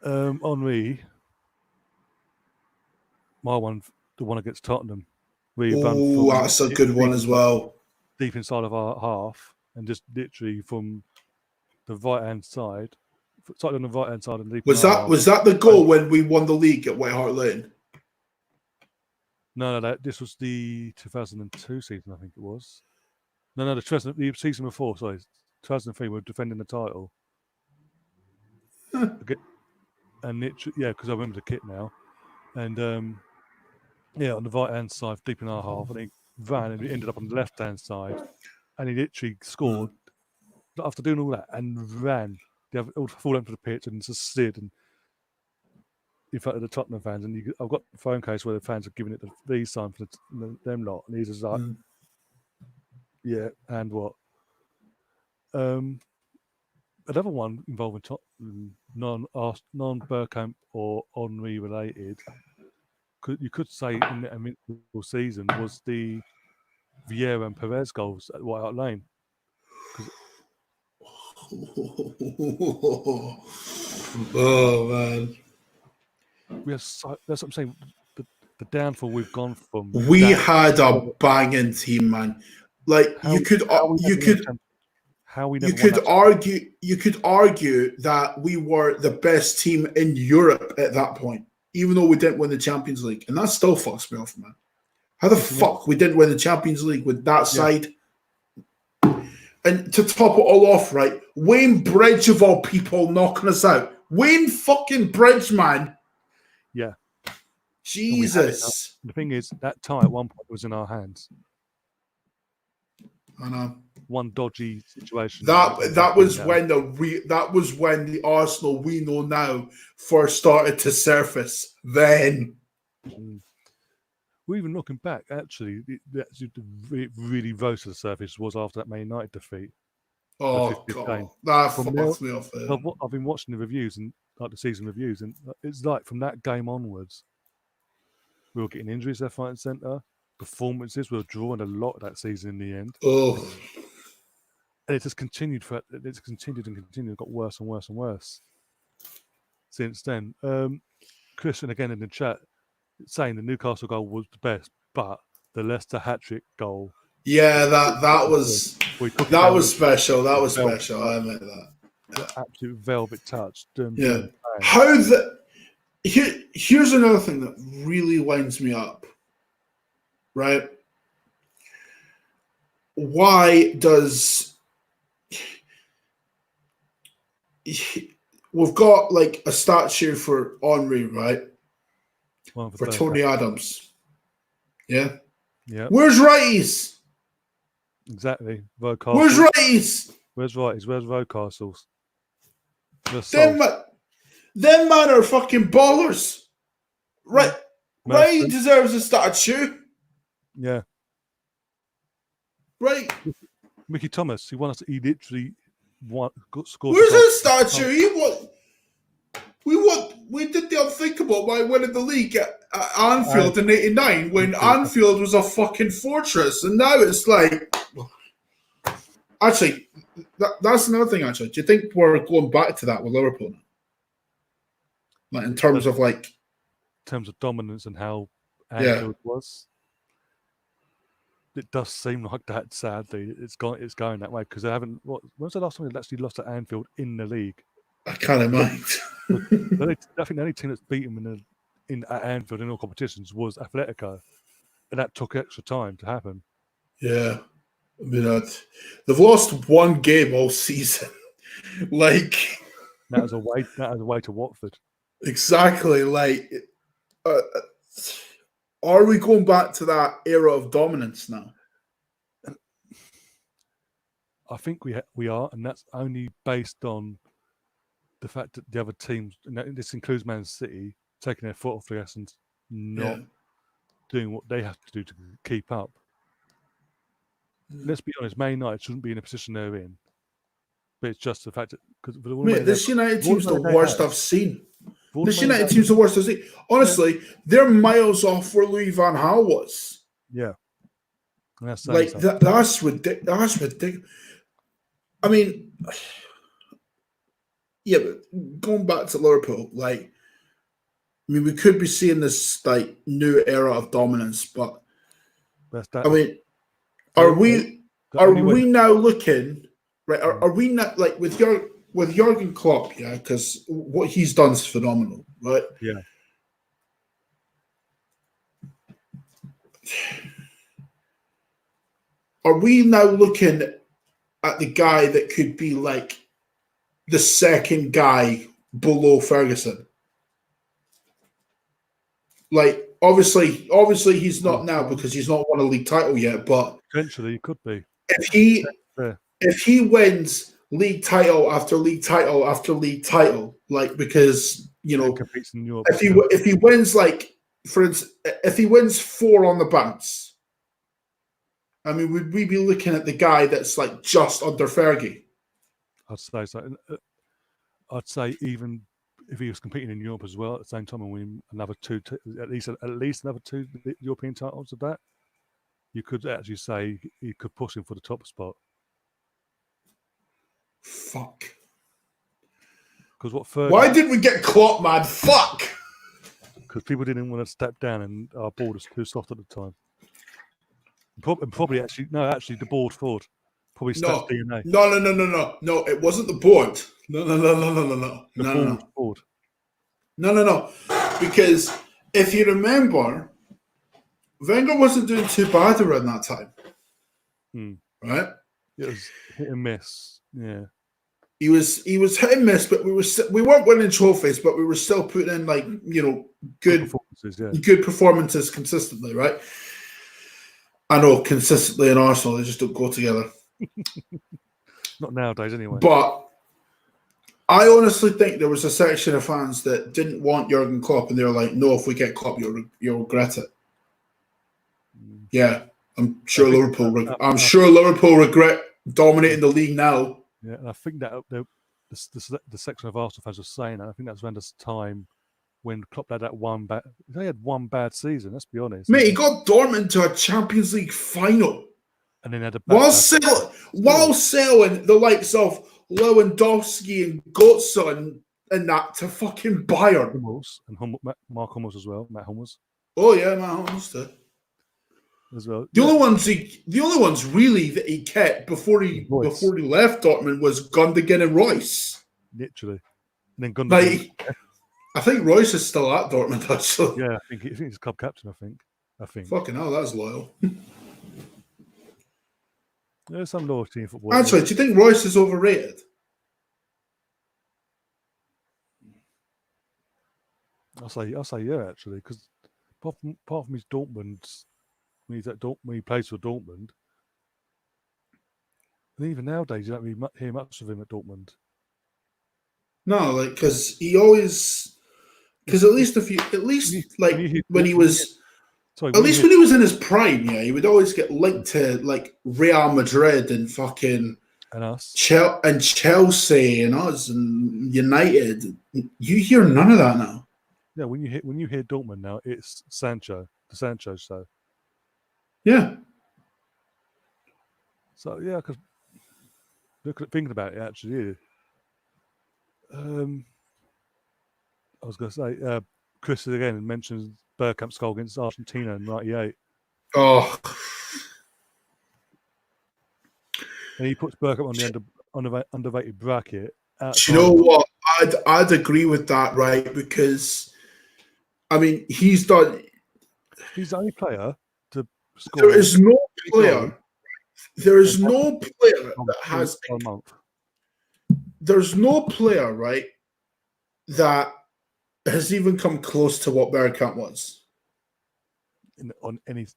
Henry, my one, the one against Tottenham. Oh, that's a good one as well. Deep inside of our half, and just literally from the right-hand side, started on the right-hand side and deep. Was that the goal when we won the league at White Hart Lane? No, this was the 2002 season, I think it was. No, the season before, sorry, 2003, we were defending the title. And because I remember the kit now. And on the right-hand side, deep in our half, and he ran and he ended up on the left-hand side. And he literally scored after doing all that and ran. They have all fall onto the pitch and just slid and in front of the Tottenham fans. And I've got the phone case where the fans are giving it the sign for them lot. And he's just like, yeah, and what? Another one involving non-Bergkamp or Henry related, you could say in the invincible season was the Vieira and Perez goals at White Hart Lane. Oh man, that's what I'm saying. The downfall we've gone from. We had a banging team, man. Like you could argue that we were the best team in Europe at that point, even though we didn't win the Champions League, and that still fucks me off, man. How the fuck we didn't win the Champions League with that side? And to top it all off, right, Wayne Bridge of all people knocking us out. Wayne fucking Bridge, man. Yeah. Jesus. The thing is, that tie at one point was in our hands. I know. One dodgy situation. That was when the Arsenal we know now first started to surface. Then. Well, even looking back, actually, it really rose to the surface was after that Man United defeat. Oh, God. That fucks me off. I've been watching the reviews and like the season reviews, and it's like from that game onwards, we were getting injuries left, right, and centre. Performances, we were drawing a lot that season in the end. Oh. And it just continued. It's continued and continued. It got worse and worse and worse since then. Christian, again in the chat, saying the Newcastle goal was the best, but the Leicester hat-trick goal. Yeah, that was special. That was special. I admit that. The absolute velvet touch. Here's another thing that really winds me up. Right? Why does we've got like a statue for Henry, right? For Tony Adams. Yeah? Yeah. Where's righties? Exactly. Rowe Where's Castles. Righties? Where's Righties? Where's Rowe Castles? Where's Them, Souls? them man are fucking ballers. Right, Righty Murphy. deserves a statue. Yeah. Right. Mickey Thomas. He literally scored. Where's his statue? We did the unthinkable by winning the league at Anfield in '89 when Anfield was a fucking fortress, and now it's like. Actually, that's another thing. Actually, do you think we're going back to that with Liverpool? Like in terms of dominance and how Anfield was. It does seem like that. Sadly, it's going that way because they haven't. When was the last time they actually lost at Anfield in the league? I can't mind. I think the only team that's beaten them at Anfield in all competitions was Atletico, and that took extra time to happen. Yeah, I mean they've lost one game all season. Like that was a way to Watford. Exactly. Like, are we going back to that era of dominance now? I think we are, and that's only based on the fact that the other teams, and this includes Man City, taking their foot off the gas and not doing what they have to do to keep up. Let's be honest, Man United shouldn't be in a position they're in, but it's just the fact that because this United team's the worst I've seen. This United team's the worst I've seen. Honestly, they're miles off where Louis van Gaal was. Yeah, that's ridiculous. That's ridiculous. I mean, yeah, but going back to Liverpool, like, I mean, we could be seeing this like new era of dominance, but I mean, are we now looking right? Are we not like with Jurgen Klopp? Yeah, because what he's done is phenomenal, right? Yeah. Are we now looking at the guy that could be like the second guy below Ferguson? Like, obviously he's not now because he's not won a league title yet, but potentially he could be. If he wins league title after league title after league title, like, because competes in Europe, if he wins, like, for instance, if he wins 4 on the bounce, I mean, would we be looking at the guy that's like just under Fergie? I'd say so. I'd say even if he was competing in Europe as well at the same time and winning another 2, at least another 2 European titles of that, you could actually say he could push him for the top spot. Fuck. Because why did we get Klopp, man? Fuck. Because people didn't want to step down and our board was too soft at the time. Probably the board forward. Probably Stats DNA. No, it wasn't the board. No. Board. No. Because if you remember, Wenger wasn't doing too bad around that time. Right? It was hit and miss. Yeah. He was hit and miss, but we weren't winning trophies, but we were still putting in good performances consistently, right? I know consistently in Arsenal, they just don't go together. Not nowadays, anyway. But I honestly think there was a section of fans that didn't want Jurgen Klopp, and they were like, "No, if we get Klopp, you'll regret it." Yeah, I'm sure Liverpool regret dominating the league now. Yeah, and I think that the section of Arsenal fans were saying that. I think that was around this time when Klopp had that he had one bad season. Let's be honest. Mate, he got Dortmund to a Champions League final, and then had a while selling the likes of Lewandowski and Götze and that to fucking Bayern. Hummels and Mark Hummels as well. Matt Hummels. Oh yeah, Matt Hummels too. As well. The only ones really that he kept before he left Dortmund was Gundogan and Royce. Literally, and then Gundogan. I think Royce is still at Dortmund actually. Yeah, I think he's club captain. I think. Fucking hell, that's loyal. There's some loyalty in football. Actually, do you think Royce is overrated? I'll say yeah, actually, because apart from his Dortmund, when he plays for Dortmund, And even nowadays, you don't really hear much of him at Dortmund. No, like because he always, because at least when he was in his prime, yeah, he would always get linked to like Real Madrid and fucking and us, and Chelsea and us and United. You hear none of that now. Yeah, when you hear Dortmund now, it's Sancho, the Sancho show. Yeah. So yeah, because thinking about it, actually, I was going to say, Chris again mentions Bergkamp's goal against Argentina in '98. Oh. And he puts Bergkamp on the underrated bracket. Do you know what? I'd agree with that, right? Because I mean, he's the only player to score. There is no player. There is no player that has. There's no player, right, that has even come close to what Bergkamp was on any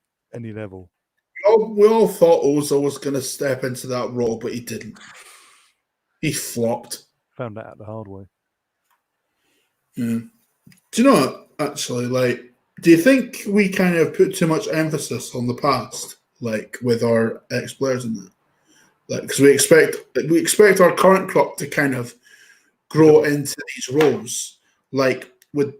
level. We all thought Ozil was going to step into that role, but he didn't. He flopped. Found that out the hard way. Yeah. Do you know what, actually, like, do you think we kind of put too much emphasis on the past, like, with our ex-players in that? Like, because we expect our current crop to kind of grow into these roles, like with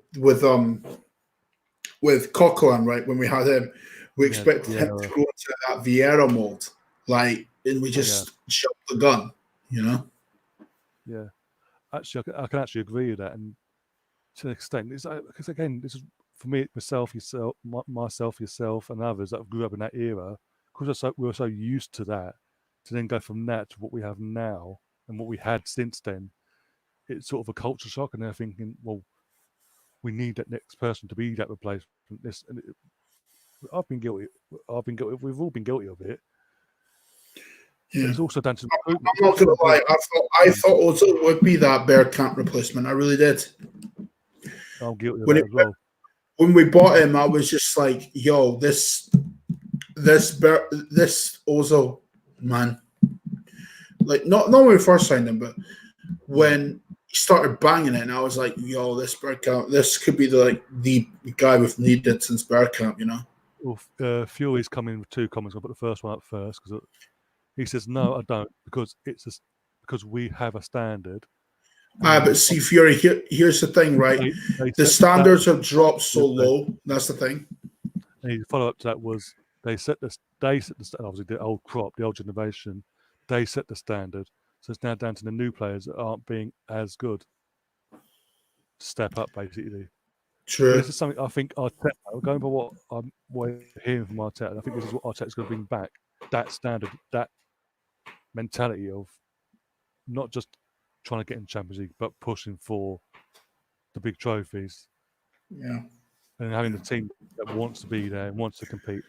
Colin, right? When we had him, we expected him to go into that Vieira mold, like, and we just jumped the gun, you know? Yeah, actually, I can actually agree with that, and to an extent, because again, this is for me, myself, yourself, and others that grew up in that era, because we were so used to that, to then go from that to what we have now and what we had since then. It's sort of a culture shock, and they're thinking, well, we need that next person to be that replacement. I've been guilty. We've all been guilty of it. Yeah. It's also down to I'm not going to lie. I thought Ozil would be that Bergkamp replacement. I really did. I'm guilty of that as well. When we bought him, I was just like, "Yo, this Ozil, man." Like, not when we first signed him, but when he started banging it, and I was like, "Yo, this Bergkamp, this could be the guy we've needed since Bergkamp," you know. Well, Fury's coming with 2 comments. I'll put the first one up first because he says, "No, I don't, because because we have a standard." But see, Fury, here's the thing, right? The standards have dropped so low. That's the thing. And his follow-up to that was they set the obviously the old crop, the old generation, they set the standard. So it's now down to the new players that aren't being as good to step up, basically. True. But this is something I think Arteta, going by what I'm hearing from Arteta, I think this is what Arteta's going to bring back, that standard, that mentality of not just trying to get in Champions League, but pushing for the big trophies. Yeah. And having a team that wants to be there and wants to compete.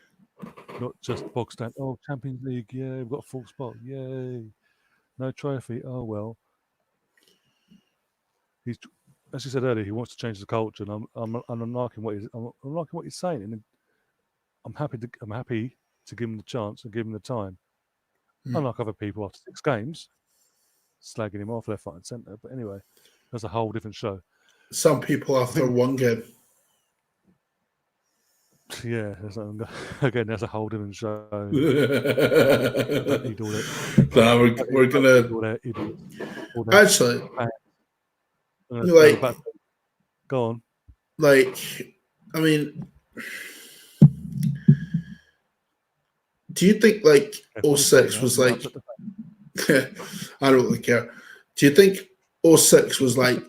Not just box down, oh, Champions League, yeah, we've got a full spot, yay. No trophy, oh well. He's, as you said earlier, he wants to change the culture, and I'm liking what he's saying, and I'm happy to give him the chance and give him the time. Unlike other people after 6 games, slagging him off left, right, and centre. But anyway, that's a whole different show. Some people after 1 game. Yeah, that's a whole different show. We're gonna actually, like, go on. Like, I mean, do you think like 06 was like? I don't really care. Do you think 06 was like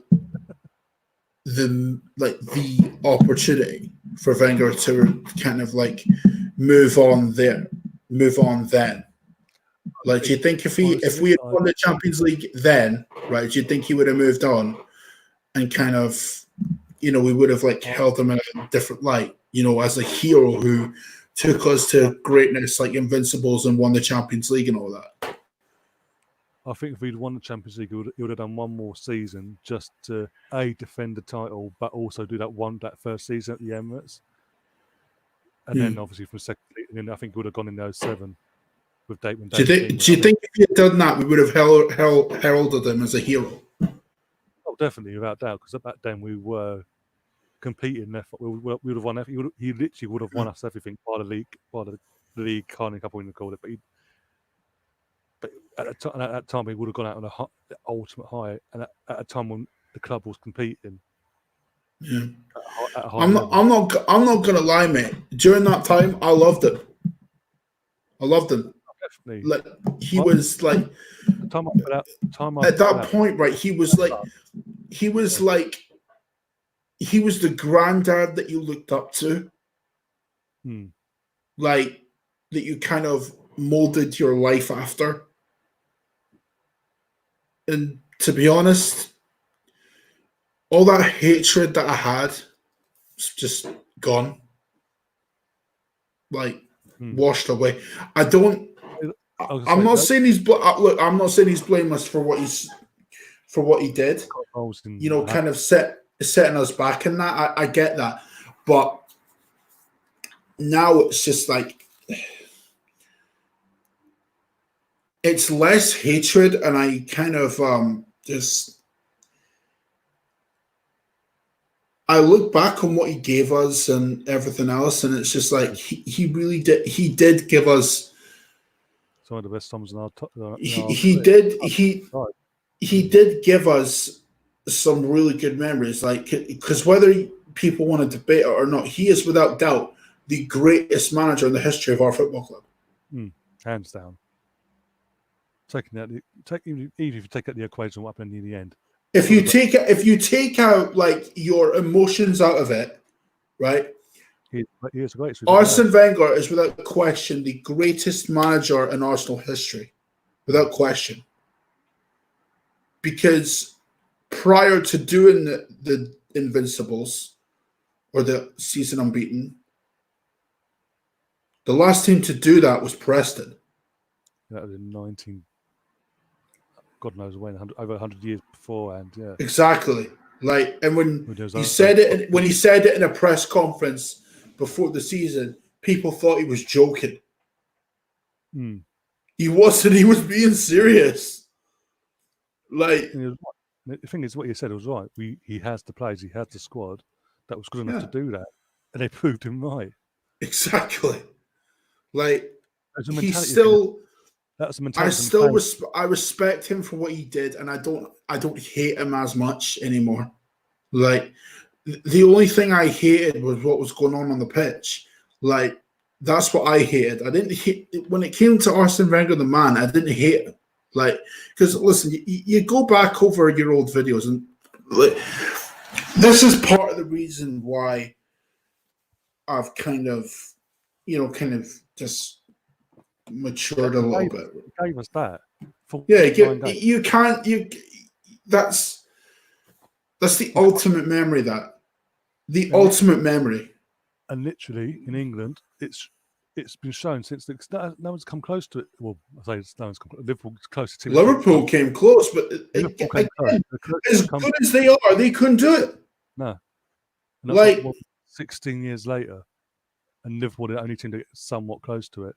the opportunity for Wenger to kind of like move on then? Like, do you think if we had won the Champions League then, right? Do you think he would have moved on and kind of, we would have like held him in a different light, as a hero who took us to greatness, like Invincibles, and won the Champions League and all that? I think if we'd won the Champions League, he would have done one more season just to defend the title, but also do that first season at the Emirates, and then obviously from second, and then I think he would have gone in 07. with Dave. When Do you think if he had done that, we would have heralded him as a hero? Oh, definitely, without doubt. Because back then we were competing. We would have won. He literally would have won us everything by the league. Can't think of called it, but at that time he would have gone out on the ultimate high, and at a time when the club was competing. Yeah. At a high I'm not gonna lie, mate. During that time, I loved him. Definitely. Like he was like at that point, right? He was the granddad that you looked up to, like that you kind of molded your life after. And to be honest, all that hatred that I had is just gone, like washed away. I'm not saying he's look. I'm not saying he's blameless for what he did. You know, kind of setting us back in that. I get that, but now it's just like it's less hatred, and I kind of just I look back on what he gave us and everything else, and it's just like he really did. He did give us some of the best times in our. He did give us some really good memories, like because whether people want to debate it or not, he is without doubt the greatest manager in the history of our football club. Hands down. Even if you take out the equation, what happened in the end. If you take out like your emotions out of it, right? He is great. Arsene Wenger is without question the greatest manager in Arsenal history, without question. Because prior to doing the Invincibles or the season unbeaten, the last team to do that was Preston. That was in 19. God knows when, over 100 years before, and yeah, exactly. Like, and when he said it in a press conference before the season, people thought he was joking. He wasn't. He was being serious. Like, the thing is, what you said was right. He has the players, he has the squad that was good enough to do that, and they proved him right. Exactly. Like, he's still. That's the mentality. I respect him for what he did, and I don't hate him as much anymore. Like, the only thing I hated was what was going on the pitch. Like, that's what I hated. I didn't hate when it came to Arsene Wenger, the man. I didn't hate him. Like, because listen, you go back over your old videos, and like, this is part of the reason why I've kind of just matured a little bit. Gave us that. You can't. That's the ultimate memory. Ultimate memory. And literally in England, it's been shown since no one's come close to it. Well, I say no one's come close. Liverpool close to. Liverpool came close, but as good as they are, they couldn't do it. No. Like 16 years later, and Liverpool are the only team to get somewhat close to it.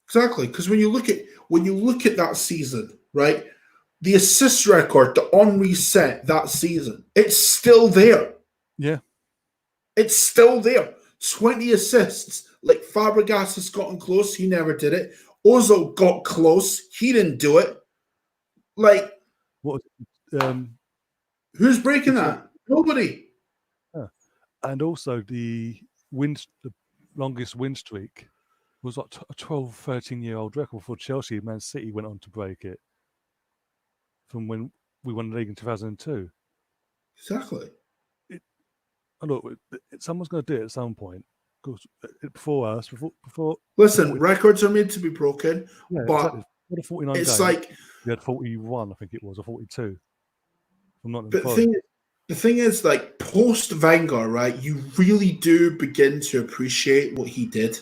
Exactly, because when you look at that season, right, the assist record, the Henry set that season, it's still there. Yeah, it's still there. 20 assists. Like Fabregas has gotten close, he never did it. Ozil got close, he didn't do it. Like, what? Who's breaking that? Nobody. Yeah. And also the longest win streak was like a 12, 13-year-old record for Chelsea. Man City went on to break it from when we won the league in 2002. Exactly. Look, someone's going to do it at some point. Before us, before. Listen, records are meant to be broken, but exactly. What a 49 it's games. like we had 41, I think it was, or 42. But the thing is, like, post Wenger, right? You really do begin to appreciate what he did.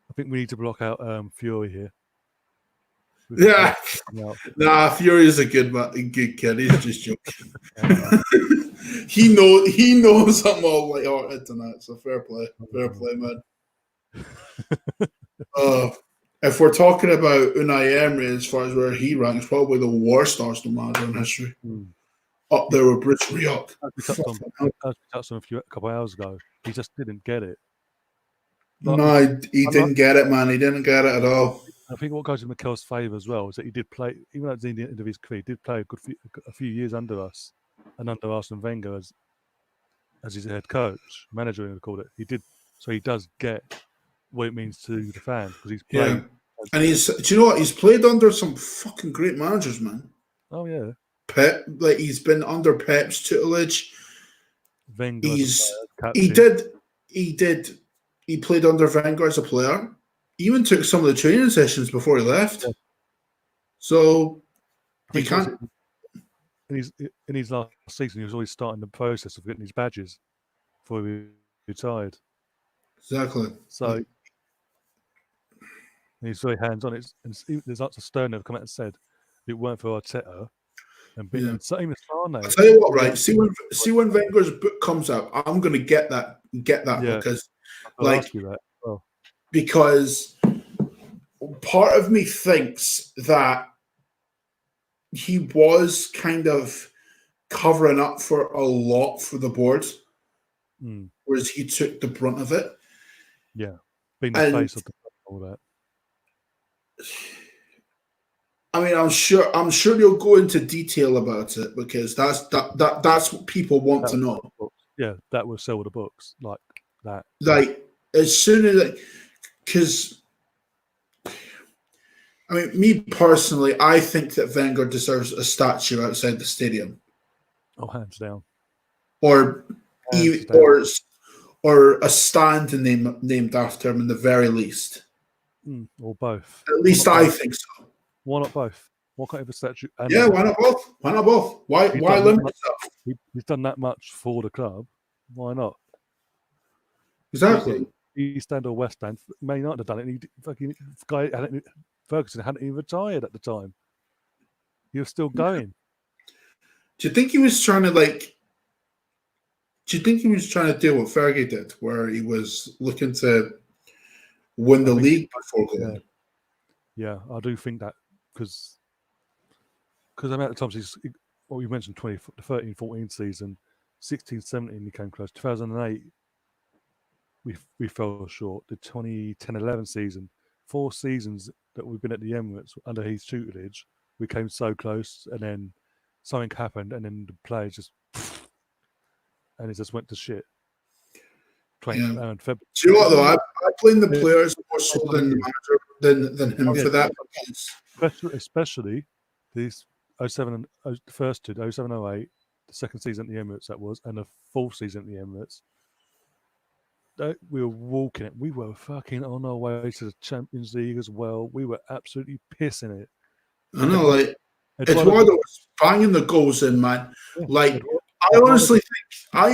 I think we need to block out Fury here. Yeah, nah, Fury is a good kid. He's just joking. He knows I'm all light-hearted tonight. So fair play, man. if we're talking about Unai Emery as far as where he ranks, probably the worst Arsenal manager in history. Up there with Bruce Rioch. As we touched on a couple of hours ago, he just didn't get it. No, he didn't get it, man. He didn't get it at all. I think what goes in Mikel's favour as well is that he did play, even at the end of his career, he did play a few years under us and under Arsene Wenger as his head coach, manager, we would call it. He did, so he does get what it means to the fans because he's played. Yeah. And do you know what? He's played under some fucking great managers, man. Oh yeah. Pep, like he's been under Pep's tutelage. Wenger, he played under Wenger as a player. He even took some of the training sessions before he left. Yeah. So he can't. In his last season, he was always starting the process of getting his badges before he retired. Exactly. So he's very hands-on. There's lots of Stern that have come out and said if it weren't for Arteta and being same as Sane. I'll tell you what, right? See when Wenger's book comes out, I'm going to get that because because part of me thinks that he was kind of covering up for a lot for the board, whereas he took the brunt of it. Yeah, being the face of all that. I mean, I'm sure you'll go into detail about it because that's what people want to know. Yeah, that will sell the books like that. Like as soon as, because I mean, me personally, I think that Wenger deserves a statue outside the stadium. Oh, hands down. Or a stand named after him, in the very least. Or both. At least I think so. Why not both? Why can't have a statue? Yeah, why not both? Why not both? Why limit yourself? He's done that much for the club. Why not? Exactly. East End or West End may not have done it. Ferguson hadn't even retired at the time. He was still going. Do you think he was trying to do what Fergie did, where he was looking to win the league before going? Yeah, I do think that because the amount of times we mentioned 13-14 season, 16-17 he came close. 2008 we fell short. The 2010-11 season, 4 seasons that we've been at the Emirates under his tutelage, we came so close, and then something happened, and then the players just and it just went to shit. Do you know what though? I blame the players more so than the manager than him for that. Especially these 07 and the first two, 07-08, the second season at the Emirates that was, and the 4th season at the Emirates. We were walking it. We were fucking on our way to the Champions League as well. We were absolutely pissing it. I know, like Eduardo was banging the goals in, man. Yeah, like I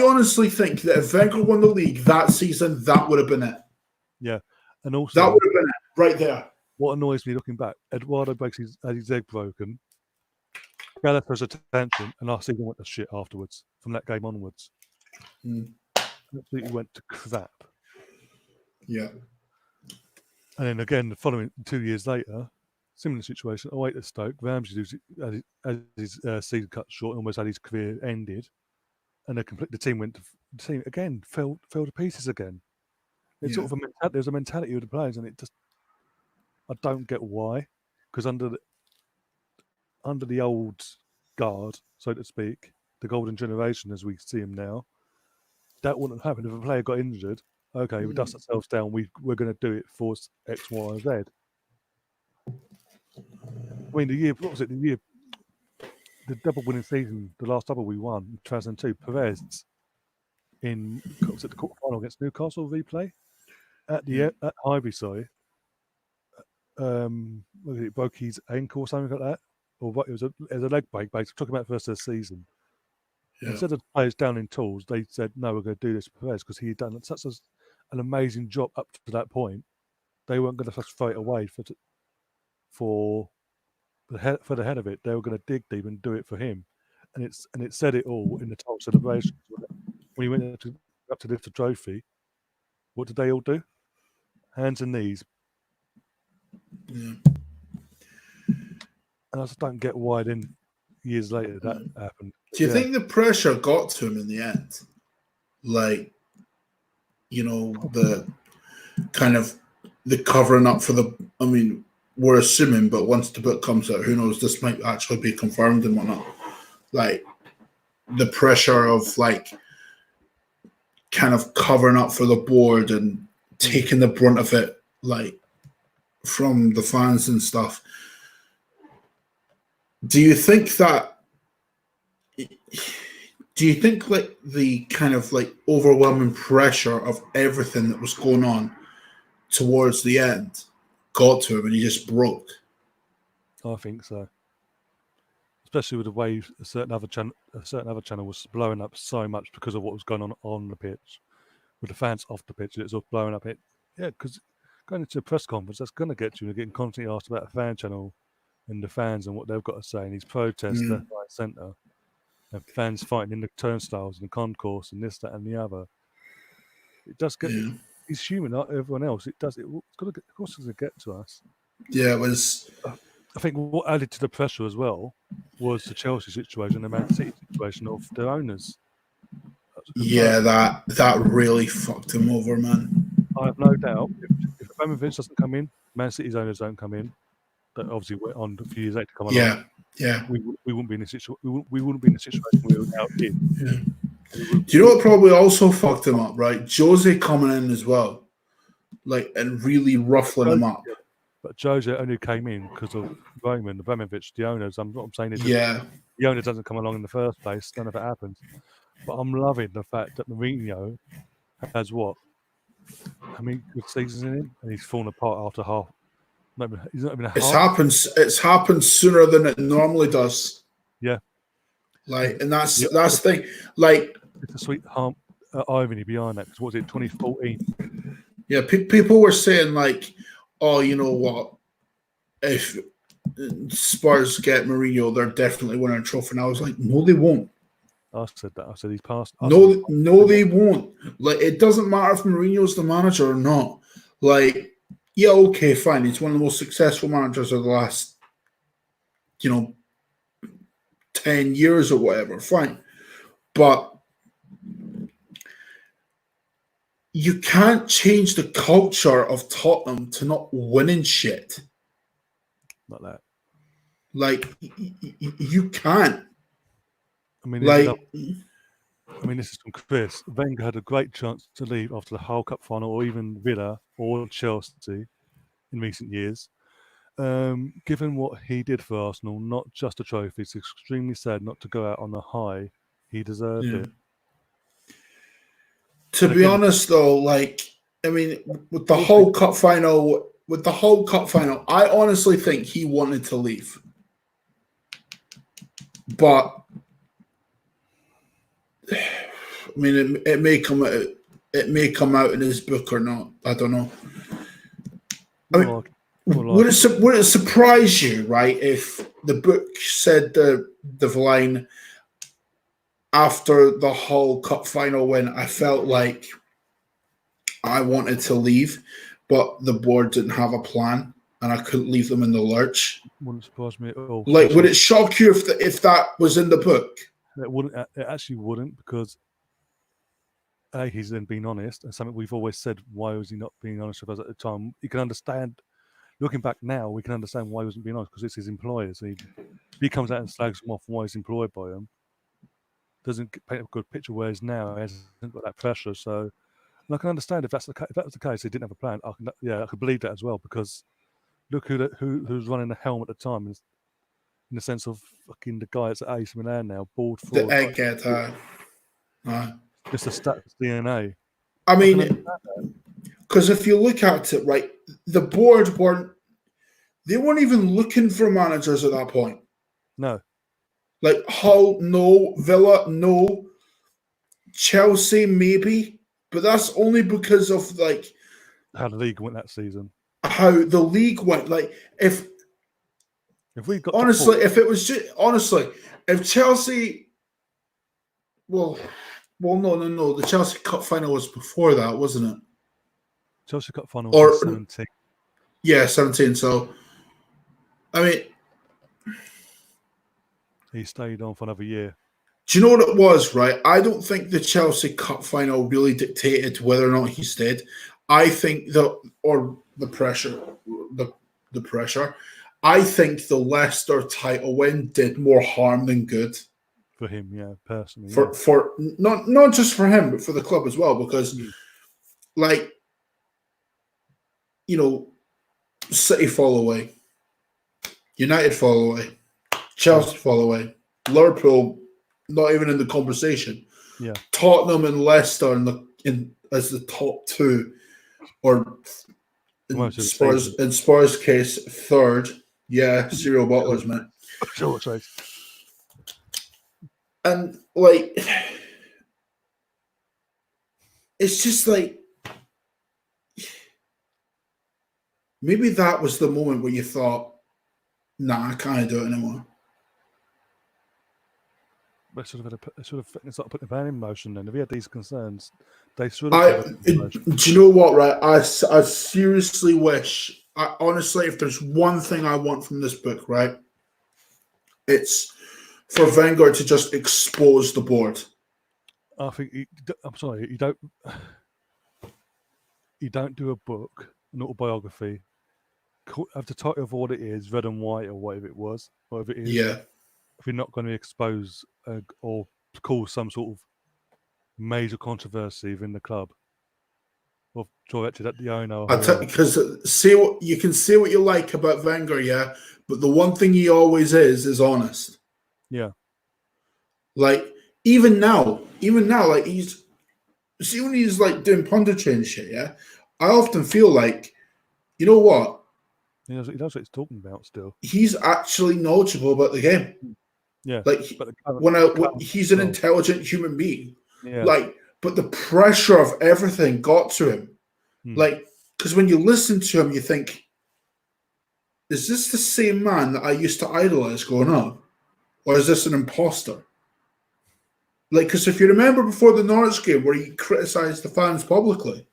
honestly think that if Wenger won the league that season, that would have been it. Yeah, and also that would have been it right there. What annoys me looking back, Eduardo had his leg broken. Gallup has a tantrum, and our season went to shit afterwards. From that game onwards, absolutely went to crap. Yeah, and then again, the following 2 years later, similar situation. 08 at Stoke, Ramsey as his season cut short, almost had his career ended, and the team again fell to pieces again. It's sort of there's a mentality of the players, and it just I don't get why, because under the old guard, so to speak, the golden generation as we see them now, that wouldn't happen if a player got injured. Okay, we dust ourselves down. We're going to do it for X, Y, and Z. I mean, the double winning season, the last double we won in 2002, Perez in the quarterfinal against Newcastle replay at Highbury, sorry. It broke his ankle or something like that, or what? It was a leg break. Basically, talking about the first of the season. Yeah. Instead of players down in tools, they said, "No, we're going to do this for Perez because he'd done such an amazing job up to that point. They weren't going to just throw it away for the head of it. They were going to dig deep and do it for him." And it said it all in the top celebrations. When he went up to lift the trophy, what did they all do? Hands and knees. And I just don't get why then years later that happened. Do you think the pressure got to him in the end? Like, the kind of the covering up for I mean, we're assuming, but once the book comes out, who knows, this might actually be confirmed and whatnot. Like, the pressure of, like, kind of covering up for the board and taking the brunt of it, like, from the fans and stuff. Do you think like the kind of like overwhelming pressure of everything that was going on towards the end got to him and he just broke? I think so. Especially with the way a certain other channel was blowing up so much because of what was going on the pitch. With the fans off the pitch, it was all blowing up. Because going into a press conference, that's going to get you. You're getting constantly asked about a fan channel and the fans and what they've got to say, and these protests left, right, centre, and fans fighting in the turnstiles and the concourse and this, that, and the other. It does get. He's human, like everyone else. It does. It's got to. Of course, it's going to get to us. Yeah, it was. I think what added to the pressure as well was the Chelsea situation, the Man City situation of their owners. Yeah, that really fucked him over, man. I have no doubt if Abramovich doesn't come in, Man City's owners don't come in. That obviously went on a few years later to come along. Yeah. We wouldn't be in a situation. We wouldn't be in the situation we were now in. Yeah. Do you know what probably also fucked him up? Right, Jose coming in as well, like, and really ruffling him up. But Jose only came in because of Roman Abramovich, the owners. What I'm saying is, the owner doesn't come along in the first place. None of it happens. But I'm loving the fact that Mourinho has what? How many good seasons in him, and he's fallen apart after half. He's not even It's happened sooner than it normally does. Yeah. Like, and that's the thing. Like, it's a sweet irony behind that. Because what was it, 2014? Yeah, people were saying like, oh, you know what? If Spurs get Mourinho, they're definitely winning a trophy. And I was like, no, they won't. I said that. I said he's passed. No, they won't. Like, it doesn't matter if Mourinho's the manager or not. Like, yeah, okay, fine. He's one of the most successful managers of the last, 10 years or whatever. Fine. But you can't change the culture of Tottenham to not winning shit. Not that. Like, you can't. I mean, this is from Chris. Wenger had a great chance to leave after the Hull Cup final, or even Villa or Chelsea in recent years. Given what he did for Arsenal, not just a trophy, it's extremely sad not to go out on the high. He deserved it. To be honest, though, like, I mean, with the whole cup final, I honestly think he wanted to leave, but I mean, it may come out in his book or not. I don't know. I mean, would it surprise you, right, if the book said the line, after the whole cup final win, I felt like I wanted to leave, but the board didn't have a plan and I couldn't leave them in the lurch? Wouldn't surprise me at all. Like, would it shock you if that was in the book? It wouldn't. It actually wouldn't, because he's then been honest, and something we've always said. Why was he not being honest with us at the time? You can understand. Looking back now, we can understand why he wasn't being honest, because it's his employers. He comes out and slags them off why he's employed by them. Doesn't paint a good picture where he's now. He hasn't got that pressure. So, and I can understand if that was the case. He didn't have a plan. I could believe that as well, because look who's running the helm at the time. In the sense of fucking the guy that's at AC Milan now, bald forward. The egghead, just a stats DNA. I mean, because if you look at it, right, the board weren't even looking for managers at that point. No. Like Hull, no. Villa, no. Chelsea, maybe, but that's only because of like how the league went that season. How the league went, like if we got if Chelsea, no, the Chelsea Cup final was before that, wasn't it? Chelsea Cup final was 17. Yeah, 17. So I mean, He stayed on for another year. do you know what it was, right? I don't think the Chelsea Cup final really dictated whether or not he stayed. I think the pressure, the pressure. I think the Leicester title win did more harm than good For him, yeah, personally. for not just for him, but for the club as well. Because, like, you know, City fall away, United fall away, Chelsea fall away, Liverpool not even in the conversation. Yeah. Tottenham and Leicester as the top two, or in Spurs case third. Yeah, serial bottlers, man. Sure, Trace. And like, it's just like, maybe that was the moment where you thought, nah, I can't do it anymore. They sort of started putting the ban in motion. Then if he had these concerns, they should have. Do you know what? Right, I seriously wish. Honestly, if there's one thing I want from this book, right, it's for Wenger to just expose the board. I think. I'm sorry, you don't do a book, an autobiography. Have the title of what it is, Red and White, or whatever it is. Yeah. If you're not going to expose or cause some sort of major controversy within the club, or directed at the owner, because you can say what you like about Wenger, yeah, but the one thing he always is honest. Yeah. Like even now, like when he's like doing punditry and shit, yeah, I often feel like, you know what? He knows what he's talking about still. He's actually knowledgeable about the game. Yeah. Like he's an intelligent human being. Yeah. Like, but the pressure of everything got to him. Like, because when you listen to him, you think, is this the same man that I used to idolize growing up? Or is this an imposter? Like, because if you remember before the Norwich game where he criticized the fans publicly,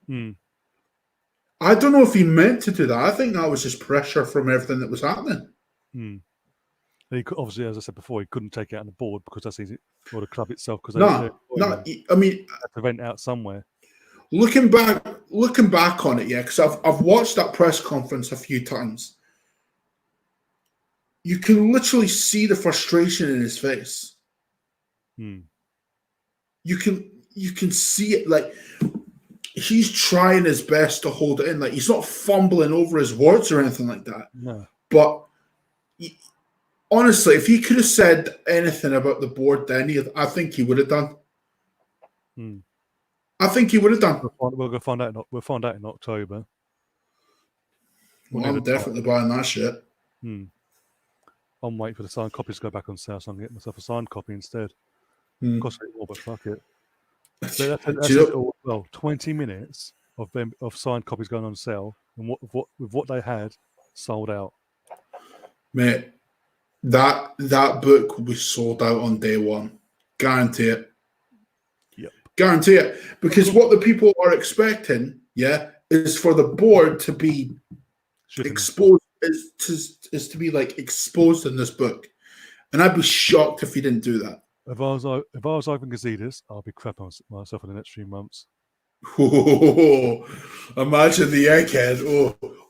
I don't know if he meant to do that. I think that was just pressure from everything that was happening. He could, obviously, as I said before, he couldn't take it out on the board because that's easy, or the club itself. Because I mean, had to vent out somewhere. Looking back on it, yeah, because I've watched that press conference a few times. You can literally see the frustration in his face. You can see it, like he's trying his best to hold it in. Like he's not fumbling over his words or anything like that. No. But honestly, if he could have said anything about the board then, I think he would have done. I think he would have done. We'll find out. We'll find out in October. Well, I'm definitely buying that shit. I'm waiting for the signed copies to go back on sale, so I can get myself a signed copy instead. Cost me more, but fuck it. But that's 20 minutes of signed copies going on sale, and with what they had sold out. Mate, that book will be sold out on day one. Guarantee it. Yep. Guarantee it. Because what the people are expecting, yeah, is for the board to be exposed, is to be like exposed in this book. And I'd be shocked if he didn't do that. If I was Ivan Gazidis, I'll be crapping myself in the next few months. Oh, imagine the egghead.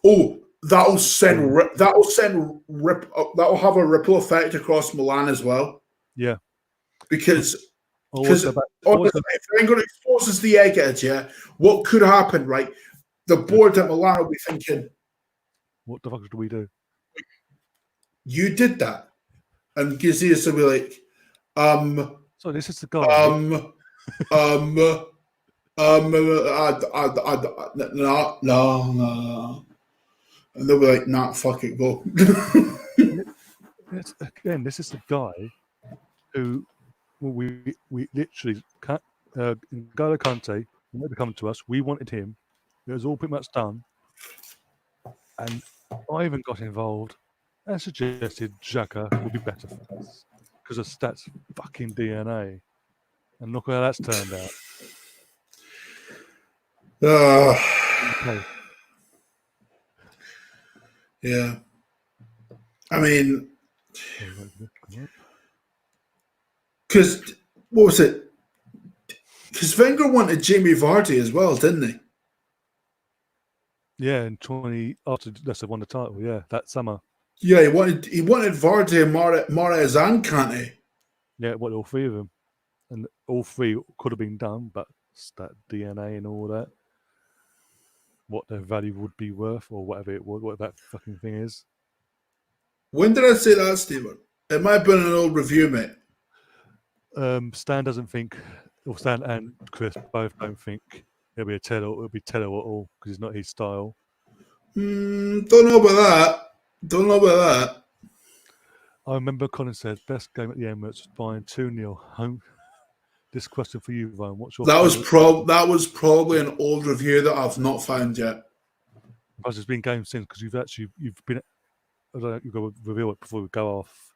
Oh, that'll have a ripple effect across Milan as well. Yeah, because honestly, if Wenger exposes the egghead, yeah, what could happen? Right, the board at Milan will be thinking, "What the fuck do we do? You did that," and Gazidis will be like, So this is the guy. No. And they'll be like, nah, fuck it, go. This is the guy who we literally N'Golo Kante, when they come to us, we wanted him. It was all pretty much done. And Ivan got involved and suggested Xhaka would be better for us. Because of Stats fucking DNA. And look how that's turned out. Yeah. I mean, because what was it? Because Wenger wanted Jamie Vardy as well, didn't he? Yeah, in 20 after Leicester won the title. Yeah, that summer. Yeah, he wanted Vardy and Mahrez and Kante. Yeah, what all three of them, and all three could have been done, but it's that DNA and all that, what their value would be worth, or whatever it was, what that fucking thing is. When did I say that, Stephen? It might have been an old review, mate. Stan doesn't think, or Stan and Chris both don't think it'll be It'll be Tello at all because it's not his style. Don't know about that. I remember Colin said best game at the Emirates, buying 2-0 home. This question for you, Ryan. What's your That was probably an old review that I've not found yet. Because it's been games since, because you've been. I don't know. You've got to reveal it before we go off.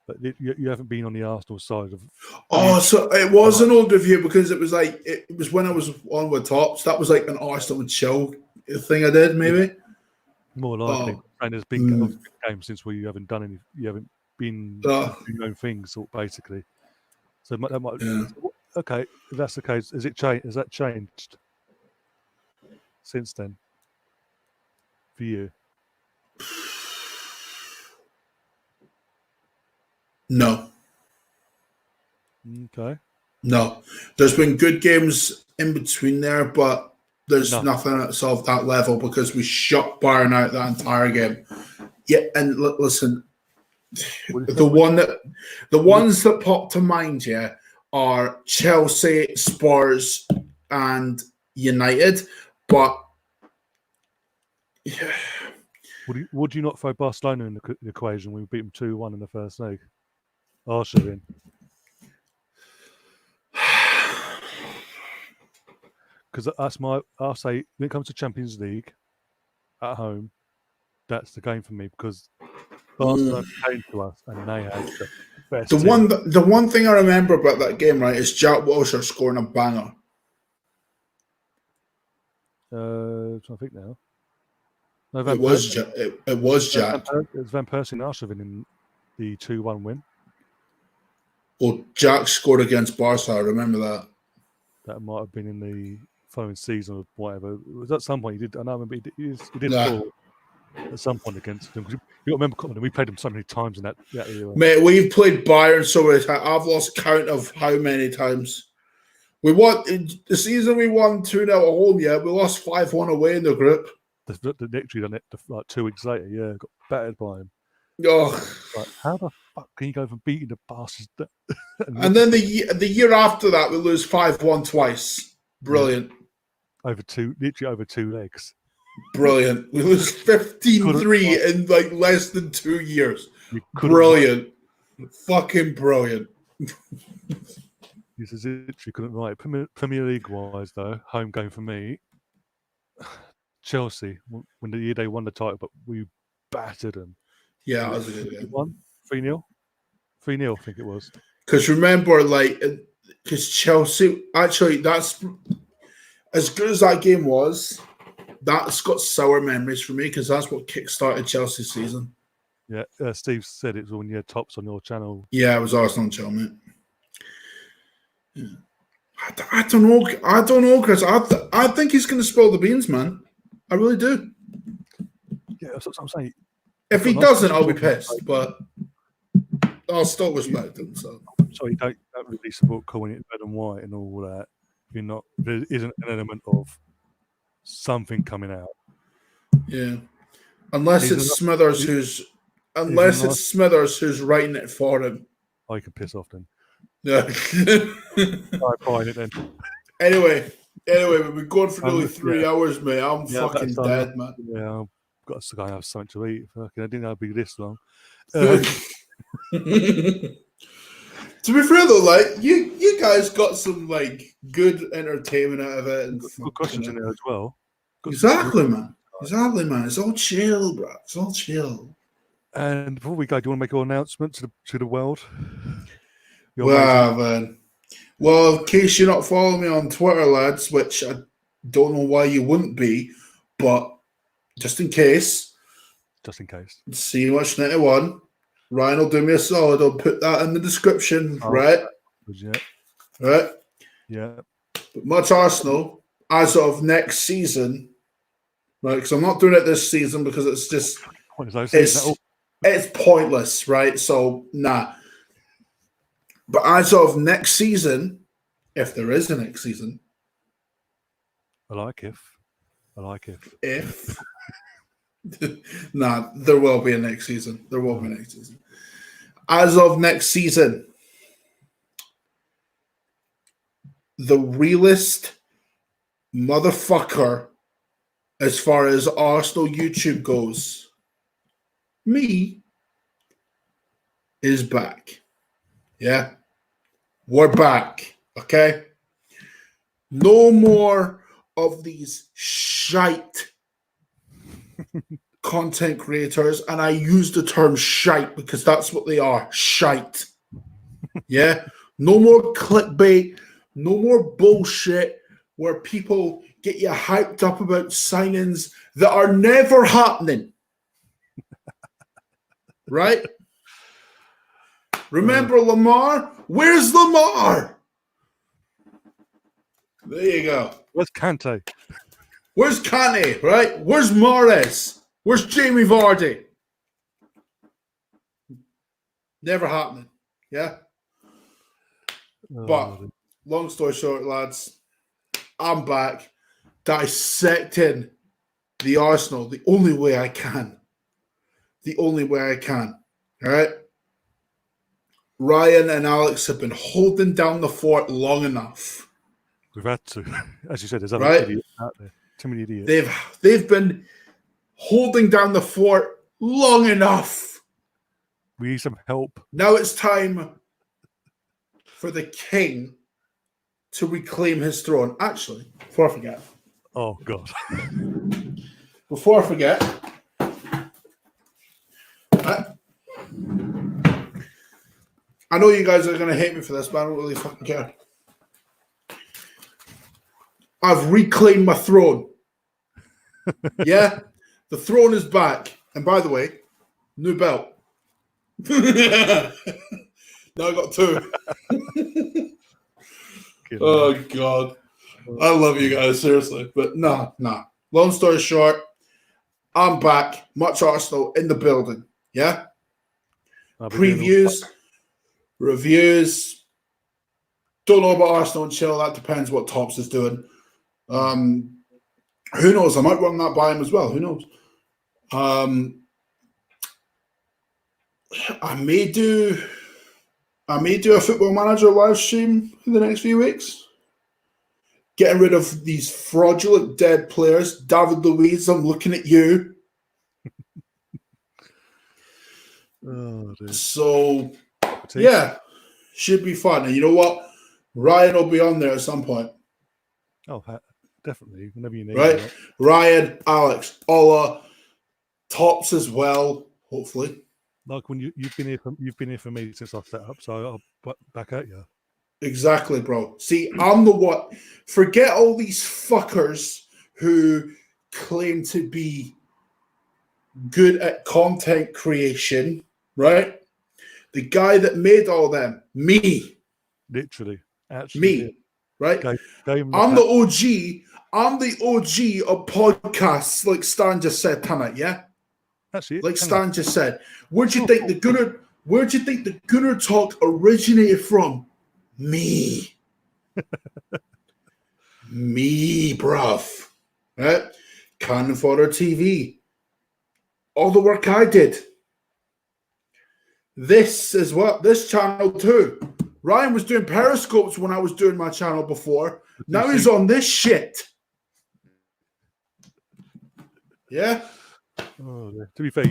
But you haven't been on the Arsenal side of. Oh, so it was an old review because it was like it was when I was on with Tops. That was like an Arsenal and Chill thing I did, maybe. More likely, and there's been games since where you haven't done any. You haven't been doing your own things, basically. So that might. Yeah. Okay, if that's the case, has that changed since then for you? No. Okay. No. There's been good games in between there, but there's nothing at sort of that level because we shut Bayern out that entire game. Yeah, and listen, the ones that pop to mind, yeah, are Chelsea, Spurs, and United. But yeah. Would you not throw Barcelona in the equation when we beat them 2-1 in the first leg? Arsenal in. Because I'll say when it comes to Champions League at home, that's the game for me because Barcelona came to us and they had the best. The one thing I remember about that game, right, is Jack Wilshere scoring a banger. I'm trying to think now. No, it was Jack. It was Jack. It was Van Persie and Arshavin in the 2-1 win. Well, Jack scored against Barca. I remember that. That might have been in the following season or whatever. It was at some point he did. I know. I remember he did score at some point against them. You got to remember, Colin, we played them so many times in that era. Mate, we've played Bayern so many times. I've lost count of how many times. We won the season. We won 2-0 at home. Yeah, we lost 5-1 away in the group. The victory done it like 2 weeks later. Yeah, got battered by him. Oh, like, how the fuck can you go from beating the bastards? And then the year after that, we lose 5-1 twice. Brilliant. Yeah. Literally over 2 legs. Brilliant. We lose 15-3 in like less than 2 years. Brilliant. Fucking brilliant. This is literally couldn't write. Premier League wise though, home game for me. Chelsea, when the year they won the title, but we battered them. Yeah, that was a good game. 3-0? 3-0, I think it was. Because remember, because Chelsea, actually, that's as good as that game was, that's got sour memories for me because that's what kick-started Chelsea's season. Yeah, Steve said it was when you had Tops on your channel. Yeah, it was Arsenal channel, mate. Yeah. I don't know, Chris. I think he's going to spill the beans, man. I really do. Yeah, that's what I'm saying. If he doesn't, I'll be pissed, but I'll still respect him. So you don't really support calling it red and white and all that. You're not. There isn't an element of something coming out. Yeah, unless it's Smithers who's writing it for him. I can piss off then. Yeah. I'm buying it then. Anyway, we've been going for nearly 3 hours, mate. I'm fucking dead, man. Yeah, I've got to go and have something to eat. I didn't know it'd be this long. To be fair though, you guys got some good entertainment out of it and good questions in there as well. Exactly, man. It's all chill, bro. It's all chill. And before we go, do you want to make your announcement to the world? Man. Well, in case you're not following me on Twitter, lads, which I don't know why you wouldn't be, but just in case, just in case. See Watch 91. Ryan will do me a solid. I'll put that in the description, right? Yeah. Right? Yeah. But Much Arsenal, as of next season, right? Because I'm not doing it this season because it's just it's pointless, right? So nah. But as of next season, if there is a next season, I like if. nah, there will be a next season. There will be a next season. As of next season, the realest motherfucker as far as Arsenal YouTube goes, me, is back. Yeah? We're back. Okay? No more of these shite content creators, and I use the term shite because that's what they are. Shite. Yeah? No more clickbait. No more bullshit where people get you hyped up about signings that are never happening. Right? Remember Lamar? Where's Lamar? There you go. Where's Kante? Where's Kante, right? Where's Mahrez? Where's Jamie Vardy? Never happening. Yeah? But long story short, lads, I'm back dissecting the Arsenal the only way I can. The only way I can. All right? Ryan and Alex have been holding down the fort long enough. We've had to. As you said, there's other idiots out there. Too many idiots. They've been holding down the fort long enough. We need some help. Now it's time for the king to reclaim his throne. Actually, before I forget. Oh, God. Before I forget. I know you guys are going to hate me for this, but I don't really fucking care. I've reclaimed my throne. Yeah? The throne is back. And by the way, new belt. Now I got two. Oh, God. I love you guys, seriously. But nah. Long story short, I'm back. Much Arsenal in the building. Yeah? Previews, reviews. Don't know about Arsenal and chill. That depends what Tops is doing. Who knows? I might run that by him as well. Who knows? I may do a Football Manager live stream in the next few weeks. Getting rid of these fraudulent dead players. David Luiz, I'm looking at you. Oh, so, yeah, should be fun. And you know what? Ryan will be on there at some point. Oh, definitely. Whenever you need. Right? It. Ryan, Alex, Ola, Tops as well, hopefully. Like when you've been here for me since I've set up, so I'll back at you. Exactly, bro. See, I'm the what? Forget all these fuckers who claim to be good at content creation, right? The guy that made all them, me. Literally. Actually. Me, right? I'm the OG. I'm the OG of podcasts, like Stan just said, Tanit, yeah? Actually, like Stan just said. Where do you think the Gunner talk originated from? Me. Me, bruv. Right? Cannon Fodder TV. All the work I did. This is what this channel too. Ryan was doing periscopes when I was doing my channel before. Now he's on this shit. Yeah. Oh, to be fair,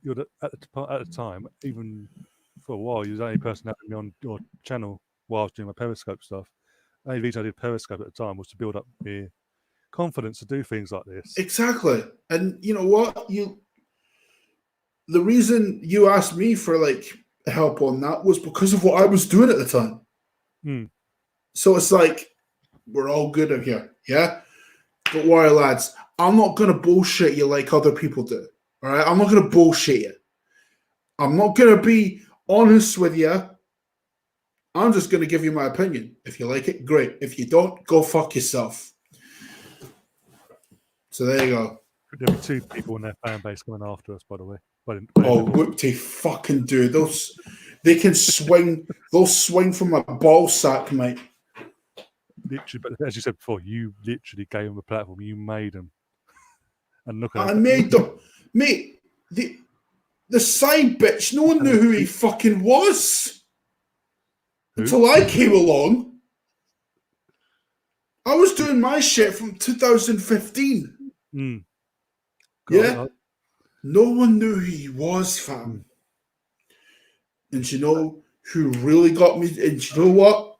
you're at the time, even for a while, you was the only person having me on your channel while I was doing my Periscope stuff. The only reason I did Periscope at the time was to build up my confidence to do things like this. Exactly. And you know what? The reason you asked me for help on that was because of what I was doing at the time. So it's like, we're all good in here. Yeah. Don't worry, lads. I'm not going to bullshit you like other people do. All right, I'm not going to bullshit you. I'm not going to be honest with you. I'm just going to give you my opinion. If you like it, great. If you don't, go fuck yourself. So there you go. There'll be 2 people in their fan base coming after us, by the way. Oh, whoop-de fucking do. They can swing. They'll swing from a ball sack, mate. Literally, but as you said before, you literally gave them a platform. You made them. And look at I made them. Mate, the side bitch, no one knew who he fucking was. Until I came along. I was doing my shit from 2015. Yeah? No one knew who he was, fam. And you know who really got me? And you know what?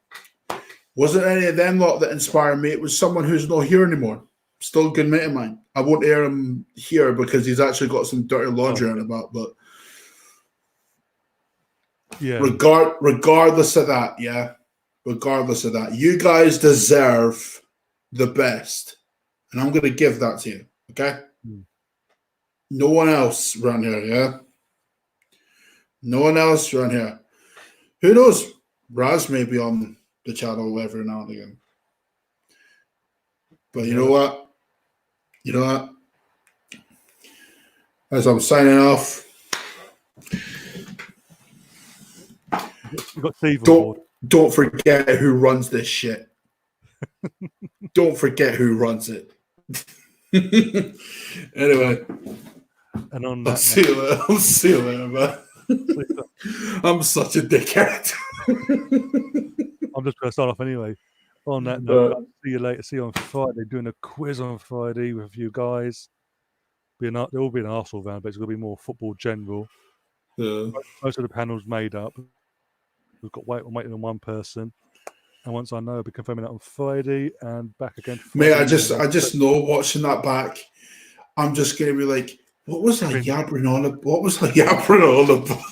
Wasn't any of them lot that inspired me. It was someone who's not here anymore. Still a good mate of mine. I won't air him here because he's actually got some dirty laundry on about. But yeah, regardless of that, regardless of that, you guys deserve the best, and I'm going to give that to you. Okay. No one else around here. Yeah. No one else around here. Who knows? Raz may be on the channel every now and again. But you know what? You know what? As I'm signing off, you got Steve don't forget who runs this shit. Don't forget who runs it. Anyway, and on that, I'll see you later, man. I'm such a dickhead. I'm just going to start off anyway. On that note, I'll see you later. See you on Friday. Doing a quiz on Friday with you guys. There will be an Arsenal round, but it's going to be more football general. Yeah. Most of the panel's made up. We've got waiting on one person. And once I know, I'll be confirming that on Friday and back again. Friday. Mate, I just know watching that back, I'm just going to be like, what was I yappering on about? What was I yappering on about?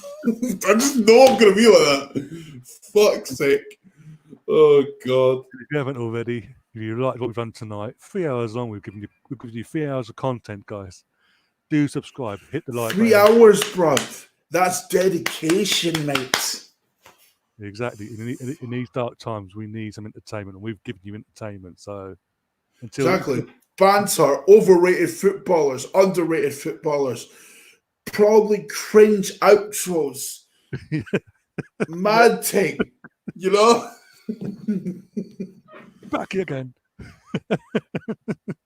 I just know I'm going to be like that. Fuck's sake. Oh, God. If you haven't already, if you like what we've done tonight, 3 hours long, we've given you 3 hours of content, guys. Do subscribe. Hit the like 3 button. hours, bruv. That's dedication, mate. Exactly. In these dark times, we need some entertainment, and we've given you entertainment. So, Exactly. Banter, overrated footballers, underrated footballers, probably cringe outros, mad thing, you know? Back again.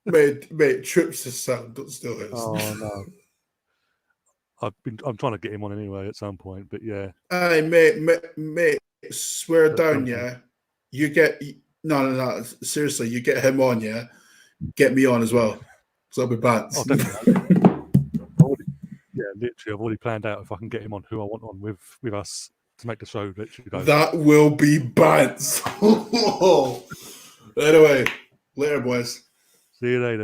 mate, Trips is sound, don't steal his. Oh no. I'm trying to get him on anyway at some point, but yeah. Hey, mate, swear down, yeah. You get no. Seriously, you get him on, yeah. Get me on as well, so I'll be banned. Oh, definitely. Literally, I've already planned out if I can get him on who I want on with us to make the show literally go. That will be banned. Anyway, later, boys. See you later.